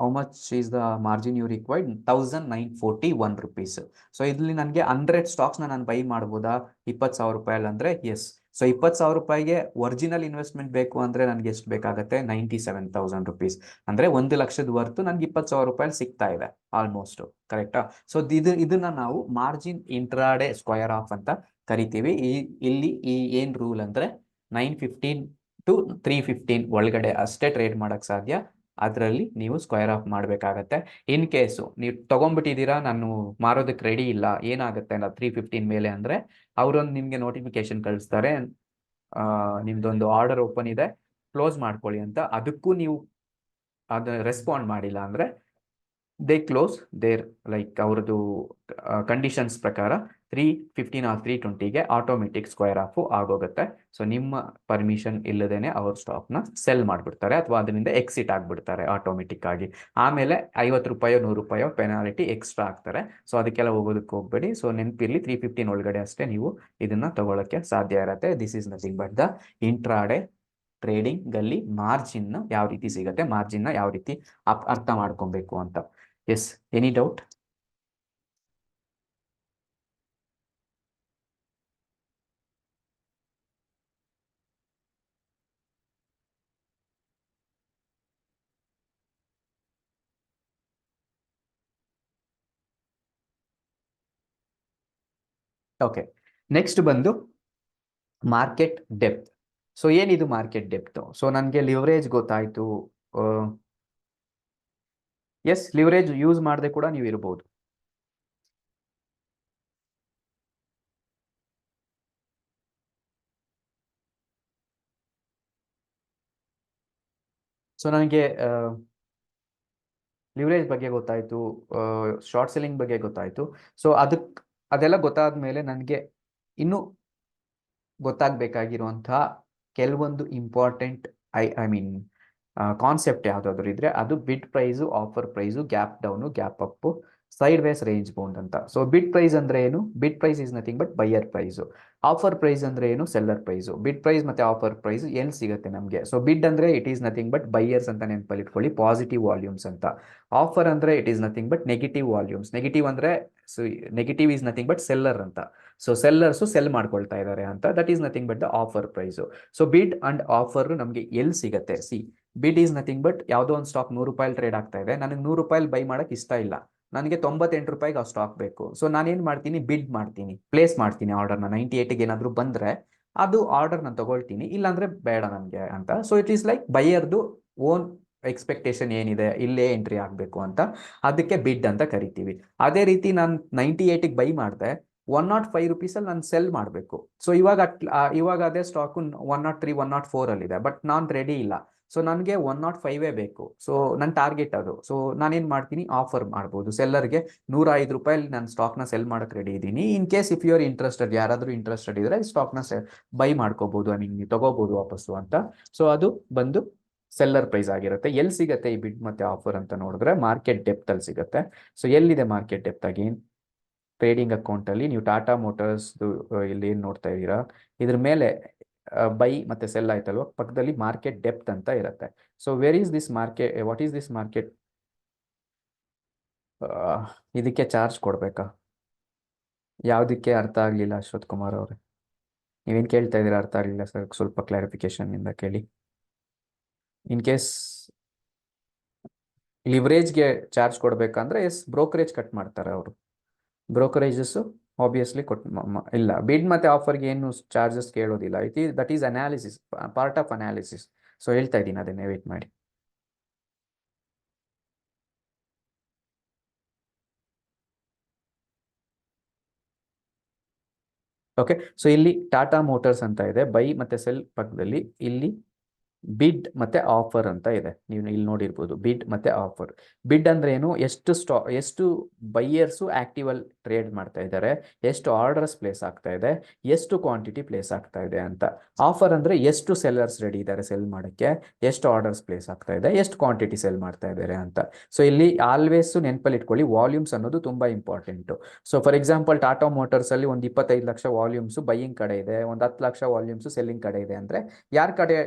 how much is the margin you required? 1941 rupees. So ಇಲ್ಲಿ ನನಗೆ 100 ಸ್ಟಾಕ್ಸ್ನ ನಾನು ಬೈ ಮಾಡ್ಬೋದಾ 20,000 ರೂಪಾಯಲ್ಲಿ ಅಂದರೆ ಎಸ್. ಸೊ 20,000 ರೂಪಾಯಿಗೆ ಒರಿಜಿನಲ್ ಇನ್ವೆಸ್ಟ್ಮೆಂಟ್ ಬೇಕು ಅಂದರೆ ನನಗೆ ಎಷ್ಟು ಬೇಕಾಗುತ್ತೆ? 97,000 ರುಪೀಸ್. ಅಂದರೆ 1,00,000 ವರ್ತು ನನಗೆ 20,000 ರೂಪಾಯಲ್ಲಿ ಸಿಗ್ತಾ ಇದೆ ಆಲ್ಮೋಸ್ಟ್, ಕರೆಕ್ಟಾ? ಸೊ ಇದನ್ನ ನಾವು ಮಾರ್ಜಿನ್ ಇಂಟ್ರಾಡೇ ಸ್ಕ್ವಯರ್ ಆಫ್ ಅಂತ ಕರಿತೀವಿ. ಇಲ್ಲಿ ಏನು ರೂಲ್ ಅಂದರೆ 915 to 315 ಒಳಗಡೆ ಅಷ್ಟೇ ಟ್ರೇಡ್ ಮಾಡೋಕ್ಕೆ ಸಾಧ್ಯ. ಅದರಲ್ಲಿ ನೀವು ಸ್ಕ್ವಯರ್ ಆಫ್ ಮಾಡಬೇಕಾಗತ್ತೆ. ಇನ್ ಕೇಸು ನೀವು ತೊಗೊಂಡ್ಬಿಟ್ಟಿದ್ದೀರಾ, ನಾನು ಮಾರೋದಕ್ಕೆ ರೆಡಿ ಇಲ್ಲ, ಏನಾಗುತ್ತೆ ಅಲ್ಲ 315 ಮೇಲೆ ಅಂದರೆ ಅವರೊಂದು ನಿಮಗೆ ನೋಟಿಫಿಕೇಶನ್ ಕಳಿಸ್ತಾರೆ, ನಿಮ್ದೊಂದು ಆರ್ಡರ್ ಓಪನ್ ಇದೆ, ಕ್ಲೋಸ್ ಮಾಡ್ಕೊಳ್ಳಿ ಅಂತ. ಅದಕ್ಕೂ ನೀವು ಅದು ರೆಸ್ಪಾಂಡ್ ಮಾಡಿಲ್ಲ ಅಂದರೆ ದೇ ಕ್ಲೋಸ್ ದೇರ್, ಲೈಕ್ ಅವ್ರದ್ದು ಕಂಡೀಷನ್ಸ್ ಪ್ರಕಾರ 315 ಆರ್ 320ಗೆ ಆಟೋಮೆಟಿಕ್ ಸ್ಕ್ವಯರ್ ಆಫು ಆಗೋಗುತ್ತೆ. ಸೊ ನಿಮ್ಮ ಪರ್ಮಿಷನ್ ಇಲ್ಲದೇನೆ ಅವ್ರ ಸ್ಟಾಕ್ನ ಸೆಲ್ ಮಾಡಿಬಿಡ್ತಾರೆ ಅಥವಾ ಅದರಿಂದ ಎಕ್ಸಿಟ್ ಆಗಿಬಿಡ್ತಾರೆ ಆಟೋಮೆಟಿಕ್ ಆಗಿ. ಆಮೇಲೆ 50 ರೂಪಾಯೋ 100 ರೂಪಾಯೋ ಪೆನಾಲ್ಟಿ ಎಕ್ಸ್ಟ್ರಾ ಆಗ್ತಾರೆ. ಸೊ ಅದಕ್ಕೆಲ್ಲ ಹೋಗೋದಕ್ಕೆ ಹೋಗಬೇಡಿ. ಸೊ ನೆನಪಿರಲಿ, 315 ಒಳಗಡೆ ಅಷ್ಟೇ ನೀವು ಇದನ್ನು ತಗೊಳ್ಳೋಕ್ಕೆ ಸಾಧ್ಯ ಇರುತ್ತೆ. This is nothing but the intraday trading ಅಲ್ಲಿ ಮಾರ್ಜಿನ್ ಯಾವ ರೀತಿ ಸಿಗುತ್ತೆ, ಮಾರ್ಜಿನ್ನ ಯಾವ ರೀತಿ ಅರ್ಥ ಮಾಡ್ಕೊಬೇಕು ಅಂತ. Yes, any doubt? Okay, next ಬಂದು ಮಾರ್ಕೆಟ್ ಡೆಪ್ತ್. ಸೊ ಏನಿದು ಮಾರ್ಕೆಟ್ ಡೆಪ್ತ್? ಸೊ ನನಗೆ ಲಿವರೇಜ್ ಗೊತ್ತಾಯ್ತು. ಎಸ್, ಲಿವರೇಜ್ ಯೂಸ್ ಮಾಡದೆ ಕೂಡ ನೀವು ಇರ್ಬೋದು. ಸೊ ನನಗೆ ಲಿವರೇಜ್ ಬಗ್ಗೆ ಗೊತ್ತಾಯ್ತು, ಶಾರ್ಟ್ ಸೆಲ್ಲಿಂಗ್ ಬಗ್ಗೆ ಗೊತ್ತಾಯ್ತು. ಸೊ ಅದೆಲ್ಲ ಗೊತ್ತಾದ ಮೇಲೆ ನನಗೆ ಇನ್ನೂ ಗೊತ್ತಾಗಬೇಕಾಗಿರುವಂತಹ ಕೆಲವೊಂದು ಇಂಪಾರ್ಟೆಂಟ್ ಐ ಮೀನ್ ಕಾನ್ಸೆಪ್ಟ್ ಯಾವುದಾದ್ರು ಇದ್ರೆ ಅದು bid price, offer price, gap down, gap up, sideways, range bound ಅಂತ. ಸೊ ಬಿಡ್ ಪ್ರೈಸ್ ಅಂದ್ರೆ ಏನು? Bid price is nothing but buyer price. Offer price ಅಂದ್ರೆ ಏನು? Seller price. ಬಿಡ್ ಪ್ರೈಸ್ ಮತ್ತೆ offer price ಎಲ್ಲಿ ಸಿಗುತ್ತೆ ನಮಗೆ? ಸೊ ಬಿಡ್ ಅಂದ್ರೆ it is nothing but buyers ಅಂತ ನೆನಪಲ್ಲಿ ಇಟ್ಕೊಳ್ಳಿ, ಪಾಸಿಟಿವ್ ವಾಲ್ಯೂಮ್ಸ್ ಅಂತ. ಆಫರ್ ಅಂದ್ರೆ it is nothing but negative volumes. Negative ಅಂದ್ರೆ negative is nothing but seller ಅಂತ. ಸೊ ಸೆಲ್ಲರ್ಸು ಸೆಲ್ ಮಾಡ್ಕೊಳ್ತಾ ಇದ್ದಾರೆ ಅಂತ. That is nothing but the offer price. So ಬಿಡ್ ಅಂಡ್ ಆಫರ್ ನಮಗೆ ಎಲ್ಲಿ ಸಿಗುತ್ತೆ? ಬಿಡ್ ಈಸ್ ನಥಿಂಗ್ ಬಟ್ ಯಾವುದೋ ಒಂದು ಸ್ಟಾಕ್ 100 ರೂಪಾಯಲ್ಲಿ ಟ್ರೇಡ್ ಆಗ್ತಾ ಇದೆ, ನನಗೆ 100 ರೂಪಾಯಲ್ಲಿ ಬೈ ಮಾಡಕ್ಕೆ ಇಷ್ಟ ಇಲ್ಲ, ನನಗೆ 98 ರೂಪಾಯಿಗೆ ಆ ಸ್ಟಾಕ್ ಬೇಕು. ಸೊ ನಾನೇನು ಮಾಡ್ತೀನಿ? ಬಿಡ್ ಮಾಡ್ತೀನಿ, ಪ್ಲೇಸ್ ಮಾಡ್ತೀನಿ ಆರ್ಡರ್ನ. 98ಗೆ ಏನಾದರೂ ಬಂದರೆ ಅದು ಆರ್ಡರ್ ನಾನು ತಗೊಳ್ತೀನಿ, ಇಲ್ಲಾಂದ್ರೆ ಬೇಡ ನನಗೆ ಅಂತ. ಸೊ ಇಟ್ ಈಸ್ ಲೈಕ್ ಬೈಯರ್ದು ಓನ್ ಎಕ್ಸ್ಪೆಕ್ಟೇಷನ್ ಏನಿದೆ, ಇಲ್ಲೇ ಎಂಟ್ರಿ ಆಗಬೇಕು ಅಂತ, ಅದಕ್ಕೆ ಬಿಡ್ ಅಂತ ಕರಿತೀವಿ. ಅದೇ ರೀತಿ ನಾನು 98ಗೆ ಬೈ ಮಾಡಿದೆ, 105 ರುಪೀಸಲ್ಲಿ ನಾನು ಸೆಲ್ ಮಾಡಬೇಕು. ಸೊ ಇವಾಗ ಅದೇ ಸ್ಟಾಕು 103, 104 ಅಲ್ಲಿದೆ, ಬಟ್ ನಾನು ರೆಡಿ ಇಲ್ಲ. ಸೊ ನನಗೆ 105 ಬೇಕು. ಸೊ ನನ್ನ ಟಾರ್ಗೆಟ್ ಅದು. ಸೊ ನಾನೇನು ಮಾಡ್ತೀನಿ? ಆಫರ್ ಮಾಡ್ಬೋದು ಸೆಲ್ಲರ್ಗೆ. 105 ರೂಪಾಯಲ್ಲಿ ನಾನು ಸ್ಟಾಕ್ನ ಸೆಲ್ ಮಾಡೋಕ್ಕೆ ರೆಡಿ ಇದ್ದೀನಿ. In case if you are interested, ಯಾರಾದರೂ ಇಂಟ್ರೆಸ್ಟೆಡ್ ಇದ್ರೆ ಸ್ಟಾಕ್ನ ಬೈ ಮಾಡ್ಕೋಬಹುದು, ಐ ಮೀನ್ ತಗೋಬಹುದು ವಾಪಸ್ಸು ಅಂತ. ಸೊ ಅದು ಬಂದು ಸೆಲ್ಲರ್ ಪ್ರೈಸ್ ಆಗಿರುತ್ತೆ. ಎಲ್ಲಿ ಸಿಗುತ್ತೆ ಈ ಬಿಡ್ ಮತ್ತೆ ಆಫರ್ ಅಂತ ನೋಡಿದ್ರೆ ಮಾರ್ಕೆಟ್ ಡೆಪ್ತ್ ಅಲ್ಲಿ ಸಿಗುತ್ತೆ. ಸೊ ಎಲ್ಲಿದೆ market depth? Again trading account ಅಲ್ಲಿ ನೀವು ಟಾಟಾ ಮೋಟರ್ಸ್ ಇಲ್ಲಿ ಏನು ನೋಡ್ತಾ ಇದ್ದೀರಾ, ಇದ್ರ ಮೇಲೆ ಬೈ ಮತ್ತೆ ಸೆಲ್ ಆಯ್ತಲ್ವ, ಪಕ್ಕದಲ್ಲಿ ಮಾರ್ಕೆಟ್ ಡೆಪ್ತ್ ಅಂತ ಇರುತ್ತೆ. So where is this market? What is this market? ಇದಕ್ಕೆ ಚಾರ್ಜ್ ಕೊಡ್ಬೇಕಾ? ಯಾವುದಕ್ಕೆ? ಅರ್ಥ ಆಗಲಿಲ್ಲ ಅಶ್ವಥ್ ಕುಮಾರ್ ಅವರೇ, ನೀವೇನು ಕೇಳ್ತಾ ಇದ್ದೀರಾ? ಅರ್ಥ ಆಗಲಿಲ್ಲ ಸರ್, ಸ್ವಲ್ಪ ಕ್ಲಾರಿಫಿಕೇಶನ್ ಇಂದ ಕೇಳಿ. ಇನ್ ಕೇಸ್ ಲಿವರೇಜ್ಗೆ ಚಾರ್ಜ್ ಕೊಡಬೇಕಂದ್ರೆ ಎಸ್, ಬ್ರೋಕರೇಜ್ ಕಟ್ ಮಾಡ್ತಾರೆ ಅವರು. ಬ್ರೋಕರೇಜಸ್ಸು ಆಬ್ವಿಯಸ್ಲಿ ಇಲ್ಲ. ಬಿಡ್ ಮತ್ತು ಆಫರ್ಗೆ ಏನು ಚಾರ್ಜಸ್ ಕೇಳೋದಿಲ್ಲ. That is analysis, part of analysis. So ಹೇಳ್ತಾ ಇದ್ದೀನಿ, ಅದನ್ನೇ ವೇಟ್ ಮಾಡಿ. ಓಕೆ, ಸೊ ಇಲ್ಲಿ ಟಾಟಾ ಮೋಟಾರ್ಸ್ ಅಂತ ಇದೆ, ಬೈ ಮತ್ತೆ ಸೆಲ್ ಪಕ್ಕದಲ್ಲಿ ಇಲ್ಲಿ ಬಿಡ್ ಮತ್ತೆ ಆಫರ್ ಅಂತ ಇದೆ. ನೀವು ಇಲ್ಲಿ ನೋಡಿರ್ಬೋದು ಬಿಡ್ ಮತ್ತೆ ಆಫರ್. ಬಿಡ್ ಅಂದ್ರೆ ಏನು, ಎಷ್ಟು ಬೈಯರ್ಸು ಆಕ್ಟಿವ್ ಅಲ್ಲಿ ಟ್ರೇಡ್ ಮಾಡ್ತಾ ಇದ್ದಾರೆ, ಎಷ್ಟು ಆರ್ಡರ್ಸ್ ಪ್ಲೇಸ್ ಆಗ್ತಾ ಇದೆ, ಎಷ್ಟು ಕ್ವಾಂಟಿಟಿ ಪ್ಲೇಸ್ ಆಗ್ತಾ ಇದೆ ಅಂತ. ಆಫರ್ ಅಂದ್ರೆ ಎಷ್ಟು ಸೆಲ್ಲರ್ಸ್ ರೆಡಿ ಇದ್ದಾರೆ ಸೆಲ್ ಮಾಡೋಕ್ಕೆ, ಎಷ್ಟು ಆರ್ಡರ್ಸ್ ಪ್ಲೇಸ್ ಆಗ್ತಾ ಇದೆ, ಎಷ್ಟು ಕ್ವಾಂಟಿಟಿ ಸೆಲ್ ಮಾಡ್ತಾ ಇದ್ದಾರೆ ಅಂತ. ಸೊ ಇಲ್ಲಿ ಆಲ್ವೇಸ್ ನೆನಪಲ್ಲಿ ಇಟ್ಕೊಳ್ಳಿ, ವಾಲ್ಯೂಮ್ಸ್ ಅನ್ನೋದು ತುಂಬಾ important. So for example Tata motors ಅಲ್ಲಿ ಒಂದು 25 ಲಕ್ಷ ವಾಲ್ಯೂಮ್ಸ್ ಬೈಯಿಂಗ್ ಕಡೆ ಇದೆ, ಒಂದು 10 ಲಕ್ಷ ವಾಲ್ಯೂಮ್ಸ್ ಸೆಲ್ಲಿಂಗ್ ಕಡೆ ಇದೆ ಅಂದ್ರೆ ಯಾರ ಕಡೆ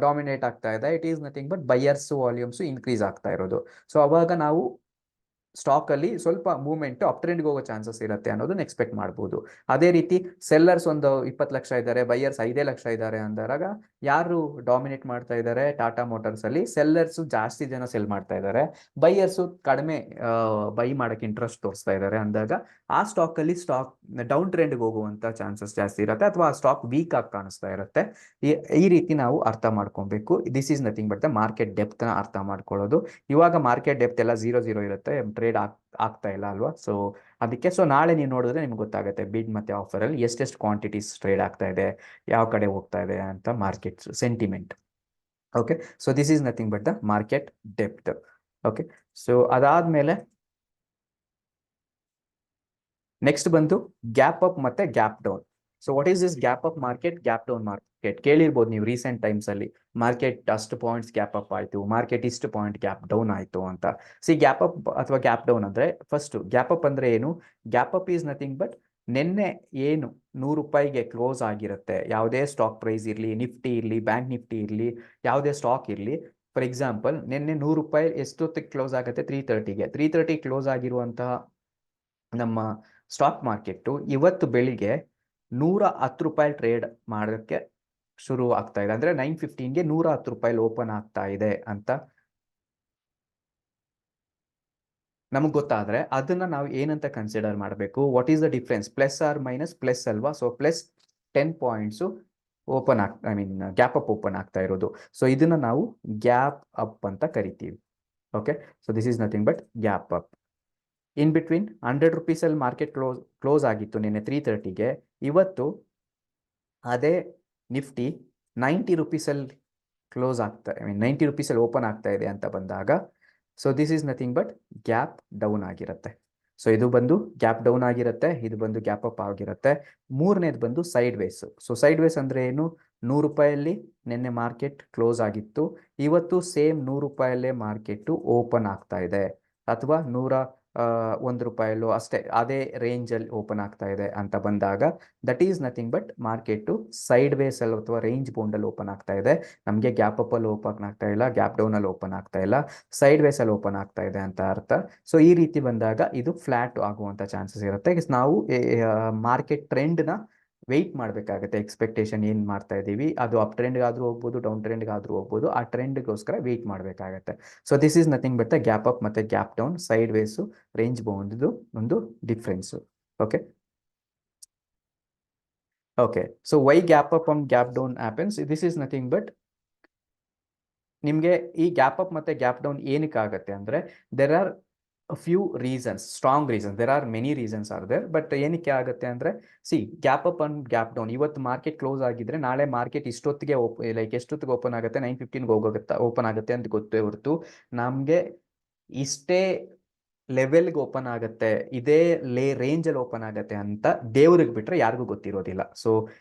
ಡಾಮಿನೇಟ್ ಆಗ್ತಾ ಇದೆ? It is nothing but buyers volumes increase ಆಗ್ತಾ ಇರೋದು. ಸೊ ಅವಾಗ ನಾವು ಸ್ಟಾಕ್ ಅಲ್ಲಿ ಸ್ವಲ್ಪ ಮೂವ್ಮೆಂಟ್ ಅಪ್ ಟ್ರೆಂಡ್ಗೆ ಹೋಗೋ ಚಾನ್ಸಸ್ ಇರುತ್ತೆ ಅನ್ನೋದನ್ನ ಎಕ್ಸ್ಪೆಕ್ಟ್ ಮಾಡ್ಬೋದು. ಅದೇ ರೀತಿ ಸೆಲ್ಲರ್ಸ್ ಒಂದು 20 ಲಕ್ಷ ಇದ್ದಾರೆ, ಬೈಯರ್ಸ್ 5 ಲಕ್ಷ ಇದ್ದಾರೆ ಅಂದಾಗ ಯಾರು ಡಾಮಿನೇಟ್ ಮಾಡ್ತಾ ಇದ್ದಾರೆ ಟಾಟಾ ಮೋಟಾರ್ಸ್ ಅಲ್ಲಿ? ಸೆಲ್ಲರ್ಸ್ ಜಾಸ್ತಿ ಜನ ಸೆಲ್ ಮಾಡ್ತಾ ಇದ್ದಾರೆ, ಬೈಯರ್ಸ್ ಕಡಿಮೆ ಬೈ ಮಾಡಕ್ಕೆ ಇಂಟ್ರೆಸ್ಟ್ ತೋರಿಸ್ತಾ ಇದ್ದಾರೆ ಅಂದಾಗ ಆ ಸ್ಟಾಕ್ ಅಲ್ಲಿ ಸ್ಟಾಕ್ ಡೌನ್ ಟ್ರೆಂಡ್ಗೆ ಹೋಗುವಂತ ಚಾನ್ಸಸ್ ಜಾಸ್ತಿ ಇರುತ್ತೆ, ಅಥವಾ ಆ ಸ್ಟಾಕ್ ವೀಕ್ ಆಗಿ ಕಾಣಿಸ್ತಾ ಇರುತ್ತೆ. ಈ ರೀತಿ ನಾವು ಅರ್ಥ ಮಾಡ್ಕೊಬೇಕು. This is nothing but the market depth ನ ಅರ್ಥ ಮಾಡ್ಕೊಳ್ಳೋದು. ಇವಾಗ ಮಾರ್ಕೆಟ್ ಡೆಪ್ತ್ ಎಲ್ಲ 0 ಇರುತ್ತೆ, ಟ್ರೇಡ್ ಆಗ್ತಾ ಇಲ್ಲ ಅಲ್ವಾ? ಸೊ ಅದಕ್ಕೆ ನಾಳೆ ನೀವು ನೋಡಿದ್ರೆ ನಿಮ್ಗೆ ಗೊತ್ತಾಗುತ್ತೆ ಬಿಡ್ ಮತ್ತೆ ಆಫರ್ ಅಲ್ಲಿ ಎಷ್ಟೆಷ್ಟು ಕ್ವಾಂಟಿಟೀಸ್ ಟ್ರೇಡ್ ಆಗ್ತಾ ಇದೆ, ಯಾವ ಕಡೆ ಹೋಗ್ತಾ ಇದೆ ಅಂತ market sentiment. Okay, so this is nothing but the market depth. Okay, so ಅದಾದ್ಮೇಲೆ ನೆಕ್ಸ್ಟ್ ಬಂದು ಗ್ಯಾಪ್ ಅಪ್ ಮತ್ತೆ gap down. So what is this gap up market, gap down market? ಕೇಳಿರ್ಬೋದು ನೀವು ರೀಸೆಂಟ್ ಟೈಮ್ಸ್ ಅಲ್ಲಿ, ಮಾರ್ಕೆಟ್ ಅಷ್ಟು points gap up ಆಯ್ತು, market ಇಷ್ಟು point gap down ಆಯ್ತು ಅಂತ. ಗ್ಯಾಪ್ ಅಪ್ ಅಥವಾ ಗ್ಯಾಪ್ ಡೌನ್ ಅಂದ್ರೆ, ಫಸ್ಟ್ ಗ್ಯಾಪ್ ಅಪ್ ಅಂದ್ರೆ ಏನು? Gap up is nothing but ನಿನ್ನೆ ಏನು 100 ರೂಪಾಯಿಗೆ ಕ್ಲೋಸ್ ಆಗಿರುತ್ತೆ, ಯಾವುದೇ ಸ್ಟಾಕ್ ಪ್ರೈಸ್ ಇರಲಿ, ನಿಫ್ಟಿ ಇರಲಿ, ಬ್ಯಾಂಕ್ ನಿಫ್ಟಿ ಇರಲಿ, ಯಾವುದೇ ಸ್ಟಾಕ್ ಇರಲಿ. ಫಾರ್ ಎಕ್ಸಾಂಪಲ್ ನಿನ್ನೆ 100 ರೂಪಾಯಿ ಎಷ್ಟೊತ್ತಿಗೆ ಕ್ಲೋಸ್ ಆಗುತ್ತೆ? 3:30ಗೆ. 3:30 ಕ್ಲೋಸ್ ಆಗಿರುವಂತಹ ನಮ್ಮ ಸ್ಟಾಕ್ ಮಾರ್ಕೆಟ್ ಇವತ್ತು ಬೆಳಿಗ್ಗೆ 110 ರೂಪಾಯಿ ಟ್ರೇಡ್ ಮಾಡೋಕ್ಕೆ ಶುರು ಆಗ್ತಾ ಇದೆ, ಅಂದ್ರೆ 9:15ಗೆ 110 ರೂಪಾಯಿ ಓಪನ್ ಆಗ್ತಾ ಇದೆ ಅಂತ ನಮಗೆ ಗೊತ್ತಾದ್ರೆ ಅದನ್ನ ನಾವು ಏನಂತ ಕನ್ಸಿಡರ್ ಮಾಡಬೇಕು? What is the difference, plus or minus? Plus ಅಲ್ವಾ? So plus 10 points open I mean gap up open ಆಗ್ತಾ ಇರೋದು. ಸೊ ಇದನ್ನ ನಾವು ಗ್ಯಾಪ್ ಅಪ್ ಅಂತ ಕರಿತೀವಿ. Okay, so this is nothing but gap up. In between 100 rupees ಅಲ್ಲಿ market close ಆಗಿತ್ತು ನಿನ್ನೆ 3:30ಗೆ, ಇವತ್ತು ಅದೇ ನಿಫ್ಟಿ 90 ರೂಪೀಸ್ ಅಲ್ಲಿ ಕ್ಲೋಸ್ ಆಗ್ತಾ, ಐ ಮೀನ್ 90 ರೂಪೀಸ್ ಅಲ್ಲಿ ಓಪನ್ ಆಗ್ತಾ ಇದೆ ಅಂತ ಬಂದಾಗ, so this is nothing but gap down ಆಗಿರುತ್ತೆ. ಸೊ ಇದು ಬಂದು ಗ್ಯಾಪ್ ಡೌನ್ ಆಗಿರುತ್ತೆ, ಇದು ಬಂದು ಗ್ಯಾಪ್ ಅಪ್ ಆಗಿರುತ್ತೆ. ಮೂರನೇದು ಬಂದು sideways. So sideways ಅಂದ್ರೆ ಏನು? 100 ರೂಪಾಯಲ್ಲಿ ನಿನ್ನೆ ಮಾರ್ಕೆಟ್ ಕ್ಲೋಸ್ ಆಗಿತ್ತು, ಇವತ್ತು ಸೇಮ್ 100 ರೂಪಾಯಲ್ಲೇ ಮಾರ್ಕೆಟ್ ಓಪನ್ ಆಗ್ತಾ ಇದೆ, ಅಥವಾ 101 ರೂಪಾಯಲ್ಲೂ ಅಷ್ಟೇ ಅದೇ ರೇಂಜ್ ಅಲ್ಲಿ ಓಪನ್ ಆಗ್ತಾ ಇದೆ ಅಂತ ಬಂದಾಗ, that is nothing but market sideways ಅಲ್ಲಿ ಅಥವಾ ರೇಂಜ್ ಬೌಂಡ್ ಅಲ್ಲಿ ಓಪನ್ ಆಗ್ತಾ ಇದೆ. ನಮಗೆ ಗ್ಯಾಪ್ ಅಪ್ ಅಲ್ಲಿ ಓಪನ್ ಆಗ್ತಾ ಇಲ್ಲ, ಗ್ಯಾಪ್ ಡೌನ್ ಅಲ್ಲಿ ಓಪನ್ ಆಗ್ತಾ ಇಲ್ಲ, ಸೈಡ್ ವೇಸ್ ಅಲ್ಲಿ ಓಪನ್ ಆಗ್ತಾ ಇದೆ ಅಂತ ಅರ್ಥ. ಸೊ ಈ ರೀತಿ ಬಂದಾಗ ಇದು ಫ್ಲಾಟ್ ಆಗುವಂತ ಚಾನ್ಸಸ್ ಇರುತ್ತೆ. ನಾವು ಮಾರ್ಕೆಟ್ ಟ್ರೆಂಡ್ ನ ವೆಯ್ಟ್ ಮಾಡಬೇಕಾಗುತ್ತೆ. ಎಕ್ಸ್ಪೆಕ್ಟೇಷನ್ ಏನು ಮಾಡ್ತಾ ಇದ್ದೀವಿ, ಅದು ಅಪ್ ಟ್ರೆಂಡ್ಗಾದ್ರೂ ಹೋಗ್ಬೋದು, ಡೌನ್ ಟ್ರೆಂಡ್ಗಾದ್ರೂ ಹೋಗ್ಬೋದು, ಆ ಟ್ರೆಂಡ್ಗೋಸ್ಕರ ವೆಯ್ಟ್ ಮಾಡಬೇಕಾಗತ್ತೆ. So this is nothing but the gap up ಮತ್ತೆ gap down, side ways, range bound ಒಂದು difference. Okay okay, so why gap up and gap down happens? This is nothing but ನಿಮಗೆ ಈ gap up ಮತ್ತೆ gap down ಏನಕ್ಕೆ ಆಗುತ್ತೆ ಅಂದ್ರೆ, there are few reasons, strong reasons, there are many reasons are there. But ಏನಕ್ಕೆ ಆಗುತ್ತೆ ಅಂದ್ರೆ, gap up and gap down, ಇವತ್ತು ಮಾರ್ಕೆಟ್ ಕ್ಲೋಸ್ ಆಗಿದ್ರೆ ನಾಳೆ ಮಾರ್ಕೆಟ್ ಇಷ್ಟೊತ್ತಿಗೆ ಲೈಕ್ ಎಷ್ಟೊತ್ತಿಗೆ ಓಪನ್ ಆಗುತ್ತೆ? 9:15ಗೆ ಓಪನ್ ಆಗುತ್ತೆ ಅಂತ ಗೊತ್ತೇ ಹೊರತು ನಮಗೆ ಇಷ್ಟೇ ಲೆವೆಲ್ಗೆ ಓಪನ್ ಆಗುತ್ತೆ, ಇದೇ ರೇಂಜ್ ಅಲ್ಲಿ ಓಪನ್ ಆಗುತ್ತೆ ಅಂತ ದೇವ್ರಿಗೆ ಬಿಟ್ರೆ ಯಾರಿಗೂ ಗೊತ್ತಿರೋದಿಲ್ಲ. ಸೊ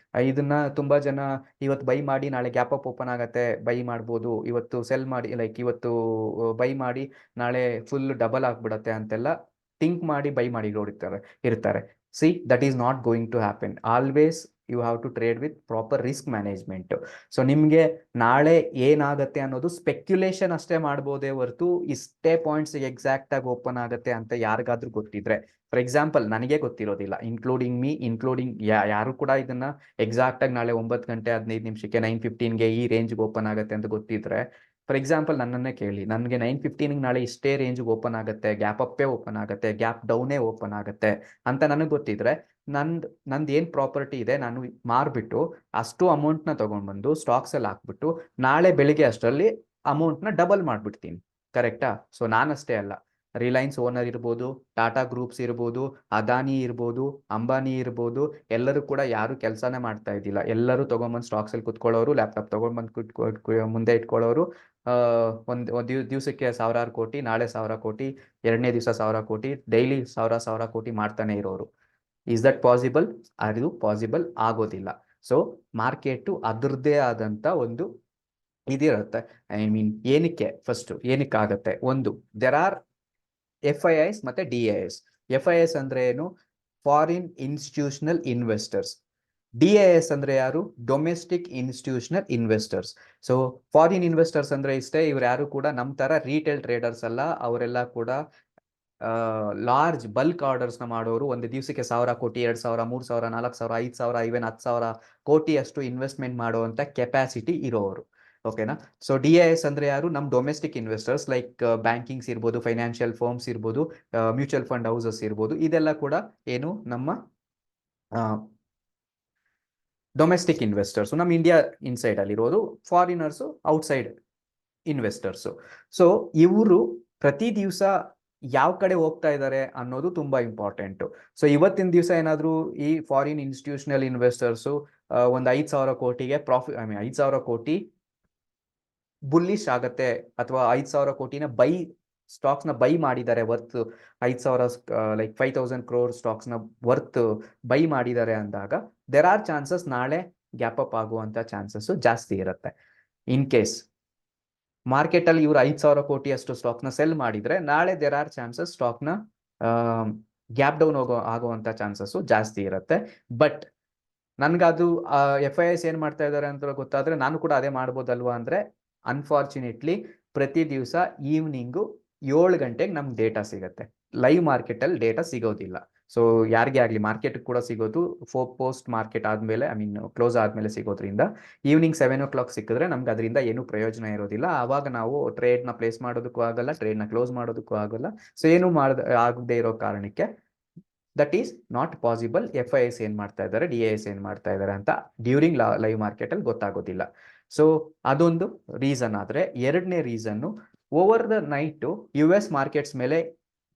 ಇದನ್ನ ತುಂಬಾ ಜನ ಇವತ್ತು ಬೈ ಮಾಡಿ ನಾಳೆ ಗ್ಯಾಪ್ ಅಪ್ ಓಪನ್ ಆಗತ್ತೆ ಬೈ ಮಾಡ್ಬೋದು, ಇವತ್ತು ಸೆಲ್ ಮಾಡಿ ಲೈಕ್ ಇವತ್ತು ಬೈ ಮಾಡಿ ನಾಳೆ ಫುಲ್ ಡಬಲ್ ಆಗ್ಬಿಡತ್ತೆ ಅಂತೆಲ್ಲ ಥಿಂಕ್ ಮಾಡಿ ಬೈ ಮಾಡಿ ಇರ್ತಾರೆ. That is not going to happen. Always you have to trade with proper risk management. So ನಿಮಗೆ ನಾಳೆ ಏನಾಗುತ್ತೆ ಅನ್ನೋದು ಸ್ಪೆಕ್ಯುಲೇಷನ್ ಅಷ್ಟೇ ಮಾಡ್ಬೋದೇ ಹೊರತು ಇಷ್ಟೇ ಪಾಯಿಂಟ್ಸ್ ಎಕ್ಸಾಕ್ಟ್ ಆಗಿ ಓಪನ್ ಆಗುತ್ತೆ ಅಂತ ಯಾರಿಗಾದ್ರೂ ಗೊತ್ತಿದ್ರೆ, ಫಾರ್ ಎಕ್ಸಾಂಪಲ್ ನನಗೆ ಗೊತ್ತಿರೋದಿಲ್ಲ, ಇನ್ಕ್ಲೂಡಿಂಗ್ ಮೀ, ಇನ್ಕ್ಲೂಡಿಂಗ್ ಯಾರು ಕೂಡ ಇದನ್ನ ಎಕ್ಸಾಕ್ಟ್ ಆಗಿ ನಾಳೆ 9 ಗಂಟೆ 15 ನಿಮಿಷಕ್ಕೆ 9:15ಗೆ ಈ ರೇಂಜ್ಗೆ ಓಪನ್ ಆಗುತ್ತೆ ಅಂತ ಗೊತ್ತಿದ್ರೆ ಫಾರ್ ಎಕ್ಸಾಂಪಲ್ ನನ್ನನ್ನೇ ಕೇಳಿ, ನನಗೆ 9:15 ನಾಳೆ ಇಷ್ಟೇ ರೇಂಜ್ಗೆ ಓಪನ್ ಆಗುತ್ತೆ, ಗ್ಯಾಪ್ ಅಪ್ಪೇ ಓಪನ್ ಆಗುತ್ತೆ, ಗ್ಯಾಪ್ ಡೌನೇ ಓಪನ್ ಆಗುತ್ತೆ ಅಂತ ನನಗೆ ಗೊತ್ತಿದ್ರೆ, ನಂದು ಏನು ಪ್ರಾಪರ್ಟಿ ಇದೆ ನಾನು ಮಾರ್ಬಿಟ್ಟು ಅಷ್ಟು ಅಮೌಂಟ್ನ ತೊಗೊಂಡ್ಬಂದು ಸ್ಟಾಕ್ಸಲ್ಲಿ ಹಾಕ್ಬಿಟ್ಟು ನಾಳೆ ಬೆಳಿಗ್ಗೆ ಅಷ್ಟರಲ್ಲಿ ಅಮೌಂಟ್ನ ಡಬಲ್ ಮಾಡಿಬಿಡ್ತೀನಿ. ಕರೆಕ್ಟಾ? ಸೊ ನಾನಷ್ಟೇ ಅಲ್ಲ, ರಿಲಯನ್ಸ್ ಓನರ್ ಇರ್ಬೋದು, ಟಾಟಾ ಗ್ರೂಪ್ಸ್ ಇರ್ಬೋದು, ಅದಾನಿ ಇರ್ಬೋದು, ಅಂಬಾನಿ ಇರ್ಬೋದು, ಎಲ್ಲರೂ ಕೂಡ ಯಾರು ಕೆಲಸನೇ ಮಾಡ್ತಾ ಇದ್ದಿಲ್ಲ. ಎಲ್ಲರೂ ತೊಗೊಂಬಂದು ಸ್ಟಾಕ್ಸಲ್ಲಿ ಕುತ್ಕೊಳ್ಳೋರು, ಲ್ಯಾಪ್ಟಾಪ್ ತೊಗೊಂಡ್ಬಂದು ಮುಂದೆ ಇಟ್ಕೊಳ್ಳೋರು. ಒಂದು ದಿವಸಕ್ಕೆ 1000 ಕೋಟಿ, ನಾಳೆ 1000 ಕೋಟಿ, ಎರಡನೇ ದಿವಸ 1000 ಕೋಟಿ, ಡೈಲಿ 1000 ಕೋಟಿ ಮಾಡ್ತಾನೆ ಇರೋರು. Is that possible? ಅದು ಪಾಸಿಬಲ್ ಆಗೋದಿಲ್ಲ. ಸೊ ಮಾರ್ಕೆಟು ಅದರದ್ದೇ ಆದಂಥ ಒಂದು ಇದಿರುತ್ತೆ. ಐ ಮೀನ್ ಏನಕ್ಕಾಗತ್ತೆ? ಒಂದು, ದೆರ್ ಆರ್ FIIs ಮತ್ತೆ DIIs. FIIs ಅಂದ್ರೆ ಏನು? Foreign institutional investors. DIIs ಅಂದ್ರೆ ಯಾರು? Domestic institutional investors. So foreign investors ಅಂದ್ರೆ ಇಷ್ಟೇ, ಇವ್ರು ಯಾರು ಕೂಡ ನಮ್ಮ ತರ ರೀಟೇಲ್ ಟ್ರೇಡರ್ಸ್ ಅಲ್ಲ. ಅವರೆಲ್ಲ ಕೂಡ ಲಾರ್ಜ್ ಬಲ್ಕ್ ಆರ್ಡರ್ಸ್ ನ ಮಾಡೋರು. ಒಂದು ದಿವಸಕ್ಕೆ 1000 ಕೋಟಿ, 2000, 3000, 4000, 5000, ಈವನ್ 10,000 ಕೋಟಿ ಅಷ್ಟು ಇನ್ವೆಸ್ಟ್ಮೆಂಟ್ ಮಾಡುವಂತ ಕೆಪಾಸಿಟಿ ಇರೋರು. ಓಕೆನಾ? ಸೊ DIIs ಅಂದ್ರೆ ಯಾರು? ನಮ್ಮ ಡೊಮೆಸ್ಟಿಕ್ ಇನ್ವೆಸ್ಟರ್ಸ್, ಲೈಕ್ ಬ್ಯಾಂಕಿಂಗ್ಸ್ ಇರ್ಬೋದು, ಫೈನಾನ್ಷಿಯಲ್ ಫರ್ಮ್ಸ್ ಇರ್ಬೋದು, ಮ್ಯೂಚುವಲ್ ಫಂಡ್ ಹೌಸಸ್ ಇರ್ಬೋದು. ಇದೆಲ್ಲ ಕೂಡ ಏನು? ನಮ್ಮ ಡೊಮೆಸ್ಟಿಕ್ ಇನ್ವೆಸ್ಟರ್ಸ್. ನಮ್ಮ ಇಂಡಿಯಾ ಇನ್ಸೈಡ್ ಅಲ್ಲಿ ಇರೋದು, ಫಾರಿನರ್ಸು ಔಟ್ಸೈಡ್ ಇನ್ವೆಸ್ಟರ್ಸು. ಸೊ ಇವರು ಪ್ರತಿ ದಿವಸ ಯಾವ ಕಡೆ ಹೋಗ್ತಾ ಇದ್ದಾರೆ ಅನ್ನೋದು ತುಂಬಾ ಇಂಪಾರ್ಟೆಂಟು. ಸೊ ಇವತ್ತಿನ ದಿವಸ ಏನಾದರೂ ಈ ಫಾರಿನ್ ಇನ್ಸ್ಟಿಟ್ಯೂಷನಲ್ ಇನ್ವೆಸ್ಟರ್ಸು ಒಂದು 5,000 ಕೋಟಿಗೆ ಪ್ರಾಫಿಟ್, 5,000 ಕೋಟಿ ಬುಲ್ಲಿಶ್ ಆಗತ್ತೆ, ಅಥವಾ 5,000 ಕೋಟಿನ ಸ್ಟಾಕ್ಸ್ನ ಬೈ ಮಾಡಿದ್ದಾರೆ, ವರ್ತ್ 5,000, ಲೈಕ್ 5,000 crore ಸ್ಟಾಕ್ಸ್ನ ವರ್ತ್ ಬೈ ಮಾಡಿದ್ದಾರೆ ಅಂದಾಗ, ದೆರ್ ಆರ್ ಚಾನ್ಸಸ್ ನಾಳೆ ಗ್ಯಾಪ್ ಅಪ್ ಆಗುವಂತ ಚಾನ್ಸಸ್ ಜಾಸ್ತಿ ಇರುತ್ತೆ. ಇನ್ ಕೇಸ್ ಮಾರ್ಕೆಟ್ ಅಲ್ಲಿ ಇವರು 5,000 ಕೋಟಿ ಅಷ್ಟು ಸ್ಟಾಕ್ನ ಸೆಲ್ ಮಾಡಿದ್ರೆ, ನಾಳೆ ದೆರ್ ಆರ್ ಚಾನ್ಸಸ್ ಸ್ಟಾಕ್ನ ಗ್ಯಾಪ್ ಡೌನ್ ಆಗುವಂತ ಚಾನ್ಸಸ್ ಜಾಸ್ತಿ ಇರುತ್ತೆ. ಬಟ್ ನನ್ಗದು FIIs ಏನ್ ಮಾಡ್ತಾ ಇದ್ದಾರೆ ಅಂತ ಗೊತ್ತಾದ್ರೆ ನಾನು ಕೂಡ ಅದೇ ಮಾಡ್ಬೋದಲ್ವಾ ಅಂದ್ರೆ, ಅನ್ಫಾರ್ಚುನೇಟ್ಲಿ ಪ್ರತಿ ದಿವಸ ಈವ್ನಿಂಗು 7 ಗಂಟೆಗೆ ನಮ್ಗೆ ಡೇಟಾ ಸಿಗುತ್ತೆ. ಲೈವ್ ಮಾರ್ಕೆಟ್ ಅಲ್ಲಿ ಡೇಟಾ ಸಿಗೋದಿಲ್ಲ. ಸೊ ಯಾರಿಗೆ ಆಗ್ಲಿ ಮಾರ್ಕೆಟ್ ಕೂಡ ಸಿಗೋದು ಪೋಸ್ಟ್ ಮಾರ್ಕೆಟ್ ಆದ್ಮೇಲೆ, ಕ್ಲೋಸ್ ಆದ್ಮೇಲೆ ಸಿಗೋದ್ರಿಂದ, ಈವ್ನಿಂಗ್ 7 o'clock ಸಿಕ್ಕಿದ್ರೆ ನಮ್ಗೆ ಅದರಿಂದ ಏನು ಪ್ರಯೋಜನ ಇರೋದಿಲ್ಲ. ಆವಾಗ ನಾವು ಟ್ರೇಡ್ನ ಪ್ಲೇಸ್ ಮಾಡೋದಕ್ಕೂ ಆಗಲ್ಲ, ಟ್ರೇಡ್ನ ಕ್ಲೋಸ್ ಮಾಡೋದಕ್ಕೂ ಆಗಲ್ಲ. ಸೊ ಏನು ಆಗದೆ ಇರೋ ಕಾರಣಕ್ಕೆ that is not possible. FIIs ಏನ್ ಮಾಡ್ತಾ ಇದ್ದಾರೆ, DIIs ಏನ್ ಮಾಡ್ತಾ ಇದ್ದಾರೆ ಅಂತ ಡ್ಯೂರಿಂಗ್ ಲೈವ್ ಮಾರ್ಕೆಟ್ ಅಲ್ಲಿ ಗೊತ್ತಾಗೋದಿಲ್ಲ. ಸೊ ಅದೊಂದು ರೀಸನ್ ಆದ್ರೆ, ಎರಡನೇ reason over the night US markets ಮೇಲೆ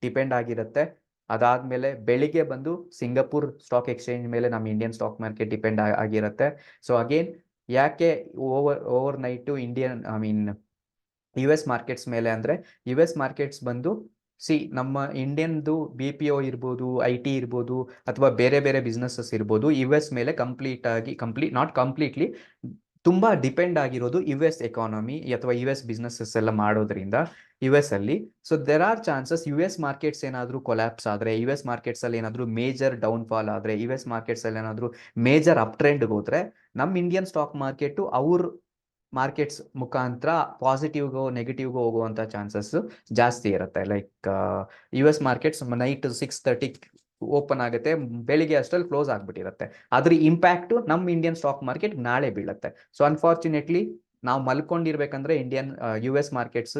ಡಿಪೆಂಡ್ ಆಗಿರುತ್ತೆ. ಅದಾದ್ಮೇಲೆ ಬೆಳಿಗ್ಗೆ ಬಂದು ಸಿಂಗಪುರ್ ಸ್ಟಾಕ್ ಎಕ್ಸ್ಚೇಂಜ್ ಮೇಲೆ ನಮ್ಮ ಇಂಡಿಯನ್ ಸ್ಟಾಕ್ ಮಾರ್ಕೆಟ್ ಡಿಪೆಂಡ್ ಆಗಿರುತ್ತೆ. ಸೊ ಅಗೇನ್ ಯಾಕೆ ಓವರ್ ನೈಟು US ಮಾರ್ಕೆಟ್ಸ್ ಮೇಲೆ ಅಂದ್ರೆ, US ಮಾರ್ಕೆಟ್ಸ್ ಬಂದು ನಮ್ಮ ಇಂಡಿಯನ್ದು BPO ಇರ್ಬೋದು, IT ಇರ್ಬೋದು, ಅಥವಾ ಬೇರೆ ಬೇರೆ ಬಿಸ್ನೆಸಸ್ ಇರ್ಬೋದು, US ಮೇಲೆ ನಾಟ್ ಕಂಪ್ಲೀಟ್ಲಿ, ತುಂಬಾ ಡಿಪೆಂಡ್ ಆಗಿರೋದು US ಎಕಾನಮಿ ಅಥವಾ US ಬಿಸ್ನೆಸಸ್ ಎಲ್ಲ ಮಾಡೋದ್ರಿಂದ US ಅಲ್ಲಿ. So there are chances US markets ಏನಾದರೂ ಕೊಲ್ಯಾಪ್ಸ್ ಆದ್ರೆ, US ಮಾರ್ಕೆಟ್ಸ್ ಅಲ್ಲಿ ಏನಾದರೂ ಮೇಜರ್ ಡೌನ್ ಫಾಲ್ ಆದ್ರೆ, US ಮಾರ್ಕೆಟ್ಸ್ ಅಲ್ಲಿ ಏನಾದರೂ ಮೇಜರ್ ಅಪ್ ಟ್ರೆಂಡ್ ಹೋದ್ರೆ, ನಮ್ಮ ಇಂಡಿಯನ್ ಸ್ಟಾಕ್ ಮಾರ್ಕೆಟ್ ಅವ್ರ ಮಾರ್ಕೆಟ್ಸ್ ಮುಖಾಂತರ ಪಾಸಿಟಿವ್ಗೋ ನೆಗೆಟಿವ್ಗೋ ಹೋಗುವಂತ ಚಾನ್ಸಸ್ ಜಾಸ್ತಿ ಇರುತ್ತೆ. Like US markets night 6:30 open ಆಗುತ್ತೆ, ಬೆಳಿಗ್ಗೆ ಅಷ್ಟರಲ್ಲಿ ಕ್ಲೋಸ್ ಆಗ್ಬಿಟ್ಟಿರುತ್ತೆ. ಅದ್ರ ಇಂಪ್ಯಾಕ್ಟ್ ನಮ್ಮ ಇಂಡಿಯನ್ ಸ್ಟಾಕ್ ಮಾರ್ಕೆಟ್ ನಾಳೆ ಬೀಳುತ್ತೆ. ಸೊ ಅನ್ಫಾರ್ಚುನೇಟ್ಲಿ ನಾವು ಮಲ್ಕೊಂಡಿರ್ಬೇಕಂದ್ರೆ US ಮಾರ್ಕೆಟ್ಸ್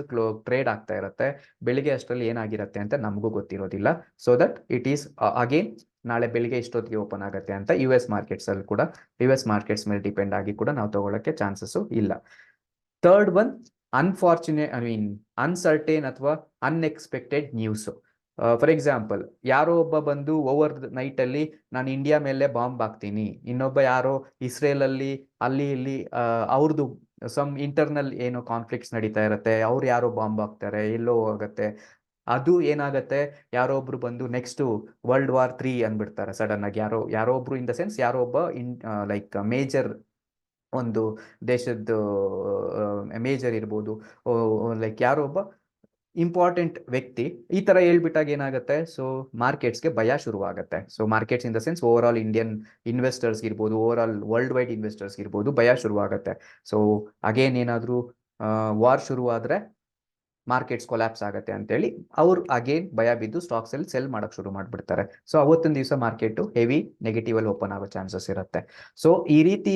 ಟ್ರೇಡ್ ಆಗ್ತಾ ಇರುತ್ತೆ, ಬೆಳಿಗ್ಗೆ ಅಷ್ಟರಲ್ಲಿ ಏನಾಗಿರುತ್ತೆ ಅಂತ ನಮಗೂ ಗೊತ್ತಿರೋದಿಲ್ಲ. So that it is again ನಾಳೆ ಬೆಳಿಗ್ಗೆ ಇಷ್ಟೊತ್ತಿಗೆ ಓಪನ್ ಆಗುತ್ತೆ ಅಂತ US ಮಾರ್ಕೆಟ್ಸ್ ಅಲ್ಲಿ ಕೂಡ, US ಮಾರ್ಕೆಟ್ಸ್ ಮೇಲೆ ಡಿಪೆಂಡ್ ಆಗಿ ಕೂಡ ನಾವು ತಗೊಳ್ಳೋಕೆ ಚಾನ್ಸಸ್ ಇಲ್ಲ. ಥರ್ಡ್ ಒನ್, ಅನ್ಸರ್ಟೇನ್ ಅಥವಾ ಅನ್ಎಕ್ಸ್ಪೆಕ್ಟೆಡ್ ನ್ಯೂಸ್. ಫಾರ್ ಎಕ್ಸಾಂಪಲ್, ಯಾರೋ ಒಬ್ಬ ಬಂದು ಓವರ್ ನೈಟ್ ಅಲ್ಲಿ ನಾನು ಇಂಡಿಯಾ ಮೇಲೆ ಬಾಂಬ್ ಹಾಕ್ತೀನಿ, ಇನ್ನೊಬ್ಬ ಯಾರೋ ಇಸ್ರೇಲ್ ಅಲ್ಲಿ ಅಲ್ಲಿ ಇಲ್ಲಿ ಅವ್ರದ್ದು ಸಮ್ ಇಂಟರ್ನಲ್ ಏನೋ ಕಾನ್ಫ್ಲಿಕ್ಟ್ಸ್ ನಡೀತಾ ಇರುತ್ತೆ, ಅವ್ರು ಯಾರೋ ಬಾಂಬ್ ಹಾಕ್ತಾರೆ, ಎಲ್ಲೋ ಹೋಗುತ್ತೆ. ಅದು ಏನಾಗುತ್ತೆ, ಯಾರೋ ಒಬ್ರು ಬಂದು ನೆಕ್ಸ್ಟ್ World War III ಅಂದ್ಬಿಡ್ತಾರೆ ಸಡನ್ ಆಗಿ. ಯಾರೋ ಒಬ್ರು, ಇನ್ ದ ಸೆನ್ಸ್ ಯಾರೋ ಒಬ್ಬ ಲೈಕ್ ಮೇಜರ್, ಒಂದು ದೇಶದ ಮೇಜರ್ ಇರ್ಬೋದು, ಲೈಕ್ ಯಾರೋ ಒಬ್ಬ ಇಂಪಾರ್ಟೆಂಟ್ ವ್ಯಕ್ತಿ ಈ ತರ ಹೇಳ್ಬಿಟ್ಟಾಗ ಏನಾಗುತ್ತೆ, ಸೊ ಮಾರ್ಕೆಟ್ಸ್ಗೆ ಭಯ ಶುರುವಾಗುತ್ತೆ. So markets in the sense over all Indian investors ಇರ್ಬೋದು, over all world wide investors ಇರ್ಬೋದು, ಭಯ ಶುರುವಾಗುತ್ತೆ. ಸೊ ಅಗೇನ್ ಏನಾದ್ರು ವಾರ್ ಶುರುವಾದ್ರೆ ಮಾರ್ಕೆಟ್ಸ್ ಕೊಲ್ಯಾಪ್ಸ್ ಆಗುತ್ತೆ ಅಂತೇಳಿ ಅವ್ರು ಅಗೇನ್ ಭಯ ಬಿದ್ದು ಸ್ಟಾಕ್ಸ್ ಅಲ್ಲಿ ಸೆಲ್ ಮಾಡಕ್ ಶುರು ಮಾಡ್ಬಿಡ್ತಾರೆ. ಸೊ ಅವತ್ತಿನ ದಿವಸ ಮಾರ್ಕೆಟ್ ಹೆವಿ ನೆಗೆಟಿವ್ ಅಲ್ಲಿ ಓಪನ್ ಆಗೋ ಚಾನ್ಸಸ್ ಇರುತ್ತೆ. ಸೊ ಈ ರೀತಿ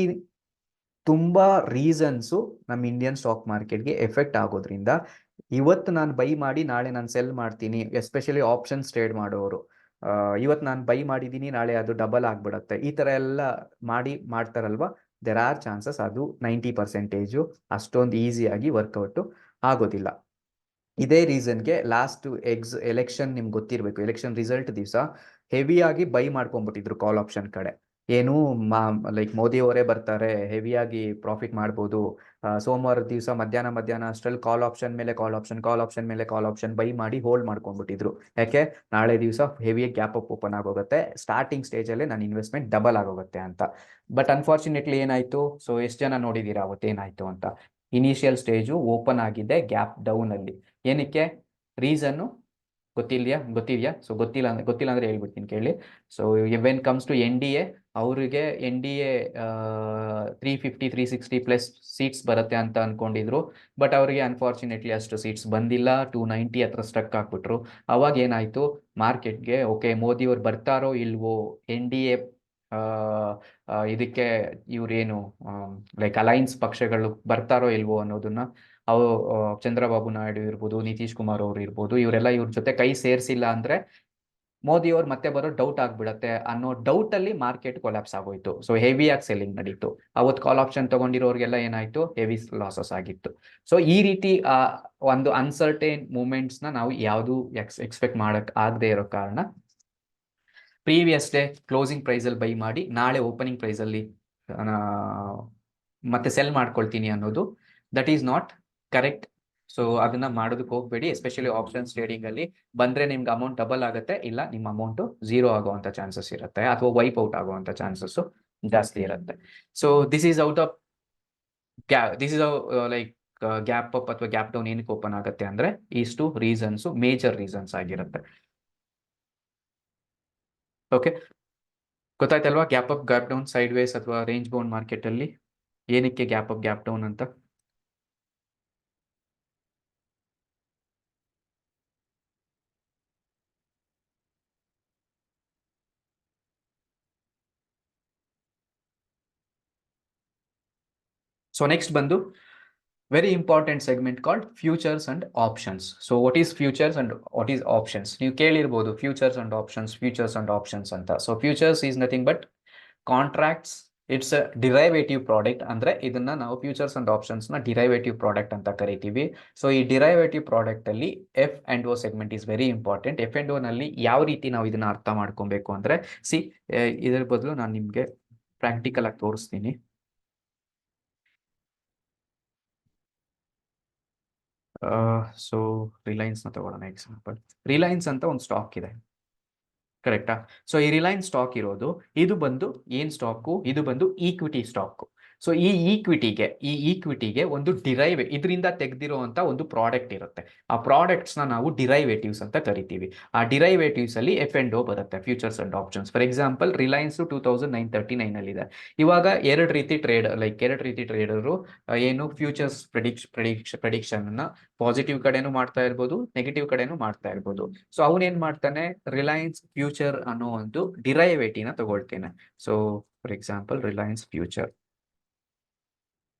ತುಂಬಾ ರೀಸನ್ಸು ನಮ್ಮ ಇಂಡಿಯನ್ ಸ್ಟಾಕ್ ಮಾರ್ಕೆಟ್ಗೆ ಎಫೆಕ್ಟ್ ಆಗೋದ್ರಿಂದ ಇವತ್ತು ನಾನು ಬೈ ಮಾಡಿ ನಾಳೆ ನಾನು ಸೆಲ್ ಮಾಡ್ತೀನಿ, ಎಸ್ಪೆಷಲಿ ಆಪ್ಷನ್ಸ್ ಟ್ರೇಡ್ ಮಾಡೋರು. ಇವತ್ತು ನಾನು ಬೈ ಮಾಡಿದ್ದೀನಿ, ನಾಳೆ ಅದು ಡಬಲ್ ಆಗ್ಬಿಡತ್ತೆ, ಈ ಥರ ಎಲ್ಲ ಮಾಡ್ತಾರಲ್ವಾ, ದೆರ್ ಆರ್ ಚಾನ್ಸಸ್ ಅದು 90% ಅಷ್ಟೊಂದು ಈಸಿಯಾಗಿ ವರ್ಕೌಟು ಆಗೋದಿಲ್ಲ. ಇದೇ ರೀಸನ್ಗೆ ಲಾಸ್ಟ್ ಎಲೆಕ್ಷನ್ ನಿಮ್ಗೆ ಗೊತ್ತಿರಬೇಕು, ಎಲೆಕ್ಷನ್ ರಿಸಲ್ಟ್ ದಿವಸ ಹೆವಿಯಾಗಿ ಬೈ ಮಾಡ್ಕೊಂಡ್ಬಿಟ್ಟಿದ್ರು ಕಾಲ್ ಆಪ್ಷನ್ ಕಡೆ. ಏನು ಲೈಕ್ ಮೋದಿ ಅವರೇ ಬರ್ತಾರೆ, ಹೆವಿಯಾಗಿ ಪ್ರಾಫಿಟ್ ಮಾಡ್ಬೋದು. ಸೋಮವಾರದ ದಿವಸ ಮಧ್ಯಾಹ್ನ ಅಷ್ಟರಲ್ಲಿ ಕಾಲ್ ಆಪ್ಷನ್ ಮೇಲೆ ಕಾಲ್ ಆಪ್ಷನ್ ಬೈ ಮಾಡಿ ಹೋಲ್ಡ್ ಮಾಡ್ಕೊಂಡ್ಬಿಟ್ಟಿದ್ರು. ಯಾಕೆ? ನಾಳೆ ದಿವಸ ಹೆವಿ ಗ್ಯಾಪ್ ಅಪ್ ಓಪನ್ ಆಗೋಗುತ್ತೆ, ಸ್ಟಾರ್ಟಿಂಗ್ ಸ್ಟೇಜಲ್ಲೇ ನನ್ನ ಇನ್ವೆಸ್ಟ್ಮೆಂಟ್ ಡಬಲ್ ಆಗೋಗುತ್ತೆ ಅಂತ. ಬಟ್ ಅನ್ಫಾರ್ಚುನೇಟ್ಲಿ ಏನಾಯ್ತು? ಸೊ ಎಷ್ಟು ಜನ ನೋಡಿದ್ದೀರಾ ಅವತ್ತೇನಾಯ್ತು ಅಂತ? ಇನಿಷಿಯಲ್ ಸ್ಟೇಜು ಓಪನ್ ಆಗಿದೆ ಗ್ಯಾಪ್ ಡೌನ್ ಅಲ್ಲಿ. ಏನಕ್ಕೆ? ರೀಸನ್ನು ಗೊತ್ತಿದೆಯಾ? ಸೊ ಗೊತ್ತಿಲ್ಲ ಅಂದ್ರೆ ಹೇಳ್ಬಿಡ್ತೀನಿ ಕೇಳಿ. So when comes to NDA, ಅವರಿಗೆ NDA 350 360 ಪ್ಲಸ್ ಸೀಟ್ಸ್ ಬರುತ್ತೆ ಅಂತ ಅನ್ಕೊಂಡಿದ್ರು. ಬಟ್ ಅವರಿಗೆ ಅನ್ಫಾರ್ಚುನೇಟ್ಲಿ ಅಷ್ಟು ಸೀಟ್ಸ್ ಬಂದಿಲ್ಲ, 290 ಹತ್ರ ಸ್ಟಕ್ ಹಾಕ್ಬಿಟ್ರು. ಅವಾಗ ಏನಾಯ್ತು ಮಾರ್ಕೆಟ್ಗೆ? ಓಕೆ, ಮೋದಿ ಅವ್ರು ಬರ್ತಾರೋ ಇಲ್ವೋ, NDA ಇದಕ್ಕೆ ಇವ್ರೇನು ಲೈಕ್ ಅಲೈನ್ಸ್ ಪಕ್ಷಗಳು ಬರ್ತಾರೋ ಇಲ್ವೋ ಅನ್ನೋದನ್ನ ಅವು ಚಂದ್ರಬಾಬು ನಾಯ್ಡು ಇರ್ಬೋದು, ನಿತೀಶ್ ಕುಮಾರ್ ಅವರು ಇರ್ಬೋದು, ಇವರೆಲ್ಲ ಇವ್ರ ಜೊತೆ ಕೈ ಸೇರಿಸಿಲ್ಲ ಅಂದ್ರೆ ಮೋದಿ ಅವ್ರು ಮತ್ತೆ ಬರೋ ಡೌಟ್ ಆಗ್ಬಿಡತ್ತೆ ಅನ್ನೋ ಡೌಟ್ ಅಲ್ಲಿ ಮಾರ್ಕೆಟ್ ಕೊಲ್ಯಾಪ್ಸ್ ಆಗೋಯ್ತು. ಸೊ ಹೆವಿಯಾಗಿ ಸೆಲ್ಲಿಂಗ್ ನಡೀತು. ಅವತ್ತು ಕಾಲ್ ಆಪ್ಷನ್ ತಗೊಂಡಿರೋರಿಗೆಲ್ಲ ಏನಾಯ್ತು? ಹೆವಿ ಲಾಸಸ್ ಆಗಿತ್ತು. ಸೊ ಈ ರೀತಿ ಒಂದು ಅನ್ಸರ್ಟೈನ್ ಮೂಮೆಂಟ್ಸ್ ನ ನಾವು ಯಾವುದು ಎಕ್ಸ್ಪೆಕ್ಟ್ ಮಾಡಕ್ ಆಗದೆ ಇರೋ ಕಾರಣ ಪ್ರೀವಿಯಸ್ ಡೇ ಕ್ಲೋಸಿಂಗ್ ಪ್ರೈಸ್ ಅಲ್ಲಿ ಬೈ ಮಾಡಿ ನಾಳೆ ಓಪನಿಂಗ್ ಪ್ರೈಸ್ ಅಲ್ಲಿ ಮತ್ತೆ ಸೆಲ್ ಮಾಡ್ಕೊಳ್ತೀನಿ ಅನ್ನೋದು that is not correct. So ಅದನ್ನ ಮಾಡೋದಕ್ಕೆ ಹೋಗ್ಬೇಡಿ. ಎಸ್ಪೆಷಲಿ ಆಪ್ಷನ್ಸ್ ಟ್ರೇಡಿಂಗ್ ಅಲ್ಲಿ ಬಂದ್ರೆ ನಿಮ್ಗೆ ಅಮೌಂಟ್ ಡಬಲ್ ಆಗುತ್ತೆ, ಇಲ್ಲ ನಿಮ್ಮ ಅಮೌಂಟ್ ಝೀರೋ ಆಗುವಂತ ಚಾನ್ಸಸ್ ಇರುತ್ತೆ, ಅಥವಾ ವೈಪ್ ಔಟ್ ಆಗುವಂತ ಚಾನ್ಸಸ್ ಜಾಸ್ತಿ ಇರುತ್ತೆ. So this is out of like gap up ಅಥವಾ ಗ್ಯಾಪ್ ಡೌನ್ ಏನಕ್ಕೆ ಓಪನ್ ಆಗುತ್ತೆ ಅಂದ್ರೆ ಇಷ್ಟು ರೀಸನ್ಸ್ ಮೇಜರ್ ರೀಸನ್ಸ್ ಆಗಿರುತ್ತೆ. ಓಕೆ, ಗೊತ್ತಾಯ್ತಲ್ವಾ? Gap up, gap down, side ways ಅಥವಾ ರೇಂಜ್ ಬೌಂಡ್ ಮಾರ್ಕೆಟ್ ಅಲ್ಲಿ ಏನಕ್ಕೆ ಗ್ಯಾಪ್ ಅಪ್, ಗ್ಯಾಪ್ ಡೌನ್ ಅಂತ. ಸೊ ನೆಕ್ಸ್ಟ್ ಬಂದು very important segment called futures and options. So what is futures and what is options? ನೀವು ಕೇಳಿರ್ಬೋದು futures and options ಅಂತ. So futures is nothing but contracts. It's a derivative product. ಅಂದ್ರೆ ಇದನ್ನ ನಾವು futures and options ನ derivative product ಅಂತ ಕರಿತೀವಿ. So ಈ ಡಿರೈವೇಟಿವ್ ಪ್ರಾಡಕ್ಟ್ ಅಲ್ಲಿ F&O segment is very important. F&O ನಲ್ಲಿ ಯಾವ ರೀತಿ ನಾವು ಇದನ್ನ ಅರ್ಥ ಮಾಡ್ಕೊಬೇಕು ಅಂದ್ರೆ, ಇದರ ಬದಲು ನಾನು ನಿಮ್ಗೆ ಪ್ರಾಕ್ಟಿಕಲ್ ಆಗಿ ತೋರಿಸ್ತೀನಿ. ಸೊ ರಿಲಯನ್ಸ್ ನ ತಗೊಳ್ಳೋಣ ಎಕ್ಸಾಂಪಲ್. ರಿಲಯನ್ಸ್ ಅಂತ ಒಂದು ಸ್ಟಾಕ್ ಇದೆ, ಕರೆಕ್ಟಾ? ಸೊ ಈ ರಿಲಯನ್ಸ್ ಸ್ಟಾಕ್ ಇರೋದು, ಇದು ಬಂದು ಏನ್ ಸ್ಟಾಕು? ಇದು ಬಂದು ಈಕ್ವಿಟಿ ಸ್ಟಾಕ್. ಸೊ ಈ ಈಕ್ವಿಟಿಗೆ ಒಂದು ಇದರಿಂದ ತೆಗೆದಿರುವಂತ ಒಂದು ಪ್ರಾಡಕ್ಟ್ ಇರುತ್ತೆ. ಆ ಪ್ರಾಡಕ್ಟ್ಸ್ ನಾವು ಡಿರೈವೇಟಿವ್ಸ್ ಅಂತ ಕರಿತೀವಿ. ಆ ಡಿರೈವೇಟಿವ್ಸ್ ಅಲ್ಲಿ F&O ಬರುತ್ತೆ, futures and options. For example Reliance 2939 ಅಲ್ಲಿ ಇದೆ. ಇವಾಗ ಎರಡು ರೀತಿ ಟ್ರೇಡರು ಏನು ಫ್ಯೂಚರ್ಸ್ ಪ್ರೆಡಿಕ್ಷನ್ ಅನ್ನ ಪಾಸಿಟಿವ್ ಕಡೆನೂ ಮಾಡ್ತಾ ಇರ್ಬೋದು, ನೆಗೆಟಿವ್ ಕಡೆನೂ ಮಾಡ್ತಾ ಇರ್ಬೋದು. ಸೊ ಅವನೇನ್ ಮಾಡ್ತಾನೆ? ರಿಲಯನ್ಸ್ ಫ್ಯೂಚರ್ ಅನ್ನೋ ಒಂದು ಡಿರೈವೇಟಿವ್ ನ ತಗೊಳ್ತೇನೆ. So for example Reliance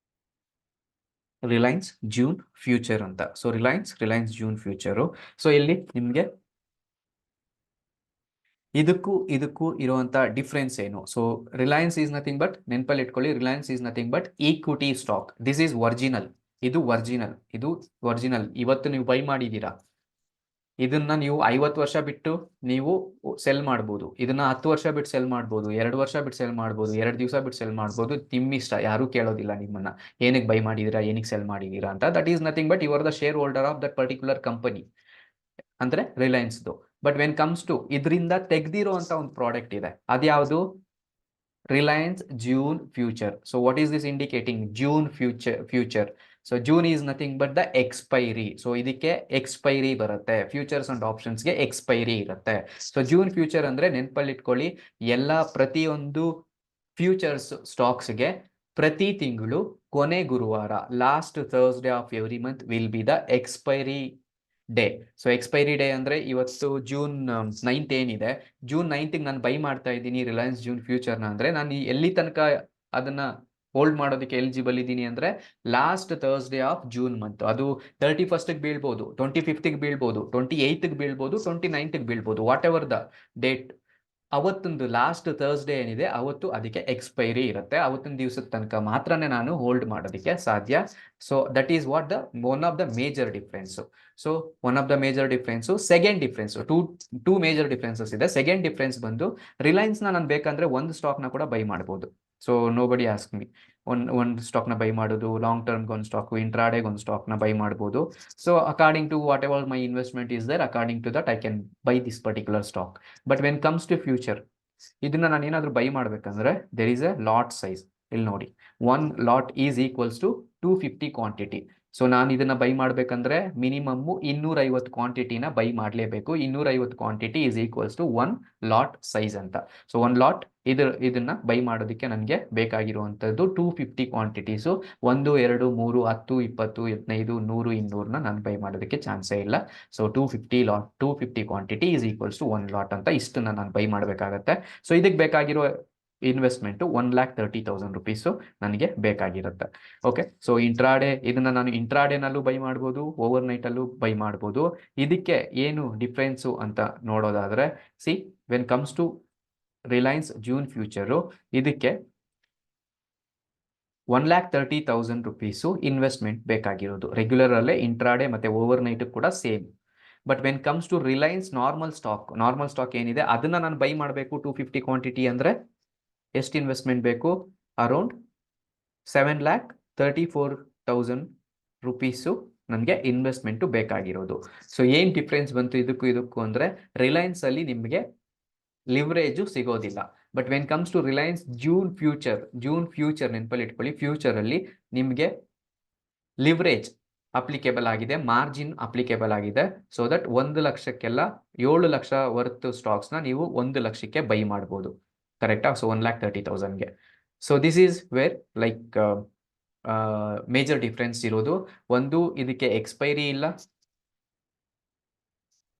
June future ಅಂತ. So Reliance June future. So ಇಲ್ಲಿ ನಿಮ್ಗೆ ಇದಕ್ಕೂ ಇರುವಂತ ಡಿಫ್ರೆನ್ಸ್ ಏನು? So Reliance is nothing but, ನೆನಪಲ್ಲಿ ಇಟ್ಕೊಳ್ಳಿ, Reliance is nothing but equity stock. This is original. ಇದು ಒರಿಜಿನಲ್. ಇವತ್ತು ನೀವು ಬೈ ಮಾಡಿದೀರಾ, ಇದನ್ನ ನೀವು 50 ವರ್ಷ ಬಿಟ್ಟು ನೀವು ಸೆಲ್ ಮಾಡ್ಬೋದು. ಇದನ್ನ 10 ವರ್ಷ ಬಿಟ್ಟು ಸೆಲ್ ಮಾಡ್ಬೋದು, 2 ವರ್ಷ ಬಿಟ್ಟು ಸೆಲ್ ಮಾಡ್ಬೋದು, 2 ದಿವಸ ಬಿಟ್ಟು ಸೆಲ್ ಮಾಡ್ಬೋದು. ನಿಮ್ಮಿಷ್ಟ, ಯಾರು ಕೇಳೋದಿಲ್ಲ ನಿಮ್ಮನ್ನ ಏನಕ್ಕೆ ಬೈ ಮಾಡಿದೀರಾ, ಏನಕ್ಕೆ ಸೆಲ್ ಮಾಡಿದೀರಾ ಅಂತ. That is nothing but you are the shareholder of that particular company, ಅಂದ್ರೆ ರಿಲಯನ್ಸ್ದು. ಬಟ್ ವೆನ್ ಕಮ್ಸ್ ಟು ಇದರಿಂದ ತೆಗ್ದಿರೋ ಅಂತ ಒಂದು ಪ್ರಾಡಕ್ಟ್ ಇದೆ, ಅದ್ಯಾವುದು? Reliance June future. So what is this indicating? June future. So June is nothing but the expiry. So ಇದಕ್ಕೆ expiry ಬರುತ್ತೆ, ಫ್ಯೂಚರ್ಸ್ ಅಂಡ್ ಆಪ್ಷನ್ಸ್ಗೆ ಎಕ್ಸ್ಪೈರಿ ಇರುತ್ತೆ. ಸೊ ಜೂನ್ ಫ್ಯೂಚರ್ ಅಂದ್ರೆ ನೆನಪಲ್ಲಿ ಇಟ್ಕೊಳ್ಳಿ, ಪ್ರತಿಯೊಂದು ಫ್ಯೂಚರ್ಸ್ ಸ್ಟಾಕ್ಸ್ಗೆ ಪ್ರತಿ ತಿಂಗಳು ಕೊನೆ ಗುರುವಾರ, last Thursday of every month will be the expiry day. So expiry day ಅಂದ್ರೆ ಇವತ್ತು ಜೂನ್ 9th ಏನಿದೆ, ಜೂನ್ 9th ನಾನು ಬೈ ಮಾಡ್ತಾ ಇದ್ದೀನಿ ರಿಲಯನ್ಸ್ ಜೂನ್ ಫ್ಯೂಚರ್ನ ಅಂದ್ರೆ ನಾನು ಎಲ್ಲಿ ತನಕ ಅದನ್ನ ಹೋಲ್ಡ್ ಮಾಡೋದಕ್ಕೆ ಎಲಿಜಿಬಲ್ ಇದ್ದೀನಿ ಅಂದರೆ last Thursday of June month. ಅದು 31st ಬೀಳ್ಬೋದು, 25th ಬೀಳ್ಬೋದು, 28th ಬೀಳ್ಬೋದು, 29th ಬೀಳ್ಬೋದು, ವಾಟ್ ಎವರ್ ದ ಡೇಟ್. ಅವತ್ತೊಂದು ಲಾಸ್ಟ್ ಥರ್ಸ್ಡೇ ಏನಿದೆ ಅವತ್ತು ಅದಕ್ಕೆ ಎಕ್ಸ್ಪೈರಿ ಇರುತ್ತೆ. ಅವತ್ತಿನ ದಿವಸದ ತನಕ ಮಾತ್ರನೇ ನಾನು ಹೋಲ್ಡ್ ಮಾಡೋದಕ್ಕೆ ಸಾಧ್ಯ. So that is what the one of the major difference. So one of the major difference. Second difference, two major differences ಇದೆ. ಸೆಕೆಂಡ್ ಡಿಫ್ರೆನ್ಸ್ ಬಂದು ರಿಲಯನ್ಸ್ನ ನಾನು ಬೇಕಂದ್ರೆ ಒಂದು ಸ್ಟಾಕ್ನ ಕೂಡ ಬೈ ಮಾಡ್ಬೋದು. ಸೊ ನೋ ಬಡಿ ಆಸ್ಕ್ ಮಿ. ಒಂದು ಸ್ಟಾಕ್ನ ಬೈ ಮಾಡೋದು, ಲಾಂಗ್ ಟರ್ಮ್ಗೆ ಒಂದು ಸ್ಟಾಕು, ಇಂಟ್ರಾಡೇಗೆ ಒಂದು ಸ್ಟಾಕ್ನ ಬೈ ಮಾಡ್ಬೋದು. So according to whatever my investment is there, according to that I can buy this particular stock. But when comes to future, ಇದನ್ನ ನಾನು ಏನಾದರೂ ಬೈ ಮಾಡ್ಬೇಕಂದ್ರೆ there is a lot size. ಇಲ್ಲಿ ನೋಡಿ, 1 lot is equals to 250 quantity. So ನಾನು ಇದನ್ನ by ಮಾಡ್ಬೇಕಂದ್ರೆ minimum 250 ಕ್ವಾಂಟಿಟಿನ ಬೈ ಮಾಡಲೇಬೇಕು. 250 quantity is equals to 1 lot size ಅಂತ. ಸೊ 1 ಲಾಟ್ ಇದನ್ನ ಬೈ ಮಾಡೋದಕ್ಕೆ ನನಗೆ ಬೇಕಾಗಿರುವಂಥದ್ದು 250 ಕ್ವಾಂಟಿಟೀಸು. 1, 2, 3, 10, 20, 15, 100, 200ನ ನಾನು ಬೈ ಮಾಡೋದಕ್ಕೆ ಚಾನ್ಸೇ ಇಲ್ಲ. So 250 quantity is equals to 1 lot ಅಂತ ಇಷ್ಟನ್ನ ನಾನು ಬೈ ಮಾಡಬೇಕಾಗತ್ತೆ. ಸೊ ಇದಕ್ಕೆ ಬೇಕಾಗಿರೋ ಇನ್ವೆಸ್ಟ್ಮೆಂಟು 1,30,000 ರುಪೀಸು ನನಗೆ ಬೇಕಾಗಿರುತ್ತೆ. ಓಕೆ, ಸೊ ಇಂಟ್ರಾಡೇ ಇದನ್ನ ನಾನು ಇಂಟ್ರಾಡೇನಲ್ಲೂ ಬೈ ಮಾಡ್ಬೋದು, ಓವರ್ ನೈಟಲ್ಲೂ ಬೈ ಮಾಡ್ಬೋದು. ಇದಕ್ಕೆ ಏನು ಡಿಫ್ರೆನ್ಸು ಅಂತ ನೋಡೋದಾದ್ರೆ, see when comes to Reliance June future, ಇದಕ್ಕೆ 1,30,000 ರುಪೀಸು ಇನ್ವೆಸ್ಟ್ಮೆಂಟ್ ಬೇಕಾಗಿರೋದು. ರೆಗ್ಯುಲರ್ ಅಲ್ಲೇ ಇಂಟ್ರಾಡೇ ಮತ್ತೆ ಓವರ್ ನೈಟ್ ಕೂಡ same. But when comes to Reliance normal stock ಏನಿದೆ ಅದನ್ನ ನಾನು ಬೈ ಮಾಡಬೇಕು 250 ಕ್ವಾಂಟಿಟಿ ಅಂದರೆ ಎಷ್ಟು ಇನ್ವೆಸ್ಟ್ಮೆಂಟ್ ಬೇಕು? ಅರೌಂಡ್ 7,34,000 ರುಪೀಸು ನನಗೆ ಇನ್ವೆಸ್ಟ್ಮೆಂಟು ಬೇಕಾಗಿರೋದು. ಸೊ ಏನು ಡಿಫ್ರೆನ್ಸ್ ಬಂತು ಇದಕ್ಕೂ ಅಂದರೆ, ರಿಲಯನ್ಸ್ ಅಲ್ಲಿ ನಿಮಗೆ ಲಿವರೇಜು ಸಿಗೋದಿಲ್ಲ. But when comes to Reliance June future ನೆನಪಲ್ಲಿ ಇಟ್ಕೊಳ್ಳಿ, ಫ್ಯೂಚರಲ್ಲಿ ನಿಮಗೆ ಲಿವರೇಜ್ ಅಪ್ಲಿಕೇಬಲ್ ಆಗಿದೆ, ಮಾರ್ಜಿನ್ ಅಪ್ಲಿಕೇಬಲ್ ಆಗಿದೆ. ಸೊ ದಟ್ 1 ಲಕ್ಷಕ್ಕೆಲ್ಲ 7 ಲಕ್ಷ ವರ್ತ್ ಸ್ಟಾಕ್ಸ್ನ ನೀವು 1 ಲಕ್ಷಕ್ಕೆ ಬೈ ಮಾಡ್ಬೋದು. ಕರೆಕ್ಟಾ? ಸೊ 1,30,000ಗೆ. So this is where like major difference ಇರೋದು. ಒಂದು, ಇದಕ್ಕೆ ಎಕ್ಸ್ಪೈರಿ ಇಲ್ಲ,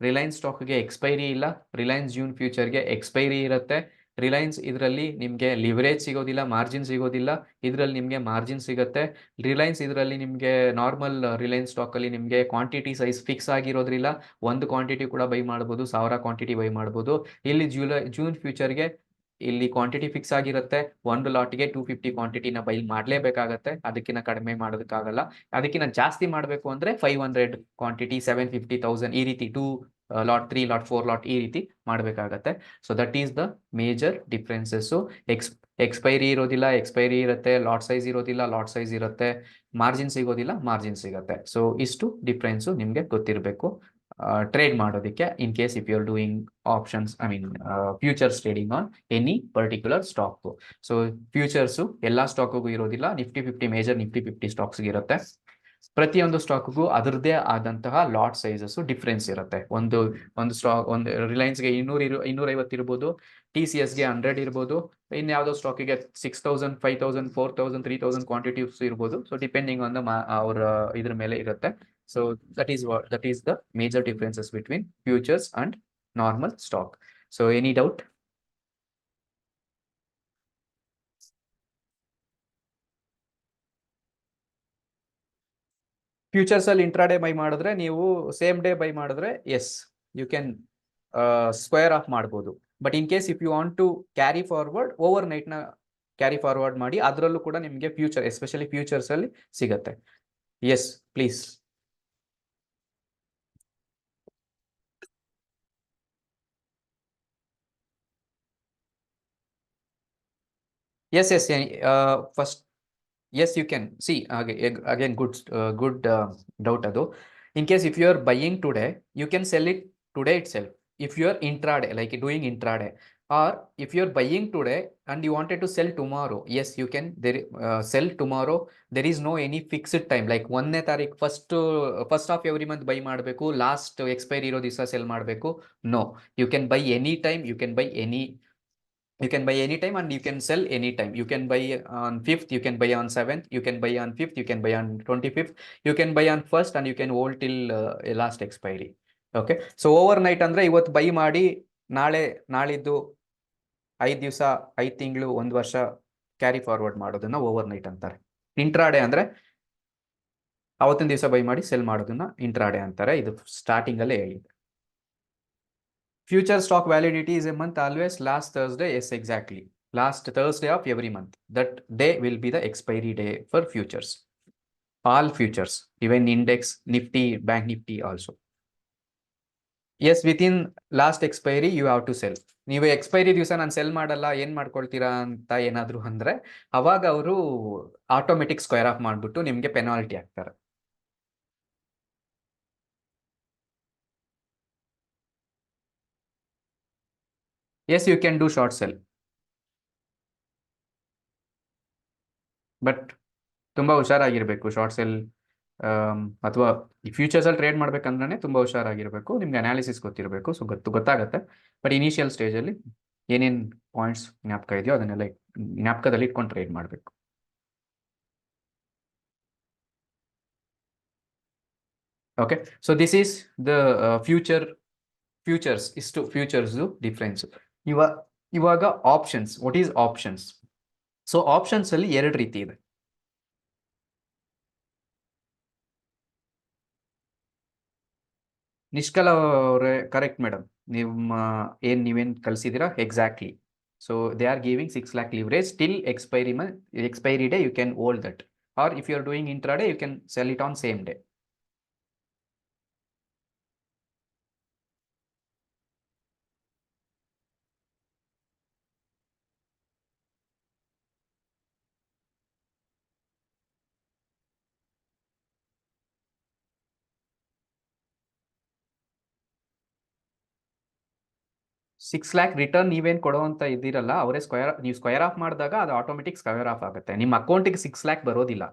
ರಿಲಯನ್ಸ್ ಸ್ಟಾಕ್ಗೆ ಎಕ್ಸ್ಪೈರಿ ಇಲ್ಲ, ರಿಲಯನ್ಸ್ ಜೂನ್ ಫ್ಯೂಚರ್ಗೆ ಎಕ್ಸ್ಪೈರಿ ಇರುತ್ತೆ. ರಿಲಯನ್ಸ್ ಇದರಲ್ಲಿ ನಿಮಗೆ ಲಿವರೇಜ್ ಸಿಗೋದಿಲ್ಲ, ಮಾರ್ಜಿನ್ ಸಿಗೋದಿಲ್ಲ. ಇದರಲ್ಲಿ ನಿಮಗೆ ಮಾರ್ಜಿನ್ ಸಿಗುತ್ತೆ. ರಿಲಯನ್ಸ್ ಇದರಲ್ಲಿ ನಿಮಗೆ ನಾರ್ಮಲ್ ರಿಲಯನ್ಸ್ ಸ್ಟಾಕಲ್ಲಿ ನಿಮಗೆ ಕ್ವಾಂಟಿಟಿ ಸೈಜ್ ಫಿಕ್ಸ್ ಆಗಿರೋದ್ರಿಲ್ಲ, ಒಂದು ಕ್ವಾಂಟಿಟಿ ಕೂಡ ಬೈ ಮಾಡ್ಬೋದು, 1000 ಕ್ವಾಂಟಿಟಿ ಬೈ ಮಾಡ್ಬೋದು. ಇಲ್ಲಿ ಜೂನ್ ಫ್ಯೂಚರ್ಗೆ ಇಲ್ಲಿ ಕ್ವಾಂಟಿಟಿ ಫಿಕ್ಸ್ ಆಗಿರುತ್ತೆ. 1 ಲಾಟ್ಗೆ 250 ಕ್ವಾಂಟಿಟಿನ ಬೈ ಮಾಡಲೇಬೇಕಾಗತ್ತೆ. ಅದಕ್ಕಿಂತ ಕಡಿಮೆ ಮಾಡೋದಕ್ಕಾಗಲ್ಲ. ಅದಕ್ಕಿಂತ ಜಾಸ್ತಿ ಮಾಡಬೇಕು ಅಂದರೆ 500 ಕ್ವಾಂಟಿಟಿ, 750,000 ಈ ರೀತಿ 2 ಲಾಟ್, 3 ಲಾಟ್, 4 ಲಾಟ್ ಈ ರೀತಿ ಮಾಡಬೇಕಾಗತ್ತೆ. So that is the major differences. Expiry ಇರೋದಿಲ್ಲ, ಎಕ್ಸ್ಪೈರಿ ಇರುತ್ತೆ. ಲಾಟ್ ಸೈಜ್ ಇರೋದಿಲ್ಲ, ಲಾಟ್ ಸೈಜ್ ಇರುತ್ತೆ. ಮಾರ್ಜಿನ್ ಸಿಗೋದಿಲ್ಲ, ಮಾರ್ಜಿನ್ ಸಿಗುತ್ತೆ. ಸೊ ಇಷ್ಟು ಡಿಫ್ರೆನ್ಸು ನಿಮಗೆ ಗೊತ್ತಿರಬೇಕು ಟ್ರೇಡ್ ಮಾಡೋದಕ್ಕೆ, in case if you are doing options, I mean futures trading on any particular stock. So futures ಎಲ್ಲ ಸ್ಟಾಕ್ಗೂ ಇರೋದಿಲ್ಲ, ನಿಫ್ಟಿ 50 ಮೇಜರ್ ನಿಫ್ಟಿ 50 ಸ್ಟಾಕ್ಸ್ಗೆ ಇರುತ್ತೆ. ಪ್ರತಿಯೊಂದು ಸ್ಟಾಕ್ಗೂ ಅದರದ್ದೇ ಆದಂತಹ ಲಾಟ್ ಸೈಜಸ್ ಡಿಫ್ರೆನ್ಸ್ ಇರುತ್ತೆ. ಒಂದು ರಿಲಯನ್ಸ್ಗೆ 250 ಇರ್ಬೋದು, TCSಗೆ 100 ಇರ್ಬೋದು, ಇನ್ಯಾವುದೋ ಸ್ಟಾಕಿಗೆ 6,000, 5,000, 4,000, 3,000 ಕ್ವಾಂಟಿಟೀಸ್ ಇರ್ಬೋದು. ಸೊ ಡಿಪೆಂಡಿಂಗ್ ಆನ್ ದ ಅವರ ಇದ್ರ ಮೇಲೆ ಇರುತ್ತೆ. So that is the major differences between futures and normal stock. So any doubt? Futures ಅಲ್ಲಿ ಇಂಟ್ರಾಡೇ ಬೈ ಮಾಡಿದ್ರೆ, ನೀವು ಸೇಮ್ ಡೇ ಬೈ ಮಾಡಿದ್ರೆ yes you can square off ಮಾಡ್ಬೋದು. But in case if you want to carry forward, over ನೈಟ್ನ carry forward ಮಾಡಿ, ಅದರಲ್ಲೂ ಕೂಡ ನಿಮಗೆ ಫ್ಯೂಚರ್, ಎಸ್ಪೆಷಲಿ ಫ್ಯೂಚರ್ಸ್ ಅಲ್ಲಿ ಸಿಗುತ್ತೆ. Yes please. Yes, first, yes, you can see again good doubt ado. In case if you are buying today, you can sell it today itself. If you are intraday, like doing intraday, or if you are buying today and you wanted to sell tomorrow, yes, you can sell tomorrow. There is no any fixed time, like 1ನೇ ತಾರೀಕು first of every month buy ಮಾಡಬೇಕು, last expiry ಇರೋ ದಿವಸ sell ಮಾಡಬೇಕು. No, you can buy any time, you can buy anytime and you can sell anytime. You can buy on 5th, you can buy on 7th, you can buy on 5th, you can buy on 25th, you can buy on 1st, and you can hold till last expiry. Okay, so overnight ಅಂದ್ರೆ ಇವತ್ತು by ಮಾಡಿ ನಾಳಿದ್ದು 5 ದಿವಸ, 5 ತಿಂಗಳು, 1 ವರ್ಷ carry forward ಮಾಡೋದನ್ನ over night ಅಂತಾರೆ. Intraday ಅಂದ್ರೆ ಅವತ್ತಿನ ದಿವಸ ಬೈ ಮಾಡಿ ಸೆಲ್ ಮಾಡೋದನ್ನ ಇಂಟ್ರಾಡೇ ಅಂತಾರೆ. ಇದು ಸ್ಟಾರ್ಟಿಂಗ್ ಅಲ್ಲೇ ಹೇಳಿದೆ. Future stock validity is a month always last Thursday. Yes, exactly. Last Thursday of every month. That day will be the expiry day for futures. All futures, even index, Nifty, Bank Nifty also. Yes, within last expiry you have to sell. ನೀವು expiry ದಿವಸ ನಾನು cell ಮಾಡಲ್ಲ ಏನ್ ಮಾಡ್ಕೊಳ್ತೀರಾ ಅಂತ ಏನಾದ್ರು ಅಂದ್ರೆ ಅವಾಗ ಅವರು ಆಟೋಮೆಟಿಕ್ ಸ್ಕ್ವೇರ್ ಆಫ್ ಮಾಡ್ಬಿಟ್ಟು ನಿಮ್ಗೆ ಪೆನಾಲ್ಟಿ ಹಾಕ್ತಾರೆ. Yes, you can do short sell, but ತುಂಬಾ ಹುಷಾರಾಗಿರ್ಬೇಕು. ಶಾರ್ಟ್ ಸೆಲ್ ಅಥವಾ ಫ್ಯೂಚರ್ಸ್ ಅಲ್ಲಿ ಟ್ರೇಡ್ ಮಾಡ್ಬೇಕಂದ್ರೆ ತುಂಬಾ ಹುಷಾರಾಗಿರ್ಬೇಕು. ನಿಮ್ಗೆ ಅನಾಲಿಸಿಸ್ ಗೊತ್ತಿರಬೇಕು. ಸೊ ಗೊತ್ತಾಗತ್ತೆ. ಬಟ್ ಇನಿಷಿಯಲ್ ಸ್ಟೇಜ್ ಅಲ್ಲಿ ಏನೇನ್ ಪಾಯಿಂಟ್ಸ್ ಜ್ಞಾಪಕ ಇದೆಯೋ ಅದನ್ನೆಲ್ಲ ಜ್ಞಾಪಕದಲ್ಲಿ ಇಟ್ಕೊಂಡು ಟ್ರೇಡ್ ಮಾಡಬೇಕು. Okay, so this is the futures. ಇಷ್ಟು ಫ್ಯೂಚರ್ಸ್ ಡಿಫ್ರೆನ್ಸ್. ಇವಾಗ options. What is options? So options ಅಲ್ಲಿ ಎರಡು ರೀತಿ ಇದೆ. ನಿಷ್ಕಲ ಅವರೇ ಕರೆಕ್ಟ್ ಮೇಡಮ್. ನೀವೇನ್ ಕಳ್ಸಿದೀರಾ exactly. So they are giving 6 lakh leverage till expiry day. You can hold that, or if you are doing intraday you can sell it on same day. Six lac return ನೀವೇನ್ ಕೊಡುವಂತ ಇದ್ದೀರಲ್ಲ, ಅವರೇ ನೀವು square of ಮಾಡಿದಾಗ ಅದು automatic square of ಆಗುತ್ತೆ. ನಿಮ್ಮ ಅಕೌಂಟಿಗೆ 6 lakh ಬರೋದಿಲ್ಲ.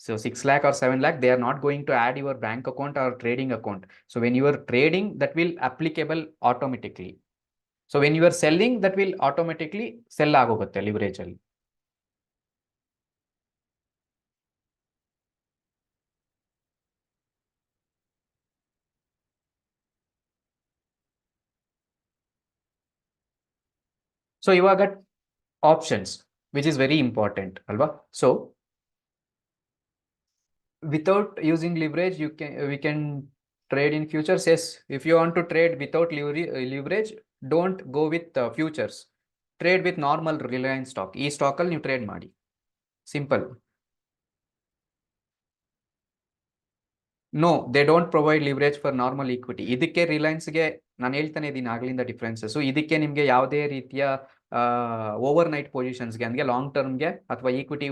So 6 lakh or 7 lakh, they are not going to add your bank account or trading account. So when you are trading, that will applicable automatically. So when you are selling, that will automatically sell ಆಗೋಗುತ್ತೆ leverage ಅಲ್ಲಿ. So ಇವಾಗ options, which is very important ಅಲ್ವಾ? So without using leverage we can trade in futures. Yes, if you want to trade without leverage, don't go with futures. Trade with normal Reliance stock. ಈ stock ಅಲ್ಲಿ ನೀವು trade ಮಾಡಿ, simple. No, they don't provide leverage for normal equity. ಇದಕ್ಕೆ ರಿಲಯನ್ಸ್ಗೆ ನಾನು ಹೇಳ್ತಾನೆ ಇದೀನಿ ಆಗ್ಲಿಂದ ಡಿಫ್ರೆನ್ಸಸ್. ಇದಕ್ಕೆ ನಿಮ್ಗೆ ಯಾವುದೇ ರೀತಿಯ ಓವರ್ ನೈಟ್ ಪೊಸಿಷನ್ಸ್ಗೆ ಅಂದ್ರೆ ಲಾಂಗ್ ಟರ್ಮ್ಗೆ ಅಥವಾ ಈಕ್ವಿಟಿ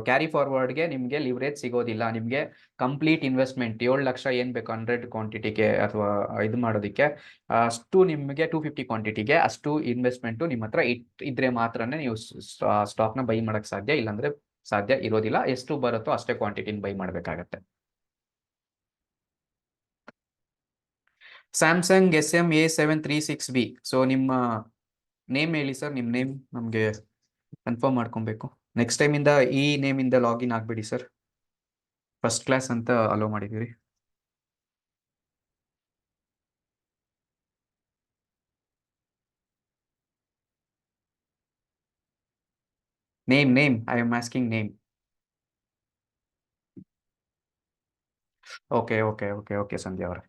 ಕ್ಯಾರಿ ಫಾರ್ವರ್ಡ್ಗೆ ನಿಮ್ಗೆ ಲಿವರೇಜ್ ಸಿಗೋದಿಲ್ಲ. ನಿಮ್ಗೆ ಕಂಪ್ಲೀಟ್ ಇನ್ವೆಸ್ಟ್ಮೆಂಟ್ 7 ಲಕ್ಷ ಏನ್ ಬೇಕು 100 ಕ್ವಾಂಟಿಟಿಗೆ ಅಥವಾ ಇದು ಮಾಡೋದಕ್ಕೆ, ಅಷ್ಟು ನಿಮ್ಗೆ 250 ಕ್ವಾಂಟಿಟಿಗೆ ಅಷ್ಟು ಇನ್ವೆಸ್ಟ್ಮೆಂಟ್ ನಿಮ್ಮ ಹತ್ರ ಇದ್ರೆ ಮಾತ್ರನೇ ನೀವು ಸ್ಟಾಕ್ ನ ಬೈ ಮಾಡಕ್ ಸಾಧ್ಯ. ಇಲ್ಲಾಂದ್ರೆ ಸಾಧ್ಯ ಇರೋದಿಲ್ಲ. ಎಷ್ಟು ಬರುತ್ತೋ ಅಷ್ಟೇ ಕ್ವಾಂಟಿಟಿನ ಬೈ ಮಾಡ್ಬೇಕಾಗತ್ತೆ. Samsung SM-A736B. ಸೊ ನಿಮ್ಮ ನೇಮ್ ಹೇಳಿ ಸರ್. ನಿಮ್ಮ ನೇಮ್ ನಮಗೆ ಕನ್ಫರ್ಮ್ ಮಾಡ್ಕೊಬೇಕು. ನೆಕ್ಸ್ಟ್ ಟೈಮ್ ಇಂದ ಈ ನೇಮ್ ಇಂದ ಲಾಗಿನ್ ಆಗ್ಬೇಡಿ ಸರ್. ಫಸ್ಟ್ ಕ್ಲಾಸ್ ಅಂತ ಅಲೋ ಮಾಡಿದ್ದೀರಿ. Name I am asking name. Okay Sandhya ಅವರೇ.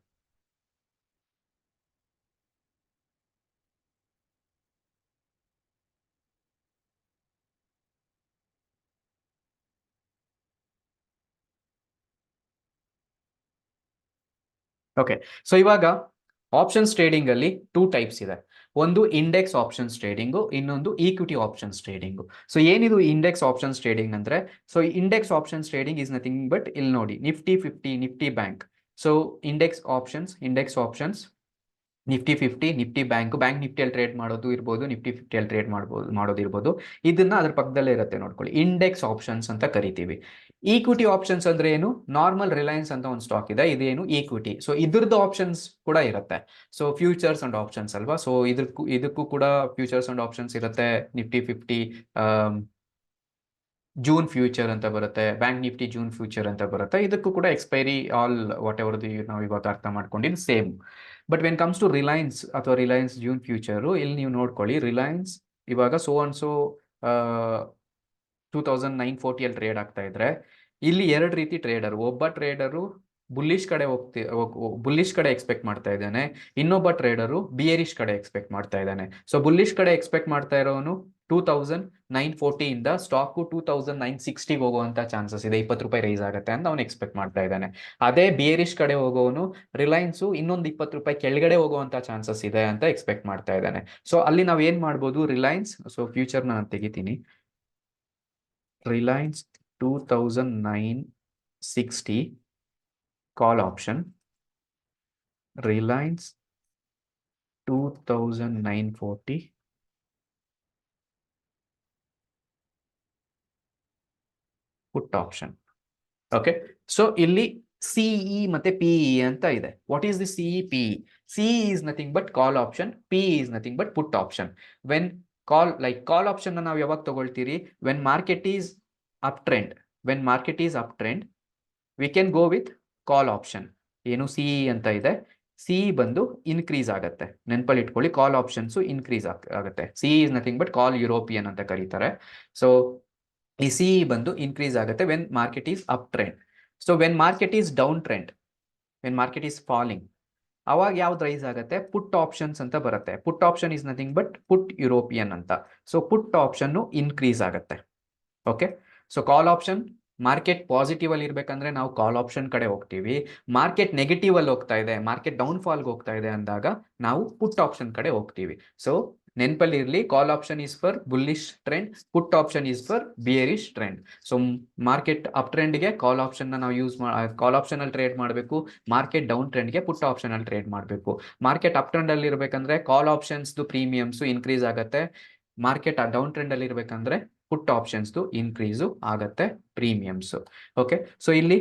ಓಕೆ, ಸೊ ಇವಾಗ ಆಪ್ಷನ್ಸ್ ಟ್ರೇಡಿಂಗ್ ಅಲ್ಲಿ 2 ಟೈಪ್ಸ್ ಇದೆ. ಒಂದು ಇಂಡೆಕ್ಸ್ ಆಪ್ಷನ್ಸ್ ಟ್ರೇಡಿಂಗು, ಇನ್ನೊಂದು ಈಕ್ವಿಟಿ ಆಪ್ಷನ್ಸ್ ಟ್ರೇಡಿಂಗು. ಸೊ ಏನಿದು ಇಂಡೆಕ್ಸ್ ಆಪ್ಷನ್ಸ್ ಟ್ರೇಡಿಂಗ್ ಅಂದ್ರೆ, so index options trading is nothing but ಇಲ್ಲಿ ನೋಡಿ Nifty 50, Nifty bank. So index options Nifty 50, Nifty bank ನಿಫ್ಟಿಯಲ್ಲಿ ಟ್ರೇಡ್ ಮಾಡೋದು ಇರ್ಬೋದು, ನಿಫ್ಟಿ 50ಅಲ್ಲಿ ಟ್ರೇಡ್ ಮಾಡೋದಿರ್ಬೋದು. ಇದನ್ನ ಅದ್ರ ಪಕ್ಕದಲ್ಲೇ ಇರುತ್ತೆ ನೋಡ್ಕೊಳ್ಳಿ. ಇಂಡೆಕ್ಸ್ ಆಪ್ಷನ್ಸ್ ಅಂತ ಕರಿತೀವಿ. ಈಕ್ವಿಟಿ ಆಪ್ಷನ್ಸ್ ಅಂದ್ರೆ ಏನು? ನಾರ್ಮಲ್ ರಿಲಯನ್ಸ್ ಅಂತ ಒಂದು ಸ್ಟಾಕ್ ಇದೆ, ಇದೇನು ಈಕ್ವಿಟಿ. ಸೊ ಇದ್ರದ್ದು ಆಪ್ಷನ್ಸ್ ಕೂಡ ಇರುತ್ತೆ. ಸೊ ಫ್ಯೂಚರ್ಸ್ ಅಂಡ್ ಆಪ್ಷನ್ಸ್ ಅಲ್ವಾ? ಸೊ ಇದಕ್ಕೂ ಕೂಡ ಫ್ಯೂಚರ್ಸ್ ಅಂಡ್ ಆಪ್ಷನ್ಸ್ ಇರುತ್ತೆ. ನಿಫ್ಟಿ 50 ಜೂನ್ ಫ್ಯೂಚರ್ ಅಂತ ಬರುತ್ತೆ, ಬ್ಯಾಂಕ್ ನಿಫ್ಟಿ ಜೂನ್ ಫ್ಯೂಚರ್ ಅಂತ ಬರುತ್ತೆ. ಇದಕ್ಕೂ ಕೂಡ ಎಕ್ಸ್ಪೈರಿ ಆಲ್ ವಾಟ್ ಎವರ್ ನಾವು ಇವಾಗ ಅರ್ಥ ಮಾಡ್ಕೊಂಡಿದ್ದು same. But when comes to Reliance ಅಥವಾ ರಿಲಯನ್ಸ್ ಜೂನ್ ಫ್ಯೂಚರು, ಇಲ್ಲಿ ನೀವು ನೋಡ್ಕೊಳ್ಳಿ ರಿಲಯನ್ಸ್ ಇವಾಗ ಸೋ ಅಂಡ್ ಸೋ 2940 ಅಲ್ಲಿ ಟ್ರೇಡ್ ಆಗ್ತಾ ಇದ್ರೆ ಇಲ್ಲಿ ಎರಡು ರೀತಿ ಟ್ರೇಡರ್, ಒಬ್ಬ ಟ್ರೇಡರು ಬುಲ್ಲಿಶ್ ಕಡೆ ಬುಲ್ಲಿಶ್ ಕಡೆ ಎಕ್ಸ್ಪೆಕ್ಟ್ ಮಾಡ್ತಾ ಇದ್ದಾನೆ, ಇನ್ನೊಬ್ಬ ಟ್ರೇಡರು ಬಿಯರಿಶ್ ಕಡೆ ಎಕ್ಸ್ಪೆಕ್ಟ್ ಮಾಡ್ತಾ ಇದ್ದಾನೆ. ಸೊ ಬುಲ್ಲಿಶ್ ಕಡೆ ಎಕ್ಸ್ಪೆಕ್ಟ್ ಮಾಡ್ತಾ ಇರೋನು 2940 ಇಂದ ಸ್ಟಾಕ್ 2960 ಹೋಗುವಂತ ಚಾನ್ಸಸ್ ಇದೆ, 20 ರೂಪಾಯಿ ರೈಸ್ ಆಗುತ್ತೆ ಅಂತ ಅವ್ನು ಎಕ್ಸ್ಪೆಕ್ಟ್ ಮಾಡ್ತಾ ಇದ್ದಾನೆ. ಅದೇ ಬಿಯರಿಶ್ ಕಡೆ ಹೋಗೋನು ರಿಲಯನ್ಸ್ ಇನ್ನೊಂದು 20 ರೂಪಾಯಿ ಕೆಳಗಡೆ ಹೋಗುವಂತ ಚಾನ್ಸಸ್ ಇದೆ ಅಂತ ಎಕ್ಸ್ಪೆಕ್ಟ್ ಮಾಡ್ತಾ ಇದ್ದಾನೆ. ಸೊ ಅಲ್ಲಿ ನಾವ್ ಏನ್ ಮಾಡ್ಬೋದು, ರಿಲಯನ್ಸ್, ಸೊ ಫ್ಯೂಚರ್ ನಾನು ತೆಗಿತೀನಿ, Reliance 2960 call option, Reliance 2940 put option. Okay, so ಇಲ್ಲಿ ಸಿಇ ಮತ್ತೆ ಪಿಇ ಅಂತ ಇದೆ. What is the CE PE? CE is nothing but call option, PE is nothing but put option. When call option ನಾವು ಯಾವಾಗ ತಗೊಳ್ತೀರಿ? when market is uptrend, we can go with call option. ಏನು CE ಅಂತ ಇದೆ, CE ಬಂದು increase ಆಗುತ್ತೆ, ನೆನಪಲ್ಲಿ ಇಟ್ಕೊಳ್ಳಿ, call options increase ಆಗುತ್ತೆ. CE is nothing but call European ಅಂತ ಕರೀತಾರೆ. ಸೊ ಈ ಸಿಇ ಬಂದು ಇನ್ಕ್ರೀಸ್ ಆಗುತ್ತೆ when market is up trend. So when market is down trend, when market is falling, ಅವಾಗ ಯಾವ್ದು ರೈಸ್ ಆಗುತ್ತೆ? ಪುಟ್ ಆಪ್ಷನ್ಸ್ ಅಂತ ಬರುತ್ತೆ. Put option is nothing but put European ಅಂತ. ಸೊ ಪುಟ್ ಆಪ್ಷನ್ ಇನ್ಕ್ರೀಸ್ ಆಗುತ್ತೆ. Okay, so ಕಾಲ್ option, market positive ಅಲ್ಲಿ ಇರ್ಬೇಕಂದ್ರೆ ನಾವು call option ಕಡೆ ಹೋಗ್ತೀವಿ. ಮಾರ್ಕೆಟ್ ನೆಗೆಟಿವ್ ಅಲ್ಲಿ ಹೋಗ್ತಾ ಇದೆ, ಮಾರ್ಕೆಟ್ ಡೌನ್ ಫಾಲ್ಗೆ ಹೋಗ್ತಾ ಇದೆ ಅಂದಾಗ ನಾವು ಪುಟ್ ಆಪ್ಷನ್ ಕಡೆ ಹೋಗ್ತೀವಿ. ಸೊ ನೆನಪಲ್ಲಿ ಇರಲಿ, call option is for bullish trend, put option is for bearish trend. So market up ಟ್ರೆಂಡ್ಗೆ ಕಾಲ್ ಆಪ್ಷನ್ ನಾವು ಕಾಲ್ ಆಪ್ಷನ್ ಅಲ್ಲಿ ಟ್ರೇಡ್ ಮಾಡಬೇಕು. ಮಾರ್ಕೆಟ್ ಡೌನ್ ಟ್ರೆಂಡ್ಗೆ ಪುಟ್ ಆಪ್ಷನ್ ಅಲ್ಲಿ ಟ್ರೇಡ್ ಮಾಡಬೇಕು. ಮಾರ್ಕೆಟ್ ಅಪ್ ಟ್ರೆಂಡ್ ಅಲ್ಲಿ ಇರ್ಬೇಕಂದ್ರೆ ಕಾಲ್ ಆಪ್ಷನ್ಸ್ ಪ್ರೀಮಿಯಮ್ಸ್ ಇನ್ಕ್ರೀಸ್ ಆಗುತ್ತೆ. ಮಾರ್ಕೆಟ್ ಡೌನ್ ಟ್ರೆಂಡ್ ಅಲ್ಲಿ ಇರ್ಬೇಕಂದ್ರೆ ಪುಟ್ ಆಪ್ಷನ್ಸ್ ಇನ್ಕ್ರೀಸು ಆಗತ್ತೆ, ಪ್ರೀಮಿಯಮ್ಸ್. ಓಕೆ, ಸೊ ಇಲ್ಲಿ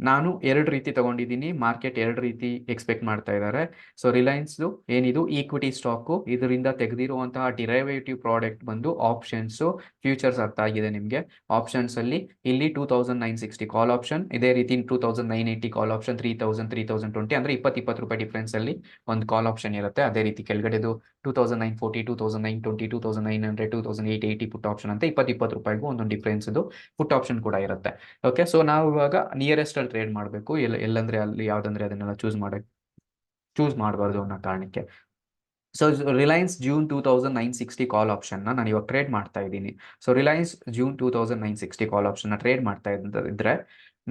ನಾನು ಎರಡು ರೀತಿ ತಗೊಂಡಿದ್ದೀನಿ, ಮಾರ್ಕೆಟ್ ಎರಡು ರೀತಿ ಎಕ್ಸ್ಪೆಕ್ಟ್ ಮಾಡ್ತಾ ಇದ್ದಾರೆ. ಸೊ ರಿಲಯನ್ಸ್ ಏನಿದು ಈಕ್ವಿಟಿ ಸ್ಟಾಕು, ಇದರಿಂದ ತೆಗೆದಿರುವಂತಹ ಡಿರೈವೇಟಿವ್ ಪ್ರಾಡಕ್ಟ್ ಬಂದು ಆಪ್ಷನ್ಸ್, ಫ್ಯೂಚರ್ಸ್ ಅರ್ಥ ಆಗಿದೆ ನಿಮಗೆ. ಆಪ್ಷನ್ಸ್ ಅಲ್ಲಿ ಇಲ್ಲಿ 2960 ಕಾಲ್ ಆಪ್ಷನ್, ಇದೇ ರೀತಿ 2980 ಕಾಲ್ ಆಪ್ಷನ್, 3020 ಅಂದ್ರೆ 20 ರೂಪಾಯಿ ಡಿಫ್ರೆನ್ಸ್ ಅಲ್ಲಿ ಒಂದು ಕಾಲ್ ಆಪ್ಷನ್ ಇರುತ್ತೆ. ಅದೇ ರೀತಿ ಕೆಳಗಡೆದು 2940, 2920, 2900, 2880 ಪುಟ್ ಆಪ್ಷನ್ ಅಂತ 20 ರೂಪಾಯಿಗೂ ಒಂದೊಂದು ಡಿಫ್ರೆನ್ಸ್ ಪುಟ್ ಆಪ್ಷನ್ ಕೂಡ ಇರುತ್ತೆ. ಓಕೆ, ಸೊ ನಾವು ಇವಾಗ ನಿಯರೆಸ್ಟ್ ಅಲ್ಲಿ ಟ್ರೇಡ್ ಮಾಡಬೇಕು. ಎಲ್ಲಂದ್ರೆ ಅಲ್ಲಿ ಯಾವ್ದಂದ್ರೆ ಅದನ್ನೆಲ್ಲ ಚೂಸ್ ಮಾಡಬಾರ್ದು ಅನ್ನೋ ಕಾರಣಕ್ಕೆ. So Reliance June 2960 call option ನಾನು ಇವಾಗ ಟ್ರೇಡ್ ಮಾಡ್ತಾ ಇದ್ದೀನಿ. So Reliance June 2960 call option trade ಮಾಡ್ತಾ ಇದ್ರೆ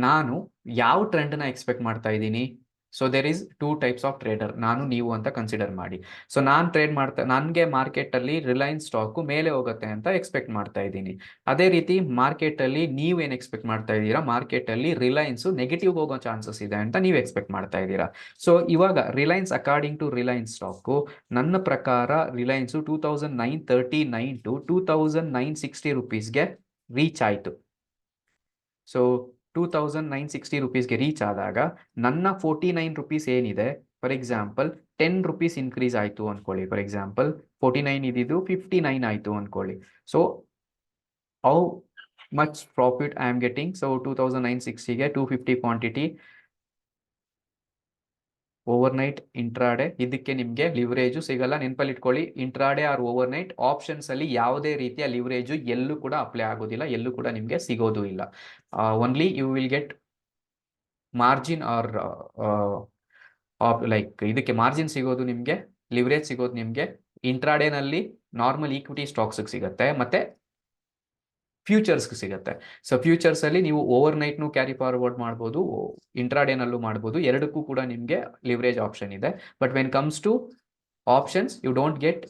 ನಾನು ಯಾವ ಟ್ರೆಂಡ್ ನ ಎಕ್ಸ್ಪೆಕ್ಟ್ ಮಾಡ್ತಾ ಇದ್ದೀನಿ? So there is two types of trader, ನಾನು ನೀವು ಅಂತ ಕನ್ಸಿಡರ್ ಮಾಡಿ. ಸೊ ನಾನು ಟ್ರೇಡ್ ನನಗೆ ಮಾರ್ಕೆಟ್ ಅಲ್ಲಿ ರಿಲಯನ್ಸ್ ಸ್ಟಾಕ್ ಮೇಲೆ ಹೋಗುತ್ತೆ ಅಂತ ಎಕ್ಸ್ಪೆಕ್ಟ್ ಮಾಡ್ತಾ ಇದ್ದೀನಿ. ಅದೇ ರೀತಿ ಮಾರ್ಕೆಟ್ ಅಲ್ಲಿ ನೀವು ಏನ್ ಎಕ್ಸ್ಪೆಕ್ಟ್ ಮಾಡ್ತಾ ಇದ್ದೀರಾ? ಮಾರ್ಕೆಟ್ ಅಲ್ಲಿ ರಿಲಯನ್ಸ್ ನೆಗೆಟಿವ್ ಹೋಗೋ ಚಾನ್ಸಸ್ ಇದೆ ಅಂತ ನೀವು ಎಕ್ಸ್ಪೆಕ್ಟ್ ಮಾಡ್ತಾ ಇದ್ದೀರಾ. ಸೊ ಇವಾಗ Reliance, according to Reliance stock, ನನ್ನ ಪ್ರಕಾರ ರಿಲಯನ್ಸ್ 2939 ಟು 2960 ರುಪೀಸ್ಗೆ ರೀಚ್ ಆಯಿತು. ಸೊ 2960 ರುಪೀಸ್ಗೆ ರೀಚ್ ಆದಾಗ ನನ್ನ 49 ರುಪೀಸ್ ಏನಿದೆ, ಫಾರ್ ಎಕ್ಸಾಂಪಲ್ 10 ರುಪೀಸ್ ಇನ್ಕ್ರೀಸ್ ಆಯಿತು ಅನ್ಕೊಳ್ಳಿ. ಫಾರ್ ಎಕ್ಸಾಂಪಲ್ 49 ಇದ್ದಿದ್ದು 59 ಆಯಿತು ಅನ್ಕೊಳ್ಳಿ. So how much profit I am getting? So 2960ಗೆ 250 ಕ್ವಾಂಟಿಟಿ ಓವರ್ನೈಟ್ ಇಂಟ್ರಾಡೇ, ಇದಕ್ಕೆ ನಿಮಗೆ ಲಿವರೇಜು ಸಿಗಲ್ಲ, ನೆನಪಲ್ಲಿ ಇಟ್ಕೊಳ್ಳಿ. ಇಂಟ್ರಾಡೇ ಆರ್ ಓವರ್ನೈಟ್ ಆಪ್ಷನ್ಸ್ ಅಲ್ಲಿ ಯಾವುದೇ ರೀತಿಯ ಲಿವರೇಜು ಎಲ್ಲೂ ಕೂಡ ಅಪ್ಲೈ ಆಗೋದಿಲ್ಲ, ಎಲ್ಲೂ ಕೂಡ ನಿಮಗೆ ಸಿಗೋದು ಇಲ್ಲ. Only you will get margin or like ಇದಕ್ಕೆ ಮಾರ್ಜಿನ್ ಸಿಗೋದು ನಿಮಗೆ, ಲಿವರೇಜ್ ಸಿಗೋದು ನಿಮಗೆ ಇಂಟ್ರಾಡೇನಲ್ಲಿ ನಾರ್ಮಲ್ ಈಕ್ವಿಟಿ ಸ್ಟಾಕ್ಸ್ ಸಿಗುತ್ತೆ, ಮತ್ತೆ ಫ್ಯೂಚರ್ಸ್ ಸಿಗುತ್ತೆ. ಸೊ ಫ್ಯೂಚರ್ಸ್ ಅಲ್ಲಿ ನೀವು ಓವರ್ ನೈಟ್ನು ಕ್ಯಾರಿ ಫಾರ್ವರ್ಡ್ ಮಾಡ್ಬೋದು, ಇಂಟ್ರಾಡೇನಲ್ಲೂ ಮಾಡ್ಬೋದು, ಎರಡಕ್ಕೂ ಕೂಡ ನಿಮಗೆ ಲಿವರೇಜ್ ಆಪ್ಷನ್ ಇದೆ. But when comes to options you don't get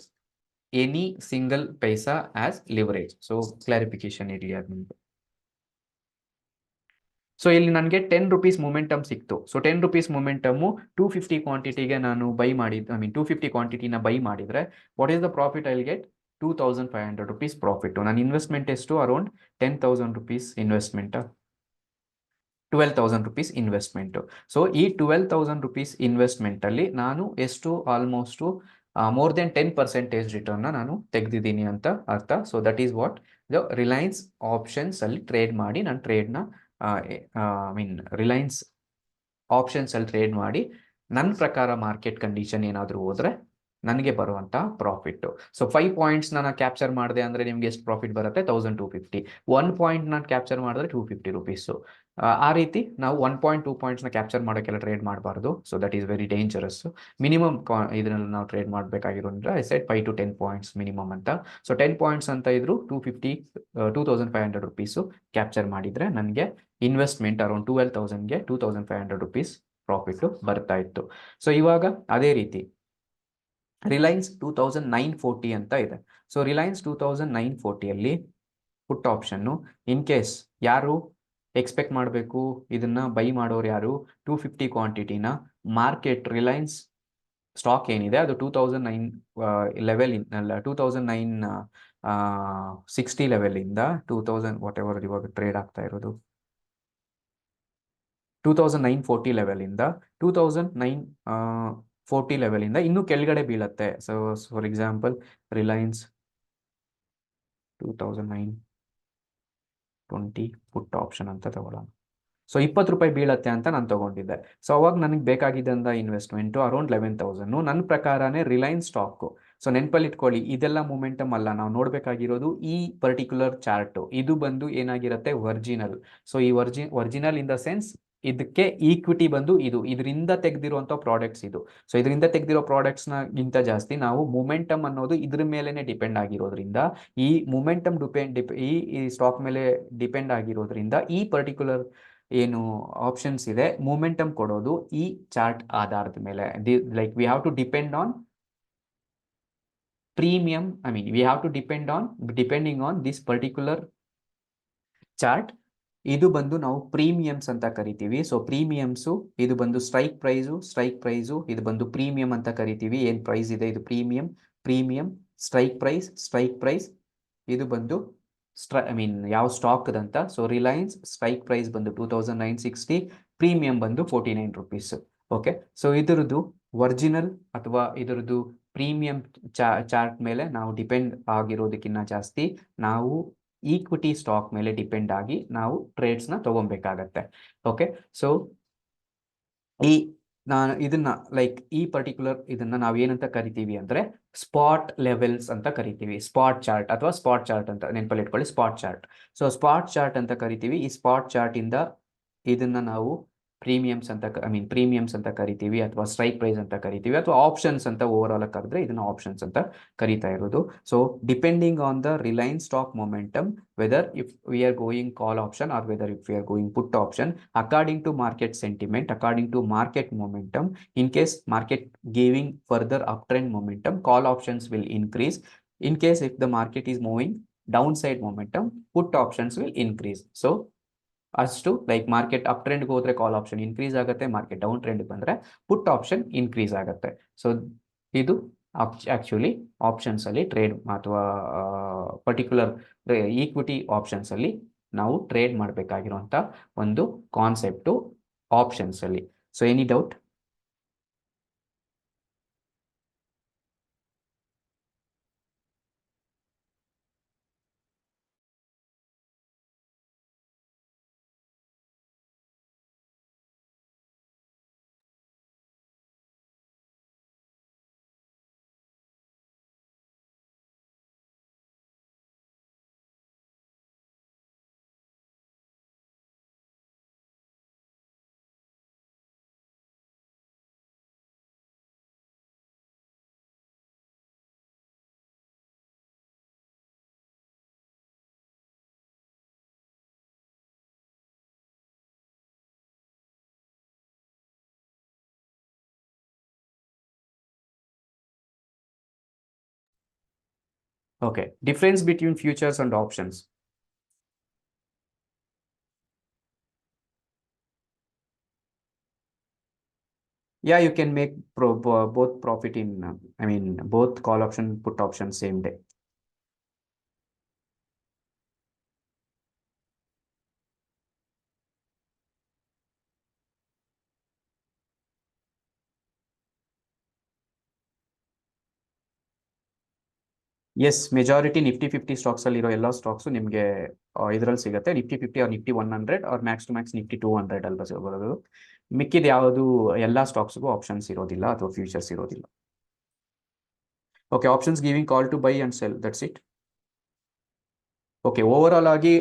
any single paisa as leverage. So clarification ಇರಲಿ ಅದು ನಿಮಗೆ. ಸೊ ಇಲ್ಲಿ ನನಗೆ 10 ರುಪೀಸ್ ಮೊಮೆಂಟಮ್ ಸಿಕ್ತು. ಸೊ 10 ರುಪೀಸ್ ಮೊಮೆಂಟಮು 250 ಕ್ವಾಂಟಿಟಿಗೆ ನಾನು ಬೈ ಮಾಡಿದ್ದು, 250 ಕ್ವಾಂಟಿಟಿನ ಬೈ ಮಾಡಿದ್ರೆ what is the profit? I will get 2500 rupees profit. ನನ್ನ ಇನ್ವೆಸ್ಟ್ಮೆಂಟ್ ಎಷ್ಟು? Around 10,000 rupees investment, 12,000 rupees investment. So ಈ 12,000 ರುಪೀಸ್ ಇನ್ವೆಸ್ಟ್ಮೆಂಟ್ ಅಲ್ಲಿ ನಾನು ಎಷ್ಟು, ಆಲ್ಮೋಸ್ಟ್ ಮೋರ್ ದೆನ್ 10% ರಿಟರ್ನ್ ನಾನು ತೆಗೆದಿದ್ದೀನಿ ಅಂತ ಅರ್ಥ. So that is what the Reliance options ಅಲ್ಲಿ ಟ್ರೇಡ್ ಮಾಡಿ ನಾನು ಟ್ರೇಡ್ನ ರಿಲಯನ್ಸ್ ಆಪ್ಷನ್ಸ್ ಅಲ್ಲಿ ಟ್ರೇಡ್ ಮಾಡಿ ನನ್ನ ಪ್ರಕಾರ ಮಾರ್ಕೆಟ್ ಕಂಡೀಷನ್ ಏನಾದರೂ ಹೋದ್ರೆ ನನಗೆ ಬರುವಂಥ ಪ್ರಾಫಿಟ್ಟು. ಸೊ 5 ಪಾಯಿಂಟ್ಸ್ನ ನಾನು ಕ್ಯಾಪ್ಚರ್ ಮಾಡಿದೆ ಅಂದರೆ ನಿಮ್ಗೆ ಎಷ್ಟು ಪ್ರಾಫಿಟ್ ಬರುತ್ತೆ? 1250. 1 ಪಾಯಿಂಟ್ ನಾನು ಕ್ಯಾಪ್ಚರ್ ಮಾಡಿದ್ರೆ 250 ರುಪೀಸು. ಆ ರೀತಿ ನಾವು 1 ಪಾಯಿಂಟ್ 2 ಪಾಯಿಂಟ್ಸ್ನ ಕ್ಯಾಪ್ಚರ್ ಮಾಡೋಕ್ಕೆಲ್ಲ ಟ್ರೇಡ್ ಮಾಡಬಾರ್ದು. So that is very dangerous. Minimum ಇದರಲ್ಲಿ ನಾವು ಟ್ರೇಡ್ ಮಾಡಬೇಕಾಗಿರೋದ್ರಿಂದ I set 5 to 10 points minimum ಅಂತ. ಸೊ 10 ಪಾಯಿಂಟ್ಸ್ ಅಂತ ಇದ್ರು 2500 ರುಪೀಸು ಕ್ಯಾಪ್ಚರ್ ಮಾಡಿದರೆ ನನಗೆ ಇನ್ವೆಸ್ಟ್ಮೆಂಟ್ ಅರೌಂಡ್ 12,000ಗೆ 2500 ರುಪೀಸ್ ಪ್ರಾಫಿಟ್ಟು ಬರ್ತಾ ಇತ್ತು. ಸೊ ಇವಾಗ ಅದೇ ರೀತಿ ರಿಲಯನ್ಸ್ 2940 ಅಂತ ಇದೆ. So Reliance 2940 put option in case ಯಾರು ಎಕ್ಸ್ಪೆಕ್ಟ್ ಮಾಡಬೇಕು ಇದನ್ನ ಬೈ ಮಾಡೋರು ಯಾರು? 250 ಕ್ವಾಂಟಿಟಿನ ಮಾರ್ಕೆಟ್ ರಿಲಯನ್ಸ್ ಸ್ಟಾಕ್ ಏನಿದೆ ಅದು 2009 ಲೆವೆಲ್ 2009 ಲೆವೆಲಿಂದ 2000 ವಾಟ್ ಎವರ್ ಇವಾಗ ಟ್ರೇಡ್ ಆಗ್ತಾ ಇರೋದು 2940 ಲೆವೆಲಿಂದ 2009 ಲೆವೆಲಿಂದ ಇನ್ನೂ ಕೆಳಗಡೆ ಬೀಳತ್ತೆ. So for example Reliance 2020 put option ಅಂತ ತಗೊಳ್ಳೋಣ. ಸೊ 20 ರೂಪಾಯಿ ಬೀಳತ್ತೆ ಅಂತ ನಾನು ತಗೊಂಡಿದ್ದೆ. ಸೊ ಅವಾಗ ನನಗೆ ಬೇಕಾಗಿದ್ದಂಥ ಇನ್ವೆಸ್ಟ್ಮೆಂಟು ಅರೌಂಡ್ 11,000. ನನ್ನ ಪ್ರಕಾರನೇ ರಿಲಯನ್ಸ್ ಸ್ಟಾಕು. ಸೊ ನೆನಪಲ್ಲಿ ಇಟ್ಕೊಳ್ಳಿ, ಇದೆಲ್ಲ ಮೂಮೆಂಟಮ್ ಅಲ್ಲ, ನಾವು ನೋಡಬೇಕಾಗಿರೋದು ಈ ಪರ್ಟಿಕ್ಯುಲರ್ ಚಾರ್ಟು. ಇದು ಬಂದು ಏನಾಗಿರುತ್ತೆ? ಒರಿಜಿನಲ್. ಸೊ ಈ ಒರಿಜಿನಲ್ ಇನ್ ದ ಸೆನ್ಸ್ ಇದಕ್ಕೆ ಈಕ್ವಿಟಿ ಬಂದು ಇದರಿಂದ ತೆಗೆದಿರುವಂಥ ಪ್ರಾಡಕ್ಟ್ಸ್ ಇದು. ಸೊ ಇದರಿಂದ ತೆಗೆದಿರೋ ಪ್ರಾಡಕ್ಟ್ಸ್ನ ಗಿಂತ ಜಾಸ್ತಿ ನಾವು ಮೂಮೆಂಟಮ್ ಅನ್ನೋದು ಇದ್ರ ಮೇಲೆನೆ ಡಿಪೆಂಡ್ ಆಗಿರೋದ್ರಿಂದ ಈ ಮೂಮೆಂಟಮ್ ಈ ಸ್ಟಾಕ್ ಮೇಲೆ ಡಿಪೆಂಡ್ ಆಗಿರೋದ್ರಿಂದ ಈ ಪರ್ಟಿಕ್ಯುಲರ್ ಏನು ಆಪ್ಷನ್ಸ್ ಇದೆ ಮೂಮೆಂಟಮ್ ಕೊಡೋದು ಈ ಚಾರ್ಟ್ ಆಧಾರದ ಮೇಲೆ. Like we have to depend on premium. We have to depending on this particular chart. ಇದು ಬಂದು ನಾವು ಪ್ರೀಮಿಯಮ್ಸ್ ಅಂತ ಕರಿತೀವಿ. ಸೊ ಪ್ರೀಮಿಯಮ್ಸು ಇದು ಬಂದು ಸ್ಟ್ರೈಕ್ ಪ್ರೈಸು ಇದು ಬಂದು ಪ್ರೀಮಿಯಂ ಅಂತ ಕರಿತೀವಿ. ಏನು ಪ್ರೈಸ್ ಇದೆ ಇದು ಪ್ರೀಮಿಯಂ ಸ್ಟ್ರೈಕ್ ಪ್ರೈಸ್ ಇದು ಬಂದು ಯಾವ ಸ್ಟಾಕ್ದಂತ. ಸೊ ರಿಲಯನ್ಸ್ ಸ್ಟ್ರೈಕ್ ಪ್ರೈಸ್ ಬಂದು 2960, ಪ್ರೀಮಿಯಂ ಬಂದು 49 ರುಪೀಸ್. ಓಕೆ, ಸೊ ಇದರದ್ದು ಒರಿಜಿನಲ್ ಅಥವಾ ಇದರದ್ದು ಪ್ರೀಮಿಯಂ ಚಾರ್ಟ್ ಮೇಲೆ ನಾವು ಡಿಪೆಂಡ್ ಆಗಿರೋದಕ್ಕಿಂತ ಜಾಸ್ತಿ ನಾವು ಈಕ್ವಿಟಿ ಸ್ಟಾಕ್ ಮೇಲೆ ಡಿಪೆಂಡ್ ಆಗಿ ನಾವು ಟ್ರೇಡ್ಸ್ನ ತಗೊಬೇಕಾಗತ್ತೆ. ಓಕೆ, ಸೊ ನಾನು ಇದನ್ನ ಈ ಪರ್ಟಿಕ್ಯುಲರ್ ಇದನ್ನ ನಾವು ಏನಂತ ಕರಿತೀವಿ ಅಂದ್ರೆ ಸ್ಪಾಟ್ ಲೆವೆಲ್ಸ್ ಅಂತ ಕರಿತೀವಿ. ಸ್ಪಾಟ್ ಚಾರ್ಟ್ ಅಥವಾ ಸ್ಪಾಟ್ ಚಾರ್ಟ್ ಅಂತ ನೆನಪಲ್ಲಿ ಇಟ್ಕೊಳ್ಳಿ, spot chart. So spot chart ಅಂತ ಕರಿತೀವಿ. ಈ ಸ್ಪಾಟ್ ಚಾರ್ಟ್ ಇಂದ ಇದನ್ನ ನಾವು ಪ್ರೀಮಿಯಮ್ಸ್ ಅಂತ ಕರಿತೀವಿ ಅಥವಾ ಸ್ಟ್ರೈಕ್ ಪ್ರೈಸ್ ಅಂತ ಕರಿತೀವಿ ಅಥವಾ ಆಪ್ಷನ್ಸ್ ಅಂತ ಓವರ್ ಆಲ್ ಕರೆದ್ರೆ ಇದನ್ನ ಆಪ್ಷನ್ಸ್ ಅಂತ ಕರಿತಾ ಇರೋದು. So depending on the Reliance stock momentum, whether if we are going call option or whether if we are going put option, according to market sentiment, according to market momentum, in case market giving further uptrend momentum, call options will increase. In case if the market is moving downside momentum, put options will increase. So ಅಷ್ಟು market up ಟ್ರೆಂಡ್ಗೆ ಹೋದ್ರೆ ಕಾಲ್ option increase ಆಗುತ್ತೆ, market down trend ಬಂದ್ರೆ ಪುಟ್ option increase ಆಗುತ್ತೆ. So ಇದು actually options ಅಲ್ಲಿ trade ಅಥವಾ particular equity options ಅಲ್ಲಿ ನಾವು ಟ್ರೇಡ್ ಮಾಡಬೇಕಾಗಿರುವಂತ ಒಂದು ಕಾನ್ಸೆಪ್ಟು ಆಪ್ಷನ್ಸ್ ಅಲ್ಲಿ. So any doubt? Okay, difference between futures and options. Yeah, you can make both profit in, both call option, put option same day. Yes, majority Nifty 50 stocks ಅಲ್ಲಿ ಇರೋ ಎಲ್ಲ stocks ನಿಮಗೆ ಇದರಲ್ಲಿ ಸಿಗುತ್ತೆ. Nifty 50 or Nifty 100 or max to max Nifty 200 ಅಲ್ವಾ ಸಿಗೋದು. ಮಿಕ್ಕಿದ ಯಾವುದು ಎಲ್ಲ ಸ್ಟಾಕ್ಸ್ಗೂ ಆಪ್ಷನ್ಸ್ ಇರೋದಿಲ್ಲ ಅಥವಾ ಫ್ಯೂಚರ್ಸ್ ಇರೋದಿಲ್ಲ. Okay, options giving call to buy and sell. That's it. Okay, overall agi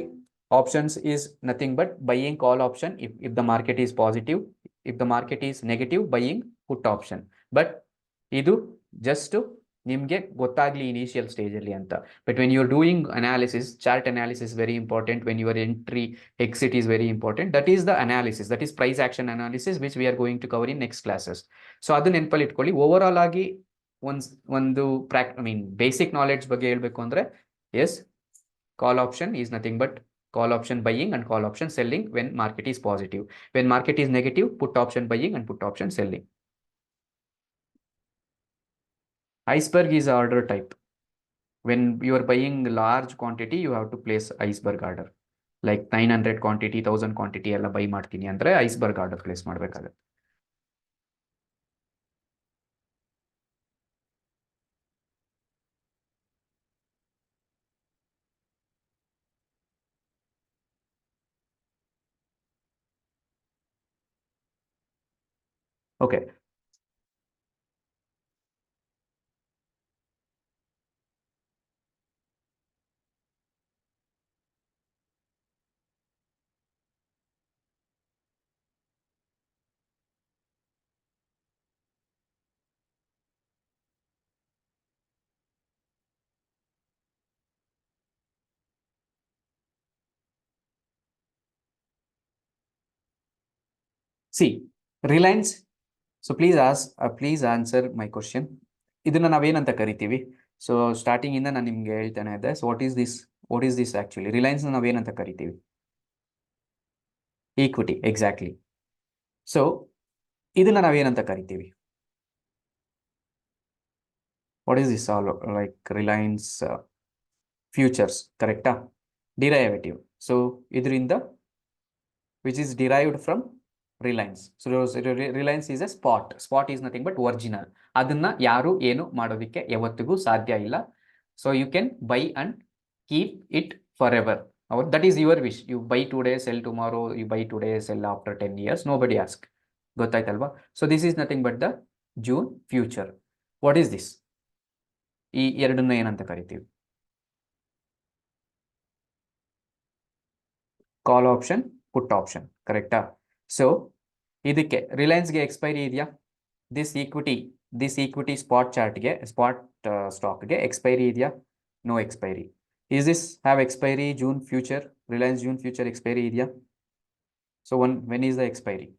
options is nothing but buying call option if the market is positive, if the market is negative, buying put option. But ಇದು just ನಿಮ್ಗೆ ಗೊತ್ತಾಗ್ಲಿ initial stage ಅಲ್ಲಿ ಅಂತ. But when you are doing analysis, chart analysis very important, when your entry exit is very important. That is the analysis, that is price action analysis which we are going to cover in next classes. So ಅದು ನೆನಪಲ್ಲಿ ಇಟ್ಕೊಳ್ಳಿ. Over all ಆಗಿ ಒಂದು basic knowledge ಬಗ್ಗೆ ಹೇಳ್ಬೇಕು ಅಂದ್ರೆ, S, call option is nothing but call option buying and call option selling when market is positive. When market is negative, put option buying and put option selling. Iceberg is order type. When you are buying large quantity, you have to place iceberg order. Like 900 quantity, 1000 quantity ಎಲ್ಲ by ಮಾಡ್ತೀನಿ ಅಂದ್ರೆ iceberg order place ಮಾಡಬೇಕಾಗುತ್ತೆ. Okay. See, Reliance. So please answer my question. ಇದನ್ನ ನಾವೇನಂತ ಕರಿತೀವಿ? So starting ಇಂದ ನಾನು ನಿಮ್ಗೆ ಹೇಳ್ತಾನೆ ಇದ್ದೆ. So what is this actually? Reliance ನಾವೇನಂತ ಕರಿತೀವಿ? Equity, exactly. ಸೊ ಇದನ್ನ ನಾವೇನಂತ ಕರಿತೀವಿ? What is this all? Like Reliance futures, ಕರೆಕ್ಟಾ? ಡಿರೈವೇಟಿವ್. ಸೊ ಇದರಿಂದ which is derived from Reliance. So Reliance is a spot is nothing but original. ಅದನ್ನ ಯಾರು ಏನು ಮಾಡೋದಕ್ಕೆ ಯಾವತ್ತಿಗೂ ಸಾಧ್ಯ ಇಲ್ಲ. So you can buy and keep it for ever. That is your wish. You buy today, sell tomorrow, you buy today, sell after 10 years. Nobody ask. ಗೊತ್ತಾಯ್ತಲ್ವಾ? So this is nothing but the June future. What is this? ಈ ಎರಡನ್ನ ಏನಂತ ಕರಿತೀವಿ? Call option, put option, ಕರೆಕ್ಟಾ? So ಇದಕ್ಕೆ ರಿಲಯನ್ಸ್ಗೆ expiry ಇದೆಯಾ? This equity spot ಚಾರ್ಟ್ಗೆ, ಸ್ಪಾಟ್ ಸ್ಟಾಕ್ಗೆ ಎಕ್ಸ್ಪೈರಿ ಇದೆಯಾ? No expiry. Is this have expiry? June future, Reliance June future expiry ಇದೆಯಾ? So when is the expiry?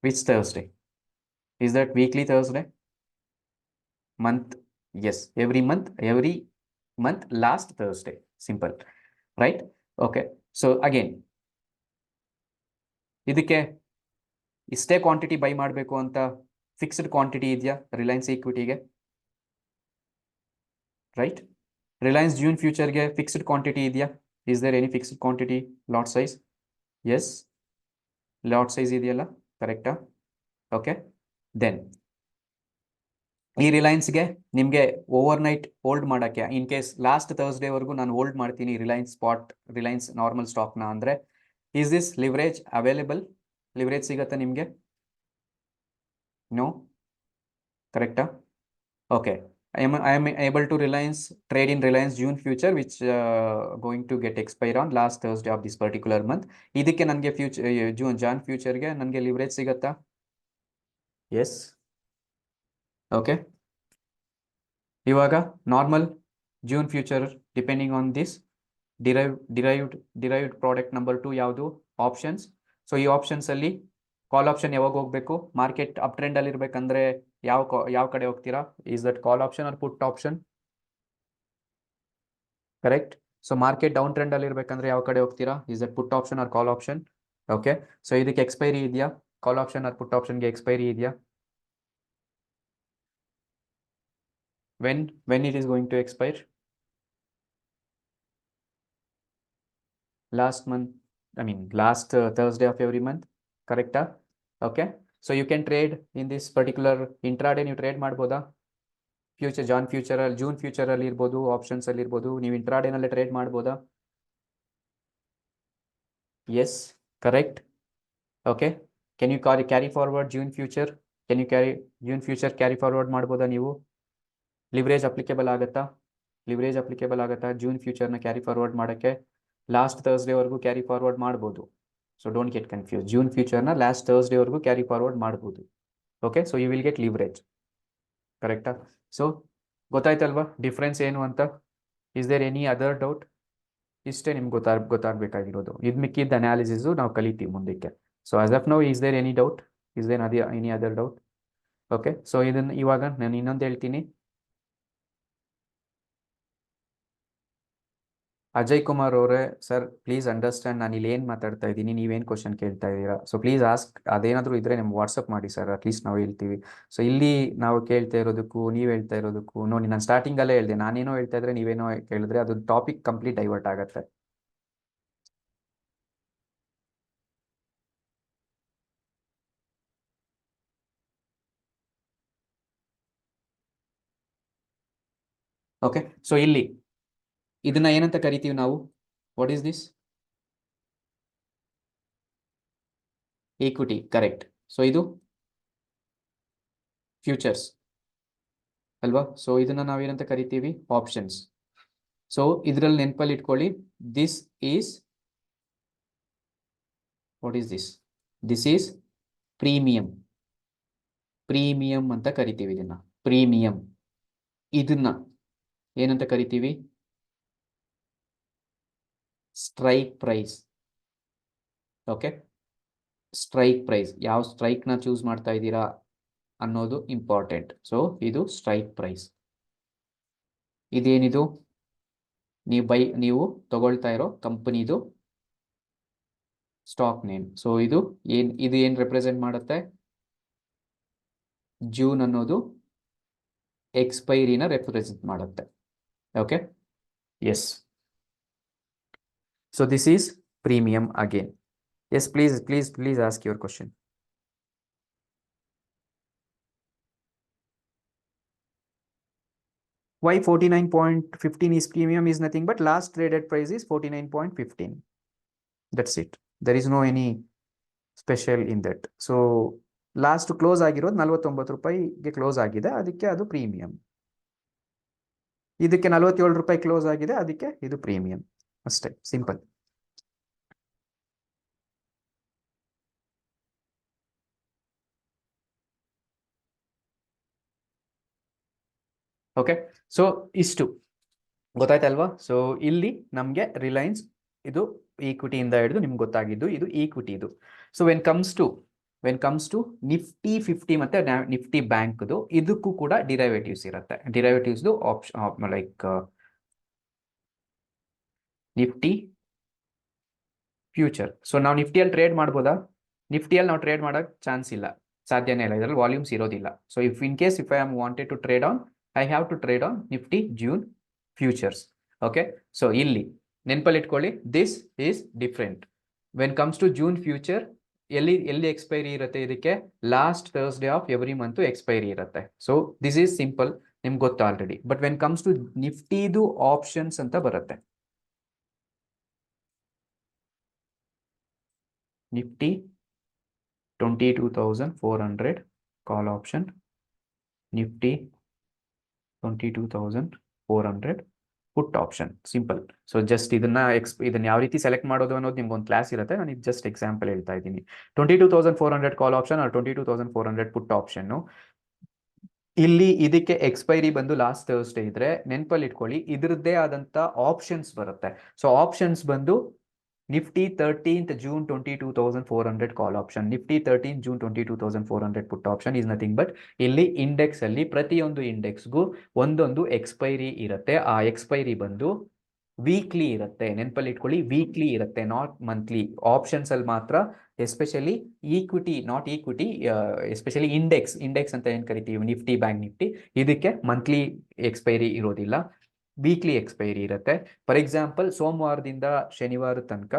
Which Thursday? Is that weekly Thursday? Month? Yes, every month last Thursday. Simple, right? Okay. So again, ಇದಕ್ಕೆ ಇಷ್ಟೇ quantity by ಮಾಡಬೇಕು ಅಂತ fixed quantity ಇದೆಯಾ Reliance ಈಕ್ವಿಟಿಗೆ? Right. Reliance June ಫ್ಯೂಚರ್ಗೆ fixed quantity ಇದೆಯಾ? Is there any fixed quantity? Lot size? Yes, lot size ಇದೆಯಲ್ಲ, ಕರೆಕ್ಟಾ? ಓಕೆ. ದೆನ್ ಈ ರಿಲಯನ್ಸ್ಗೆ ನಿಮಗೆ ಓವರ್ ನೈಟ್ ಹೋಲ್ಡ್ ಮಾಡೋಕ್ಕೆ, ಇನ್ ಕೇಸ್ ಲಾಸ್ಟ್ ಥರ್ಸ್ಡೇವರೆಗೂ ನಾನು ಹೋಲ್ಡ್ ಮಾಡ್ತೀನಿ ರಿಲಯನ್ಸ್ ನಾರ್ಮಲ್ ಸ್ಟಾಕ್ನ ಅಂದರೆ, is this leverage available? Leverage ಸಿಗತ್ತಾ ನಿಮಗೆ? ನೋ, ಕರೆಕ್ಟಾ? Okay. I am able to trade in Reliance June future, which going to get expire on last Thursday of this particular month. ಇದಕ್ಕೆ ನನಗೆ John ಫ್ಯೂಚರ್ಗೆ ನನಗೆ leverage ಸಿಗತ್ತಾ? S. Okay. ಇವಾಗ normal June future depending on this derived product number 2 ಯಾವುದು? Options. So ಈ options ಅಲ್ಲಿ ಕಾಲ್ option ಯಾವಾಗ ಹೋಗ್ಬೇಕು? ಮಾರ್ಕೆಟ್ ಅಪ್ ಟ್ರೆಂಡ್ ಅಲ್ಲಿ ಇರ್ಬೇಕಂದ್ರೆ ಯಾವ ಕಡೆ ಹೋಗ್ತೀರಾ? Is that call option or put option? Correct. So market down trend ಅಲ್ಲಿ ಇರ್ಬೇಕಂದ್ರೆ ಯಾವ ಕಡೆ ಹೋಗ್ತೀರಾ? Is that put option or call option? Okay. So ಇದಕ್ಕೆ ಎಕ್ಸ್ಪೈರಿ ಇದೆಯಾ? ಕಾಲ್ ಆಪ್ಷನ್ ಆರ್ ಪುಟ್ ಆಪ್ಷನ್ಗೆ ಎಕ್ಸ್ಪೈರಿ ಇದೆಯಾ? when it is going to expire? Last Thursday of every month, correct? Okay. So you can trade in this particular intraday. ನೀವು trade ಮಾಡ್ಬೋದಾ? June future ಅಲ್ಲಿ ಇರ್ಬೋದು, options ಅಲ್ಲಿ ಇರ್ಬೋದು. ನೀವು ಇಂಟ್ರಾಡೇ ನಲ್ಲಿ ಟ್ರೇಡ್ ಮಾಡ್ಬೋದಾ? Yes, correct. Okay. Can you carry forward June future? Can you June future carry forward ಮಾಡ್ಬೋದಾ ನೀವು? ಲಿವರೇಜ್ ಅಪ್ಲಿಕೇಬಲ್ ಆಗುತ್ತಾ? ಜೂನ್ ಫ್ಯೂಚರ್ನ ಕ್ಯಾರಿ ಫಾರ್ವರ್ಡ್ ಮಾಡೋಕ್ಕೆ ಲಾಸ್ಟ್ ಥರ್ಸ್ಡೇವರೆಗೂ ಕ್ಯಾರಿ ಫಾರ್ವರ್ಡ್ ಮಾಡ್ಬೋದು. So don't get confuse. June ಫ್ಯೂಚರ್ನ ಲಾಸ್ಟ್ ಥರ್ಸ್ಡೇವರೆಗೂ ಕ್ಯಾರಿ ಫಾರ್ವರ್ಡ್ ಮಾಡ್ಬೋದು. Okay, so you will get leverage. ಕರೆಕ್ಟಾ? ಸೊ ಗೊತ್ತಾಯ್ತಲ್ವಾ ಡಿಫ್ರೆನ್ಸ್ ಏನು ಅಂತ? Is there any other doubt? ಇಷ್ಟೇ ನಿಮ್ಗೆ ಗೊತ್ತಾಗಬೇಕಾಗಿರೋದು. ಇದು ಮಿಕ್ಕಿದ್ದ ಅನಾಲಿಸಿಸು ನಾವು ಕಲಿತೀವಿ ಮುಂದಕ್ಕೆ. So as of now is there any doubt? Is there any other doubt? Okay, so ಇದನ್ನು ಇವಾಗ ನಾನು ಇನ್ನೊಂದು ಹೇಳ್ತೀನಿ. ಅಜಯ್ ಕುಮಾರ್ ಅವರೇ, ಸರ್ ಪ್ಲೀಸ್ ಅಂಡರ್ಸ್ಟ್ಯಾಂಡ್ ನಾನು ಇಲ್ಲಿ ಏನು ಮಾತಾಡ್ತಾ ಇದ್ದೀನಿ, ನೀವೇನು ಕ್ವಶನ್ ಕೇಳ್ತಾ ಇದ್ದೀರಾ. ಸೊ ಪ್ಲೀಸ್ ಆಸ್ಕ್, ಅದೇನಾದರೂ ಇದ್ದರೆ ನಮ್ಗೆ ವಾಟ್ಸಪ್ ಮಾಡಿ ಸರ್, ಅಟ್ಲೀಸ್ಟ್ ನಾವು ಹೇಳ್ತೀವಿ. ಸೊ ಇಲ್ಲಿ ನಾವು ಕೇಳ್ತಾ ಇರೋದಕ್ಕೂ ನೀವು ಹೇಳ್ತಾ ಇರೋದಕ್ಕೂ ನೋಡಿ, ನಾನು ಸ್ಟಾರ್ಟಿಂಗಲ್ಲೇ ಹೇಳಿದೆ, ನಾನೇನೋ ಹೇಳ್ತಾ ಇದ್ರೆ ನೀವೇನೋ ಕೇಳಿದ್ರೆ ಅದು ಟಾಪಿಕ್ ಕಂಪ್ಲೀಟ್ ಡೈವರ್ಟ್ ಆಗುತ್ತೆ. ಓಕೆ, ಸೊ ಇಲ್ಲಿ ಇದನ್ನ ಏನಂತ ಕರಿತೀವಿ ನಾವು? What is this? Equity, correct. So ಇದು ಫ್ಯೂಚರ್ಸ್ ಅಲ್ವಾ? ಸೊ ಇದನ್ನ ನಾವೇನಂತ ಕರಿತೀವಿ? ಆಪ್ಷನ್ಸ್. ಸೊ ಇದರಲ್ಲಿ ನೆನಪಲ್ಲಿ ಇಟ್ಕೊಳ್ಳಿ, this is, what is this? This is premium. Premium ಅಂತ ಕರಿತೀವಿ ಇದನ್ನ, ಪ್ರೀಮಿಯಂ. ಇದನ್ನ ಏನಂತ ಕರಿತೀವಿ? Strike price. Okay, strike price. ಯಾವ ಸ್ಟ್ರೈಕ್ನ ಚೂಸ್ ಮಾಡ್ತಾ ಇದ್ದೀರಾ ಅನ್ನೋದು ಇಂಪಾರ್ಟೆಂಟ್. ಸೊ ಇದು ಸ್ಟ್ರೈಕ್ ಪ್ರೈಸ್. ಇದೇನಿದು? ನೀವು ತಗೊಳ್ತಾ ಇರೋ ಕಂಪನಿದು ಸ್ಟಾಕ್ ನೇಮ್. ಸೊ ಇದು ಏನು ರೆಪ್ರೆಸೆಂಟ್ ಮಾಡುತ್ತೆ? ಜೂನ್ ಅನ್ನೋದು ಎಕ್ಸ್ಪೈರಿನ ರೆಪ್ರೆಸೆಂಟ್ ಮಾಡುತ್ತೆ. Okay, yes. So this is premium again. Yes, please ask your question. Why 49.15 is premium is nothing but last traded price is 49.15. That's it. There is no any special in that. So last close ಆಗಿರೋದು 49 ರೂಪಾಯಿಗೆ close ಆಗಿದೆ, ಅದಕ್ಕೆ ಅದು premium. ಇದಕ್ಕೆ 47 ರೂಪಾಯಿ close ಆಗಿದೆ, ಅದಕ್ಕೆ ಇದು ಪ್ರೀಮಿಯಂ. ಅಷ್ಟೇ, ಸಿಂಪಲ್. ಓಕೆ, ಸೊ ಇಷ್ಟು ಗೊತ್ತಾಯ್ತಲ್ವಾ? ಸೊ ಇಲ್ಲಿ ನಮಗೆ ರಿಲಯನ್ಸ್ ಇದು ಈಕ್ವಿಟಿಯಿಂದ ಹಿಡಿದು ನಿಮ್ಗೆ ಗೊತ್ತಾಗಿದ್ದು ಇದು ಈಕ್ವಿಟಿ. ಇದು so when comes to Nifty 50 ಮತ್ತೆ ನಿಫ್ಟಿ ಬ್ಯಾಂಕ್ದು, ಇದಕ್ಕೂ ಕೂಡ ಡಿರೈವೇಟಿವ್ಸ್ ಇರುತ್ತೆ. ಡಿರೈವೇಟಿವ್ಸ್ದು option like Nifty future. So ನಾವು ನಿಫ್ಟಿಯಲ್ಲಿ ಟ್ರೇಡ್ ಮಾಡ್ಬೋದಾ? ನಿಫ್ಟಿಯಲ್ಲಿ ನಾವು ಟ್ರೇಡ್ ಮಾಡೋಕ್ಕೆ ಚಾನ್ಸ್ ಇಲ್ಲ, ಸಾಧ್ಯನೇ ಇಲ್ಲ. ಇದರಲ್ಲಿ ವಾಲ್ಯೂಮ್ಸ್ ಇರೋದಿಲ್ಲ. So if I am wanted to trade on, I have to trade on Nifty June futures. Okay, so ಇಲ್ಲಿ ನೆನಪಲ್ಲಿ ಇಟ್ಕೊಳ್ಳಿ, this is different. When comes to June future, ಎಲ್ಲಿ ಎಕ್ಸ್ಪೈರಿ ಇರುತ್ತೆ? ಇದಕ್ಕೆ last Thursday of every month expiry ಇರುತ್ತೆ. So this is simple, ನಿಮ್ಗೆ ಗೊತ್ತು already. But when comes to ನಿಫ್ಟಿದು ಆಪ್ಷನ್ಸ್ ಅಂತ ಬರುತ್ತೆ. Nifty 22,400 call option, Nifty 22,400 put option. Simple. So just ಇದನ್ನ ಯಾವ ರೀತಿ ಸೆಲೆಕ್ಟ್ ಮಾಡೋದು ಅನ್ನೋದು ನಿಮ್ಗೆ ಒಂದು ಕ್ಲಾಸ್ ಇರುತ್ತೆ. ನಾನು ಜಸ್ಟ್ ಎಕ್ಸಾಂಪಲ್ ಹೇಳ್ತಾ ಇದ್ದೀನಿ. 22,400 call option or 22,400 put option. ಇಲ್ಲಿ ಇದಕ್ಕೆ ಎಕ್ಸ್ಪೈರಿ ಬಂದು ಲಾಸ್ಟ್ ಥರ್ಸ್ಡೇ ಇದ್ರೆ ನೆನಪಲ್ಲಿ ಇಟ್ಕೊಳ್ಳಿ, ಇದ್ರದ್ದೇ ಆದಂತ ಆಪ್ಷನ್ಸ್ ಬರುತ್ತೆ. ಸೊ ಆಪ್ಷನ್ಸ್ ಬಂದು Nifty 13th June 22,400 call option, Nifty 13th June 22,400 put option is nothing but ಇಲ್ಲಿ ಇಂಡೆಕ್ಸ್ ಅಲ್ಲಿ ಪ್ರತಿಯೊಂದು ಇಂಡೆಕ್ಸ್ಗೂ ಒಂದೊಂದು ಎಕ್ಸ್ಪೈರಿ ಇರುತ್ತೆ. ಆ ಎಕ್ಸ್ಪೈರಿ ಬಂದು ವೀಕ್ಲಿ ಇರುತ್ತೆ. ನೆನಪಲ್ಲಿ ಇಟ್ಕೊಳ್ಳಿ, ವೀಕ್ಲಿ ಇರುತ್ತೆ, ನಾಟ್ ಮಂತ್ಲಿ. ಆಪ್ಷನ್ಸ್ ಅಲ್ಲಿ ಮಾತ್ರ, especially equity, not equity, especially index ಅಂತ ಏನ್ ಕರಿತೀವಿ, ನಿಫ್ಟಿ, ಬ್ಯಾಂಕ್ ನಿಫ್ಟಿ, ಇದಕ್ಕೆ ಮಂತ್ಲಿ ಎಕ್ಸ್ಪೈರಿ ಇರೋದಿಲ್ಲ, ವೀಕ್ಲಿ ಎಕ್ಸ್ಪೈರಿ ಇರುತ್ತೆ. ಫಾರ್ ಎಕ್ಸಾಂಪಲ್, ಸೋಮವಾರದಿಂದ ಶನಿವಾರ ತನಕ,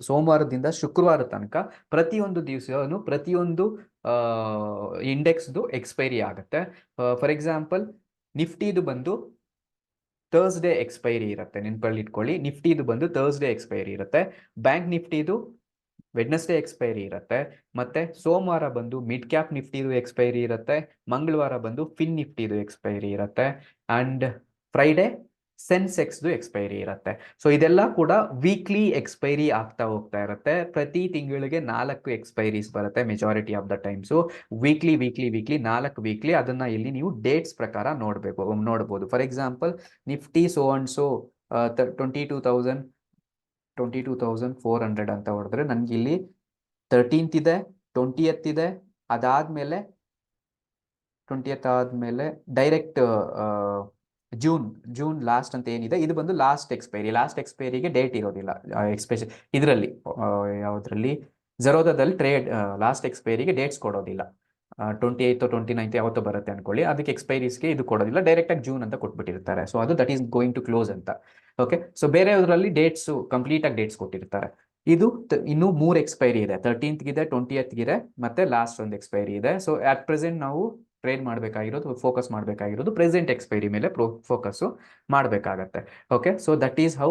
ಸೋಮವಾರದಿಂದ ಶುಕ್ರವಾರ ತನಕ ಪ್ರತಿಯೊಂದು ದಿವಸನೂ ಪ್ರತಿಯೊಂದು ಇಂಡೆಕ್ಸ್ದು ಎಕ್ಸ್ಪೈರಿ ಆಗುತ್ತೆ. ಫಾರ್ ಎಕ್ಸಾಂಪಲ್, ನಿಫ್ಟಿದು ಬಂದು ಥರ್ಸ್ಡೇ ಎಕ್ಸ್ಪೈರಿ ಇರುತ್ತೆ. ನೆನಪಲ್ಲಿ ಇಟ್ಕೊಳ್ಳಿ, ನಿಫ್ಟಿದು ಬಂದು ಥರ್ಸ್ಡೇ ಎಕ್ಸ್ಪೈರಿ ಇರುತ್ತೆ. ಬ್ಯಾಂಕ್ ನಿಫ್ಟಿದು ವೆಡ್ನೆಸ್ಡೇ ಎಕ್ಸ್ಪೈರಿ ಇರುತ್ತೆ, ಮತ್ತೆ ಸೋಮವಾರ ಬಂದು ಮಿಡ್ ಕ್ಯಾಪ್ ನಿಫ್ಟಿದು ಎಕ್ಸ್ಪೈರಿ ಇರುತ್ತೆ, ಮಂಗಳವಾರ ಬಂದು ಫಿನ್ ನಿಫ್ಟಿದು ಎಕ್ಸ್ಪೈರಿ ಇರುತ್ತೆ, ಅಂಡ್ ಫ್ರೈಡೆ ಸೆನ್ಸೆಕ್ಸ್ದು ಎಕ್ಸ್ಪೈರಿ ಇರುತ್ತೆ. ಸೊ ಇದೆಲ್ಲ ಕೂಡ ವೀಕ್ಲಿ ಎಕ್ಸ್ಪೈರಿ ಆಗ್ತಾ ಹೋಗ್ತಾ ಇರುತ್ತೆ. ಪ್ರತಿ ತಿಂಗಳಿಗೆ 4 ಎಕ್ಸ್ಪೈರೀಸ್ ಬರುತ್ತೆ majority of the times. Weekly 4 weekly ಅದನ್ನ ಇಲ್ಲಿ ನೀವು ಡೇಟ್ಸ್ ಪ್ರಕಾರ ನೋಡ್ಬೋದು. For example Nifty so and so 22,400 ಅಂತ ಹೊಡೆದ್ರೆ ನನ್ಗೆ ಇಲ್ಲಿ 13th ಇದೆ, 20th ಇದೆ, ಅದಾದ್ಮೇಲೆ 20th ಆದ್ಮೇಲೆ ಡೈರೆಕ್ಟ್ ಜೂನ್ ಲಾಸ್ಟ್ ಅಂತ ಏನಿದೆ ಇದು ಬಂದು ಲಾಸ್ಟ್ ಎಕ್ಸ್ಪೈರಿಗೆ ಡೇಟ್ ಇರೋದಿಲ್ಲ. ಎಕ್ಸ್ಪೆಷಲ್ ಇದರಲ್ಲಿ ಯಾವುದ್ರಲ್ಲಿ ಝೆರೋದಾದಲ್ಲಿ ಟ್ರೇಡ್ ಲಾಸ್ಟ್ ಎಕ್ಸ್ಪೈರಿಗೆ ಡೇಟ್ಸ್ ಕೊಡೋದಿಲ್ಲ. 28th 29th ಯಾವತ್ತೋ ಬರುತ್ತೆ ಅನ್ಕೊಳ್ಳಿ, ಅದಕ್ಕೆ ಎಕ್ಸ್ಪೈರೀಸ್ಗೆ ಇದು ಕೊಡೋದಿಲ್ಲ, ಡೈರೆಕ್ಟ್ ಆಗಿ ಜೂನ್ ಅಂತ ಕೊಟ್ಬಿಟ್ಟಿರ್ತಾರೆ. ಸೊ ಅದು that is going to close ಅಂತ. ಓಕೆ, ಸೊ ಬೇರೆಯವರಲ್ಲಿ ಡೇಟ್ಸ್ ಕಂಪ್ಲೀಟ್ ಆಗಿ ಡೇಟ್ಸ್ ಕೊಟ್ಟಿರ್ತಾರೆ. ಇದು ಇನ್ನು 3 ಎಕ್ಸ್ಪೈರಿ ಇದೆ, 13th ಇದೆ, 20th ಇದೆ, ಮತ್ತೆ ಲಾಸ್ಟ್ ಒಂದು ಎಕ್ಸ್ಪೈರಿ ಇದೆ. ಸೊ ಅಟ್ ಪ್ರೆಸೆಂಟ್ ನಾವು ಟ್ರೇಡ್ ಮಾಡಬೇಕಾಗಿರೋದು, ಫೋಕಸ್ ಮಾಡಬೇಕಾಗಿರೋದು ಪ್ರೆಸೆಂಟ್ ಎಕ್ಸ್ಪೈರಿ ಮೇಲೆ ಫೋಕಸ್ ಮಾಡಬೇಕಾಗತ್ತೆ. Okay, so that is how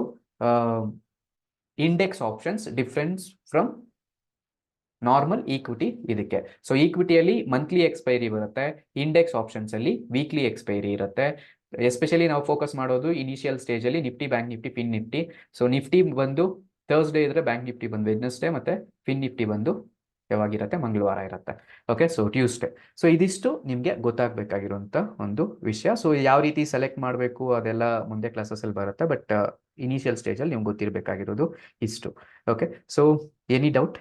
index options difference from normal equity ಇದಕ್ಕೆ. ಸೊ ಈಕ್ವಿಟಿಯಲ್ಲಿ ಮಂತ್ಲಿ ಎಕ್ಸ್ಪೈರಿ ಬರುತ್ತೆ, ಇಂಡೆಕ್ಸ್ ಆಪ್ಷನ್ಸ್ ಅಲ್ಲಿ ವೀಕ್ಲಿ ಎಕ್ಸ್ಪೈರಿ ಇರುತ್ತೆ. ಎಸ್ಪೆಷಲಿ ನಾವು ಫೋಕಸ್ ಮಾಡೋದು ಇನಿಷಿಯಲ್ ಸ್ಟೇಜ್ ಅಲ್ಲಿ Nifty, bank Nifty, fin Nifty. So Nifty ಬಂದು ಥರ್ಸ್ಡೇ ಇದ್ರೆ ಬ್ಯಾಂಕ್ ನಿಫ್ಟಿ ಬಂದು ವೆಡ್ನೆಸ್ಡೇ, ಮತ್ತೆ ಫಿನ್ ನಿಫ್ಟಿ ಬಂದು ಯಾವಾಗಿರುತ್ತೆ ಮಂಗಳವಾರ ಇರುತ್ತೆ. Okay, so Tuesday. ಸೊ ಇದಿಷ್ಟು ನಿಮಗೆ ಗೊತ್ತಾಗಬೇಕಾಗಿರುವಂತ ಒಂದು ವಿಷಯ. ಸೊ ಯಾವ ರೀತಿ ಸೆಲೆಕ್ಟ್ ಮಾಡಬೇಕು ಅದೆಲ್ಲ ಮುಂದೆ ಕ್ಲಾಸಸ್ ಅಲ್ಲಿ ಬರುತ್ತೆ, ಬಟ್ ಇನಿಷಿಯಲ್ ಸ್ಟೇಜ್ ಅಲ್ಲಿ ನಿಮ್ಗೆ ಗೊತ್ತಿರಬೇಕಾಗಿರೋದು ಇಷ್ಟು. Okay, so any doubt?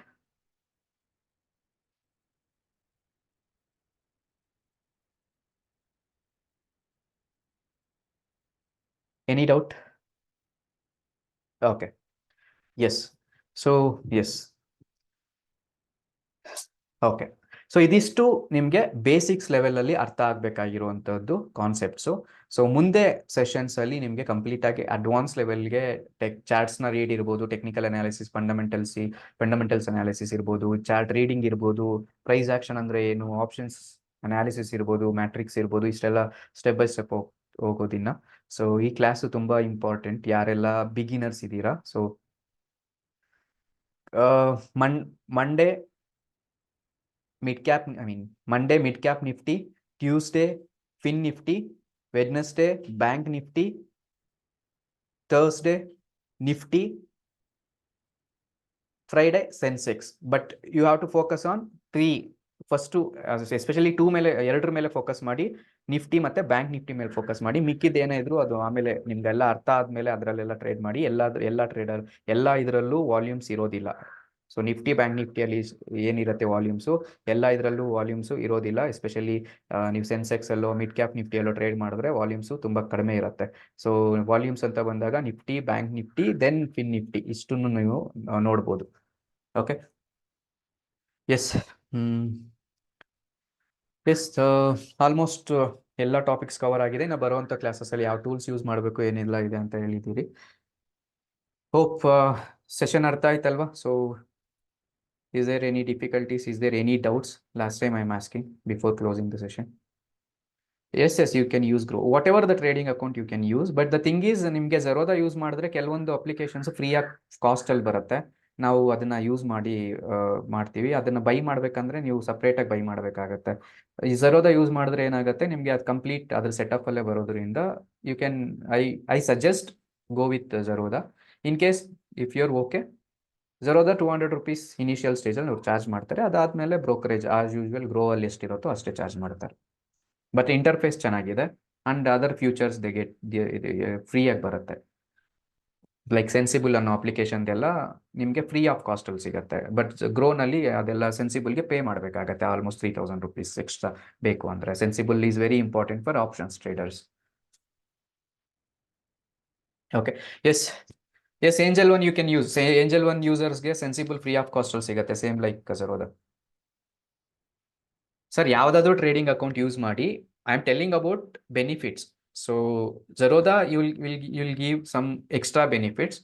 Any doubt? Okay. Yes. So, yes. Okay, so ಇದಿಷ್ಟು ನಿಮಗೆ ಬೇಸಿಕ್ಸ್ ಲೆವೆಲ್ ಅಲ್ಲಿ ಅರ್ಥ ಆಗಬೇಕಾಗಿರುವಂತದ್ದು ಕಾನ್ಸೆಪ್ಟ್ಸು. ಸೊ ಮುಂದೆ ಸೆಷನ್ಸ್ ಅಲ್ಲಿ ನಿಮಗೆ ಕಂಪ್ಲೀಟ್ ಆಗಿ ಅಡ್ವಾನ್ಸ್ ಲೆವೆಲ್ಗೆ ಚಾರ್ಟ್ಸ್ ನ ರೀಡ್ ಇರ್ಬೋದು, ಟೆಕ್ನಿಕಲ್ ಅನಾಲಿಸಿಸ್, ಫಂಡಮೆಂಟಲ್ಸ್ ಅನಾಲಿಸಿಸ್ ಇರ್ಬೋದು, ಚಾರ್ಟ್ ರೀಡಿಂಗ್ ಇರ್ಬೋದು, ಪ್ರೈಸ್ ಆಕ್ಷನ್ ಅಂದ್ರೆ ಏನು, ಆಪ್ಷನ್ಸ್ ಅನಾಲಿಸಿಸ್ ಇರ್ಬೋದು, ಮ್ಯಾಟ್ರಿಕ್ಸ್ ಇರ್ಬೋದು, ಇಷ್ಟೆಲ್ಲ ಸ್ಟೆಪ್ ಬೈ ಸ್ಟೆಪ್ ಹೋಗೋದಿನ್ನ. ಸೊ ಈ ಕ್ಲಾಸು ತುಂಬಾ ಇಂಪಾರ್ಟೆಂಟ್, ಯಾರೆಲ್ಲ ಬಿಗಿನರ್ಸ್ ಇದ್ದೀರಾ. So Monday mid cap Nifty, Tuesday fin Nifty, Wednesday bank Nifty, Thursday Nifty, Friday Sensex. But you have to focus on 3. First especially 2 ಮೇಲೆ, 2 ಮೇಲೆ ಫೋಕಸ್ ಮಾಡಿ, ನಿಫ್ಟಿ ಮತ್ತೆ ಬ್ಯಾಂಕ್ ನಿಫ್ಟಿ ಮೇಲೆ ಫೋಕಸ್ ಮಾಡಿ. ಮಿಕ್ಕಿದ ಏನೇ ಇದ್ರು ಅದು ಆಮೇಲೆ ನಿಮ್ಗೆಲ್ಲ ಅರ್ಥ ಆದ್ಮೇಲೆ ಅದರಲ್ಲೆಲ್ಲ ಟ್ರೇಡ್ ಮಾಡಿ. ಎಲ್ಲ ಟ್ರೇಡರ್ ಎಲ್ಲ ಇದರಲ್ಲೂ ವಾಲ್ಯೂಮ್ಸ್ ಇರೋದಿಲ್ಲ. ಸೊ ನಿಫ್ಟಿ ಬ್ಯಾಂಕ್ ನಿಫ್ಟಿಯಲ್ಲಿ ಏನಿರುತ್ತೆ ವಾಲ್ಯೂಮ್ಸು, ಎಲ್ಲ ಇದರಲ್ಲೂ ವಾಲ್ಯೂಮ್ಸು ಇರೋದಿಲ್ಲ. ಎಸ್ಪೆಷಲಿ ನೀವು ಸೆನ್ಸೆಕ್ಸ್ ಅಲ್ಲೋ ಮಿಡ್ ಕ್ಯಾಪ್ ನಿಫ್ಟಿಯಲ್ಲೋ ಟ್ರೇಡ್ ಮಾಡಿದ್ರೆ ವಾಲ್ಯೂಮ್ಸು ತುಂಬಾ ಕಡಿಮೆ ಇರುತ್ತೆ. ಸೊ ವಾಲ್ಯೂಮ್ಸ್ ಅಂತ ಬಂದಾಗ Nifty, bank Nifty, then fin Nifty ಇಷ್ಟನ್ನು ನೀವು ನೋಡ್ಬೋದು. Okay, yes. ಎಸ್, ಆಲ್ಮೋಸ್ಟ್ ಎಲ್ಲ ಟಾಪಿಕ್ಸ್ ಕವರ್ ಆಗಿದೆ. ನಾವು ಬರುವಂಥ ಕ್ಲಾಸಸ್ಸಲ್ಲಿ ಯಾವ ಟೂಲ್ಸ್ ಯೂಸ್ ಮಾಡಬೇಕು ಏನೆಲ್ಲ ಇದೆ ಅಂತ ಹೇಳಿದ್ದೀರಿ. ಹೋಪ್ ಸೆಷನ್ ಅರ್ಥ ಆಯ್ತಲ್ವಾ? So is there any difficulties? Is there any doubts? Last time I'm asking before closing the session. Yes, you can use Grow. Whatever the trading account you can use. But the thing is, ನಿಮಗೆ Zerodha use ಮಾಡಿದ್ರೆ ಕೆಲವೊಂದು applications free ಆಗಿ cost ಅಲ್ಲಿ ಬರುತ್ತೆ. ನಾವು ಅದನ್ನ use ಮಾಡ್ತೀವಿ. ಅದನ್ನ ಬೈ ಮಾಡ್ಬೇಕಂದ್ರೆ ನೀವು ಸಪ್ರೇಟ್ ಆಗಿ ಬೈ ಮಾಡ್ಬೇಕಾಗತ್ತೆ. ಈ Zerodha ಯೂಸ್ ಮಾಡಿದ್ರೆ ಏನಾಗುತ್ತೆ, ನಿಮ್ಗೆ ಅದು ಕಂಪ್ಲೀಟ್ ಅದ್ರ ಸೆಟಪ್ ಅಲ್ಲೇ ಬರೋದ್ರಿಂದ you can I suggest go with Zerodha. In case if you are okay, Zerodha 200 rupees initial stage ಅಲ್ಲಿ ಅವ್ರು ಚಾರ್ಜ್ ಮಾಡ್ತಾರೆ. ಅದಾದ್ಮೇಲೆ ಬ್ರೋಕರೇಜ್ ಆಸ್ ಯೂಶುವಲ್ ಗ್ರೋ ಅಲ್ಲಿ ಎಷ್ಟಿರುತ್ತೋ ಅಷ್ಟೇ ಚಾರ್ಜ್ ಮಾಡ್ತಾರೆ. ಬಟ್ ಇಂಟರ್ಫೇಸ್ ಚೆನ್ನಾಗಿದೆ and other futures they get free ಆಗಿ ಬರುತ್ತೆ. ಲೈಕ್ ಸೆನ್ಸಿಬಲ್ ಅನ್ನೋ ಅಪ್ಲಿಕೇಶನ್ ಎಲ್ಲ ನಿಮಗೆ ಫ್ರೀ ಆಫ್ ಕಾಸ್ಟ್ ಅಲ್ಲಿ ಸಿಗುತ್ತೆ. ಬಟ್ ಗ್ರೋನಲ್ಲಿ ಅದೆಲ್ಲ ಸೆನ್ಸಿಬಲ್ಗೆ ಪೇ ಮಾಡಬೇಕಾಗತ್ತೆ. ಆಲ್ಮೋಸ್ಟ್ 3000 rupees ಎಕ್ಸ್ಟ್ರಾ ಬೇಕು ಅಂದ್ರೆ. Sensibull is very important for options traders. Okay, yes Angel One you can use. Angel One ಯೂಸರ್ಸ್ಗೆ ಸೆನ್ಸಿಬಲ್ ಫ್ರೀ ಆಫ್ ಕಾಸ್ಟ್ ಅಲ್ಲಿ ಸಿಗುತ್ತೆ, ಸೇಮ್ ಲೈಕ್ Zerodha. ಸರ್ ಯಾವುದಾದ್ರೂ ಟ್ರೇಡಿಂಗ್ ಅಕೌಂಟ್ ಯೂಸ್ ಮಾಡಿ, I am telling about benefits. So Zerodha you'll give some extra benefits.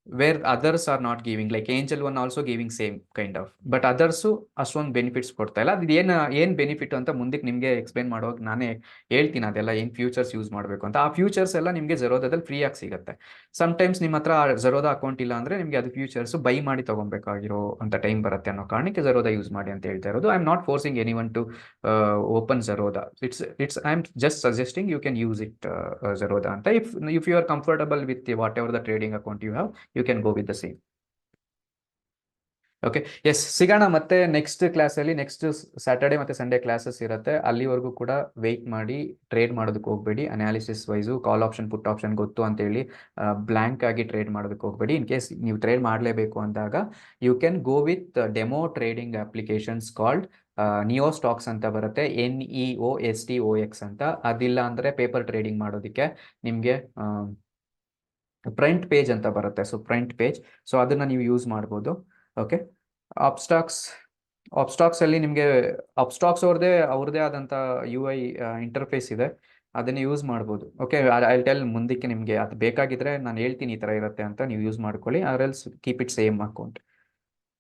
Where others are not giving, like Angel One also giving same kind of, but others ಅಷ್ಟೊಂದು benefits ಕೊಡ್ತಾ ಇಲ್ಲ. ಅದು ಏನು benefit ಅಂತ ಮುಂದಕ್ಕೆ ನಿಮಗೆ explain ಮಾಡುವಾಗ ನಾನೇ ಹೇಳ್ತೀನಿ ಅದೆಲ್ಲ ಏನು ಫ್ಯೂಚರ್ಸ್ ಯೂಸ್ ಮಾಡಬೇಕು ಅಂತ. ಆ ಫ್ಯೂಚರ್ಸ್ ಎಲ್ಲ ನಿಮಗೆ ಜೆರೋದಾದಲ್ಲಿ ಫ್ರೀ ಆಗಿ ಸಿಗುತ್ತೆ. ಸಮ್ಟೈಮ್ಸ್ ನಿಮ್ಮ ಹತ್ರ ಜೆರೋದಾ ಅಕೌಂಟ್ ಇಲ್ಲ ಅಂದರೆ ನಿಮಗೆ ಅದು ಫ್ಯೂಚರ್ಸ್ ಬೈ ಮಾಡಿ ತೊಗೊಬೇಕಾಗಿರೋ ಅಂತ ಟೈಮ್ ಬರುತ್ತೆ ಅನ್ನೋ ಕಾರಣಕ್ಕೆ ಜೆರೋದಾ ಯೂಸ್ ಮಾಡಿ ಅಂತ ಹೇಳ್ತಾ ಇರೋದು. I am not forcing any one to open Zerodha. It's I am just suggesting you can use it Zerodha ಅಂತ. If you are comfortable with whatever the trading account you have, you can go with the same. Okay, yes, ಸಿಗೋಣ ಮತ್ತೆ next ಕ್ಲಾಸಲ್ಲಿ. Next Saturday ಮತ್ತು Sunday classes ಇರುತ್ತೆ. ಅಲ್ಲಿವರೆಗೂ ಕೂಡ wait ಮಾಡಿ, trade ಮಾಡೋದಕ್ಕೆ ಹೋಗಬೇಡಿ. Analysis wise call option put option ಗೊತ್ತು ಅಂತೇಳಿ ಬ್ಲ್ಯಾಂಕ್ ಆಗಿ ಟ್ರೇಡ್ ಮಾಡೋದಕ್ಕೆ ಹೋಗಬೇಡಿ. ಇನ್ ಕೇಸ್ ನೀವು ಟ್ರೇಡ್ ಮಾಡಲೇಬೇಕು ಅಂದಾಗ you can go with demo trading applications called Neostox ಅಂತ ಬರುತ್ತೆ, NEOSTOX ಅಂತ. ಅದಿಲ್ಲ ಅಂದರೆ ಪೇಪರ್ ಟ್ರೇಡಿಂಗ್ ಮಾಡೋದಕ್ಕೆ ನಿಮಗೆ ಫ್ರಂಟ್ ಪೇಜ್ ಅಂತ ಬರುತ್ತೆ. ಸೊ ಫ್ರಂಟ್ ಪೇಜ್, ಸೊ ಅದನ್ನು ನೀವು ಯೂಸ್ ಮಾಡ್ಬೋದು. ಓಕೆ, ಅಪ್ಸ್ಟಾಕ್ಸ್ ಅಲ್ಲಿ ನಿಮಗೆ ಅಪ್ಸ್ಟಾಕ್ಸ್ ಅವ್ರದ್ದೇ ಆದಂಥ UI ಇಂಟರ್ಫೇಸ್ ಇದೆ, ಅದನ್ನು ಯೂಸ್ ಮಾಡ್ಬೋದು. ಓಕೆ, ಐ ಟೆಲ್ ಮುಂದಕ್ಕೆ ನಿಮಗೆ ಅದು ಬೇಕಾಗಿದ್ರೆ ನಾನು ಹೇಳ್ತೀನಿ ಈ ಥರ ಇರುತ್ತೆ ಅಂತ, ನೀವು ಯೂಸ್ ಮಾಡ್ಕೊಳ್ಳಿ. Or else keep it same account.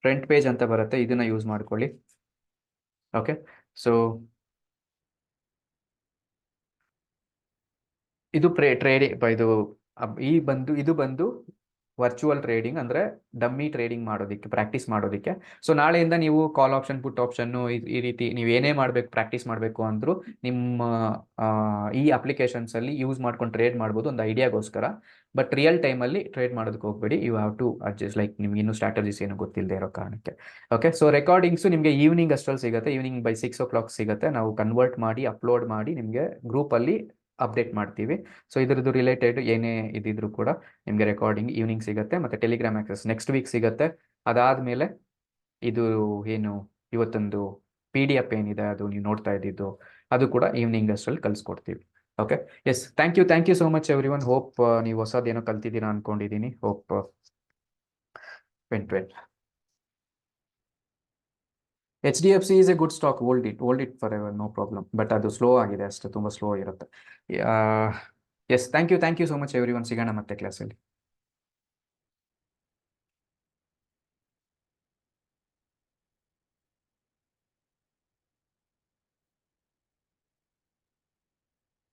Front page ಅಂತ ಬರುತ್ತೆ, ಇದನ್ನ ಯೂಸ್ ಮಾಡ್ಕೊಳ್ಳಿ. ಓಕೆ, ಸೊ ಇದು ಟ್ರೇಡಿಂಗ್ ಇದು ಬಂದು ವರ್ಚುವಲ್ ಟ್ರೇಡಿಂಗ್, ಅಂದರೆ ಡಮ್ಮಿ ಟ್ರೇಡಿಂಗ್ ಮಾಡೋದಕ್ಕೆ, ಪ್ರಾಕ್ಟೀಸ್ ಮಾಡೋದಕ್ಕೆ. ಸೊ ನಾಳೆಯಿಂದ ನೀವು ಕಾಲ್ ಆಪ್ಷನ್ ಪುಟ್ ಆಪ್ಷನ್ನು ಈ ರೀತಿ ನೀವು ಏನೇ ಮಾಡಬೇಕು, ಪ್ರಾಕ್ಟೀಸ್ ಮಾಡಬೇಕು ಅಂದರೂ ನಿಮ್ಮ ಈ ಅಪ್ಲಿಕೇಶನ್ಸಲ್ಲಿ ಯೂಸ್ ಮಾಡ್ಕೊಂಡು ಟ್ರೇಡ್ ಮಾಡ್ಬೋದು ಒಂದು ಐಡಿಯಾಗೋಸ್ಕರ. ಬಟ್ ರಿಯಲ್ ಟೈಮಲ್ಲಿ ಟ್ರೇಡ್ ಮಾಡೋದಕ್ಕೆ ಹೋಗಬೇಡಿ. You have to adjust, like ನಿಮ್ಗೆ ಇನ್ನೂ ಸ್ಟ್ರಾಟಜಿಸ್ ಏನು ಗೊತ್ತಿಲ್ಲದೆ ಇರೋ ಕಾರಣಕ್ಕೆ. ಓಕೆ, ಸೊ ರೆಕಾರ್ಡಿಂಗ್ಸು ನಿಮಗೆ ಈವ್ನಿಂಗ್ ಅಷ್ಟರಲ್ಲಿ ಸಿಗುತ್ತೆ. ಈವ್ನಿಂಗ್ ಬೈ 6 o'clock ಸಿಗುತ್ತೆ. ನಾವು ಕನ್ವರ್ಟ್ ಮಾಡಿ ಅಪ್ಲೋಡ್ ಮಾಡಿ ನಿಮಗೆ ಗ್ರೂಪಲ್ಲಿ ಅಪ್ಡೇಟ್ ಮಾಡ್ತೀವಿ. ಸೊ ಇದರದ್ದು ರಿಲೇಟೆಡ್ ಏನೇ ಇದ್ದಿದ್ರು ಕೂಡ ನಿಮಗೆ ರೆಕಾರ್ಡಿಂಗ್ ಈವ್ನಿಂಗ್ ಸಿಗುತ್ತೆ. ಮತ್ತು ಟೆಲಿಗ್ರಾಮ್ ಆಕ್ಸೆಸ್ ನೆಕ್ಸ್ಟ್ ವೀಕ್ ಸಿಗುತ್ತೆ. ಅದಾದಮೇಲೆ ಇದು ಏನು ಇವತ್ತೊಂದು PDF ಏನಿದೆ ಅದು ನೀವು ನೋಡ್ತಾ ಇದ್ದಿದ್ದು, ಅದು ಕೂಡ ಈವ್ನಿಂಗ್ ಅಷ್ಟರಲ್ಲಿ ಕಳಿಸ್ಕೊಡ್ತೀವಿ. Okay, yes, thank you so much every one. Hope ನೀವು ಹೊಸದೇನೋ ಕಲ್ತಿದ್ದೀರಾ ಅಂದ್ಕೊಂಡಿದ್ದೀನಿ. Hope went well. HDFC is a good stock. Hold it forever, no problem. But ಅದು ಸ್ಲೋ ಆಗಿದೆ ಅಷ್ಟೇ, ತುಂಬ ಸ್ಲೋ ಇರುತ್ತೆ. Yes, thank you so much every one. ಸಿಗೋಣ ಮತ್ತೆ ಕ್ಲಾಸಲ್ಲಿ.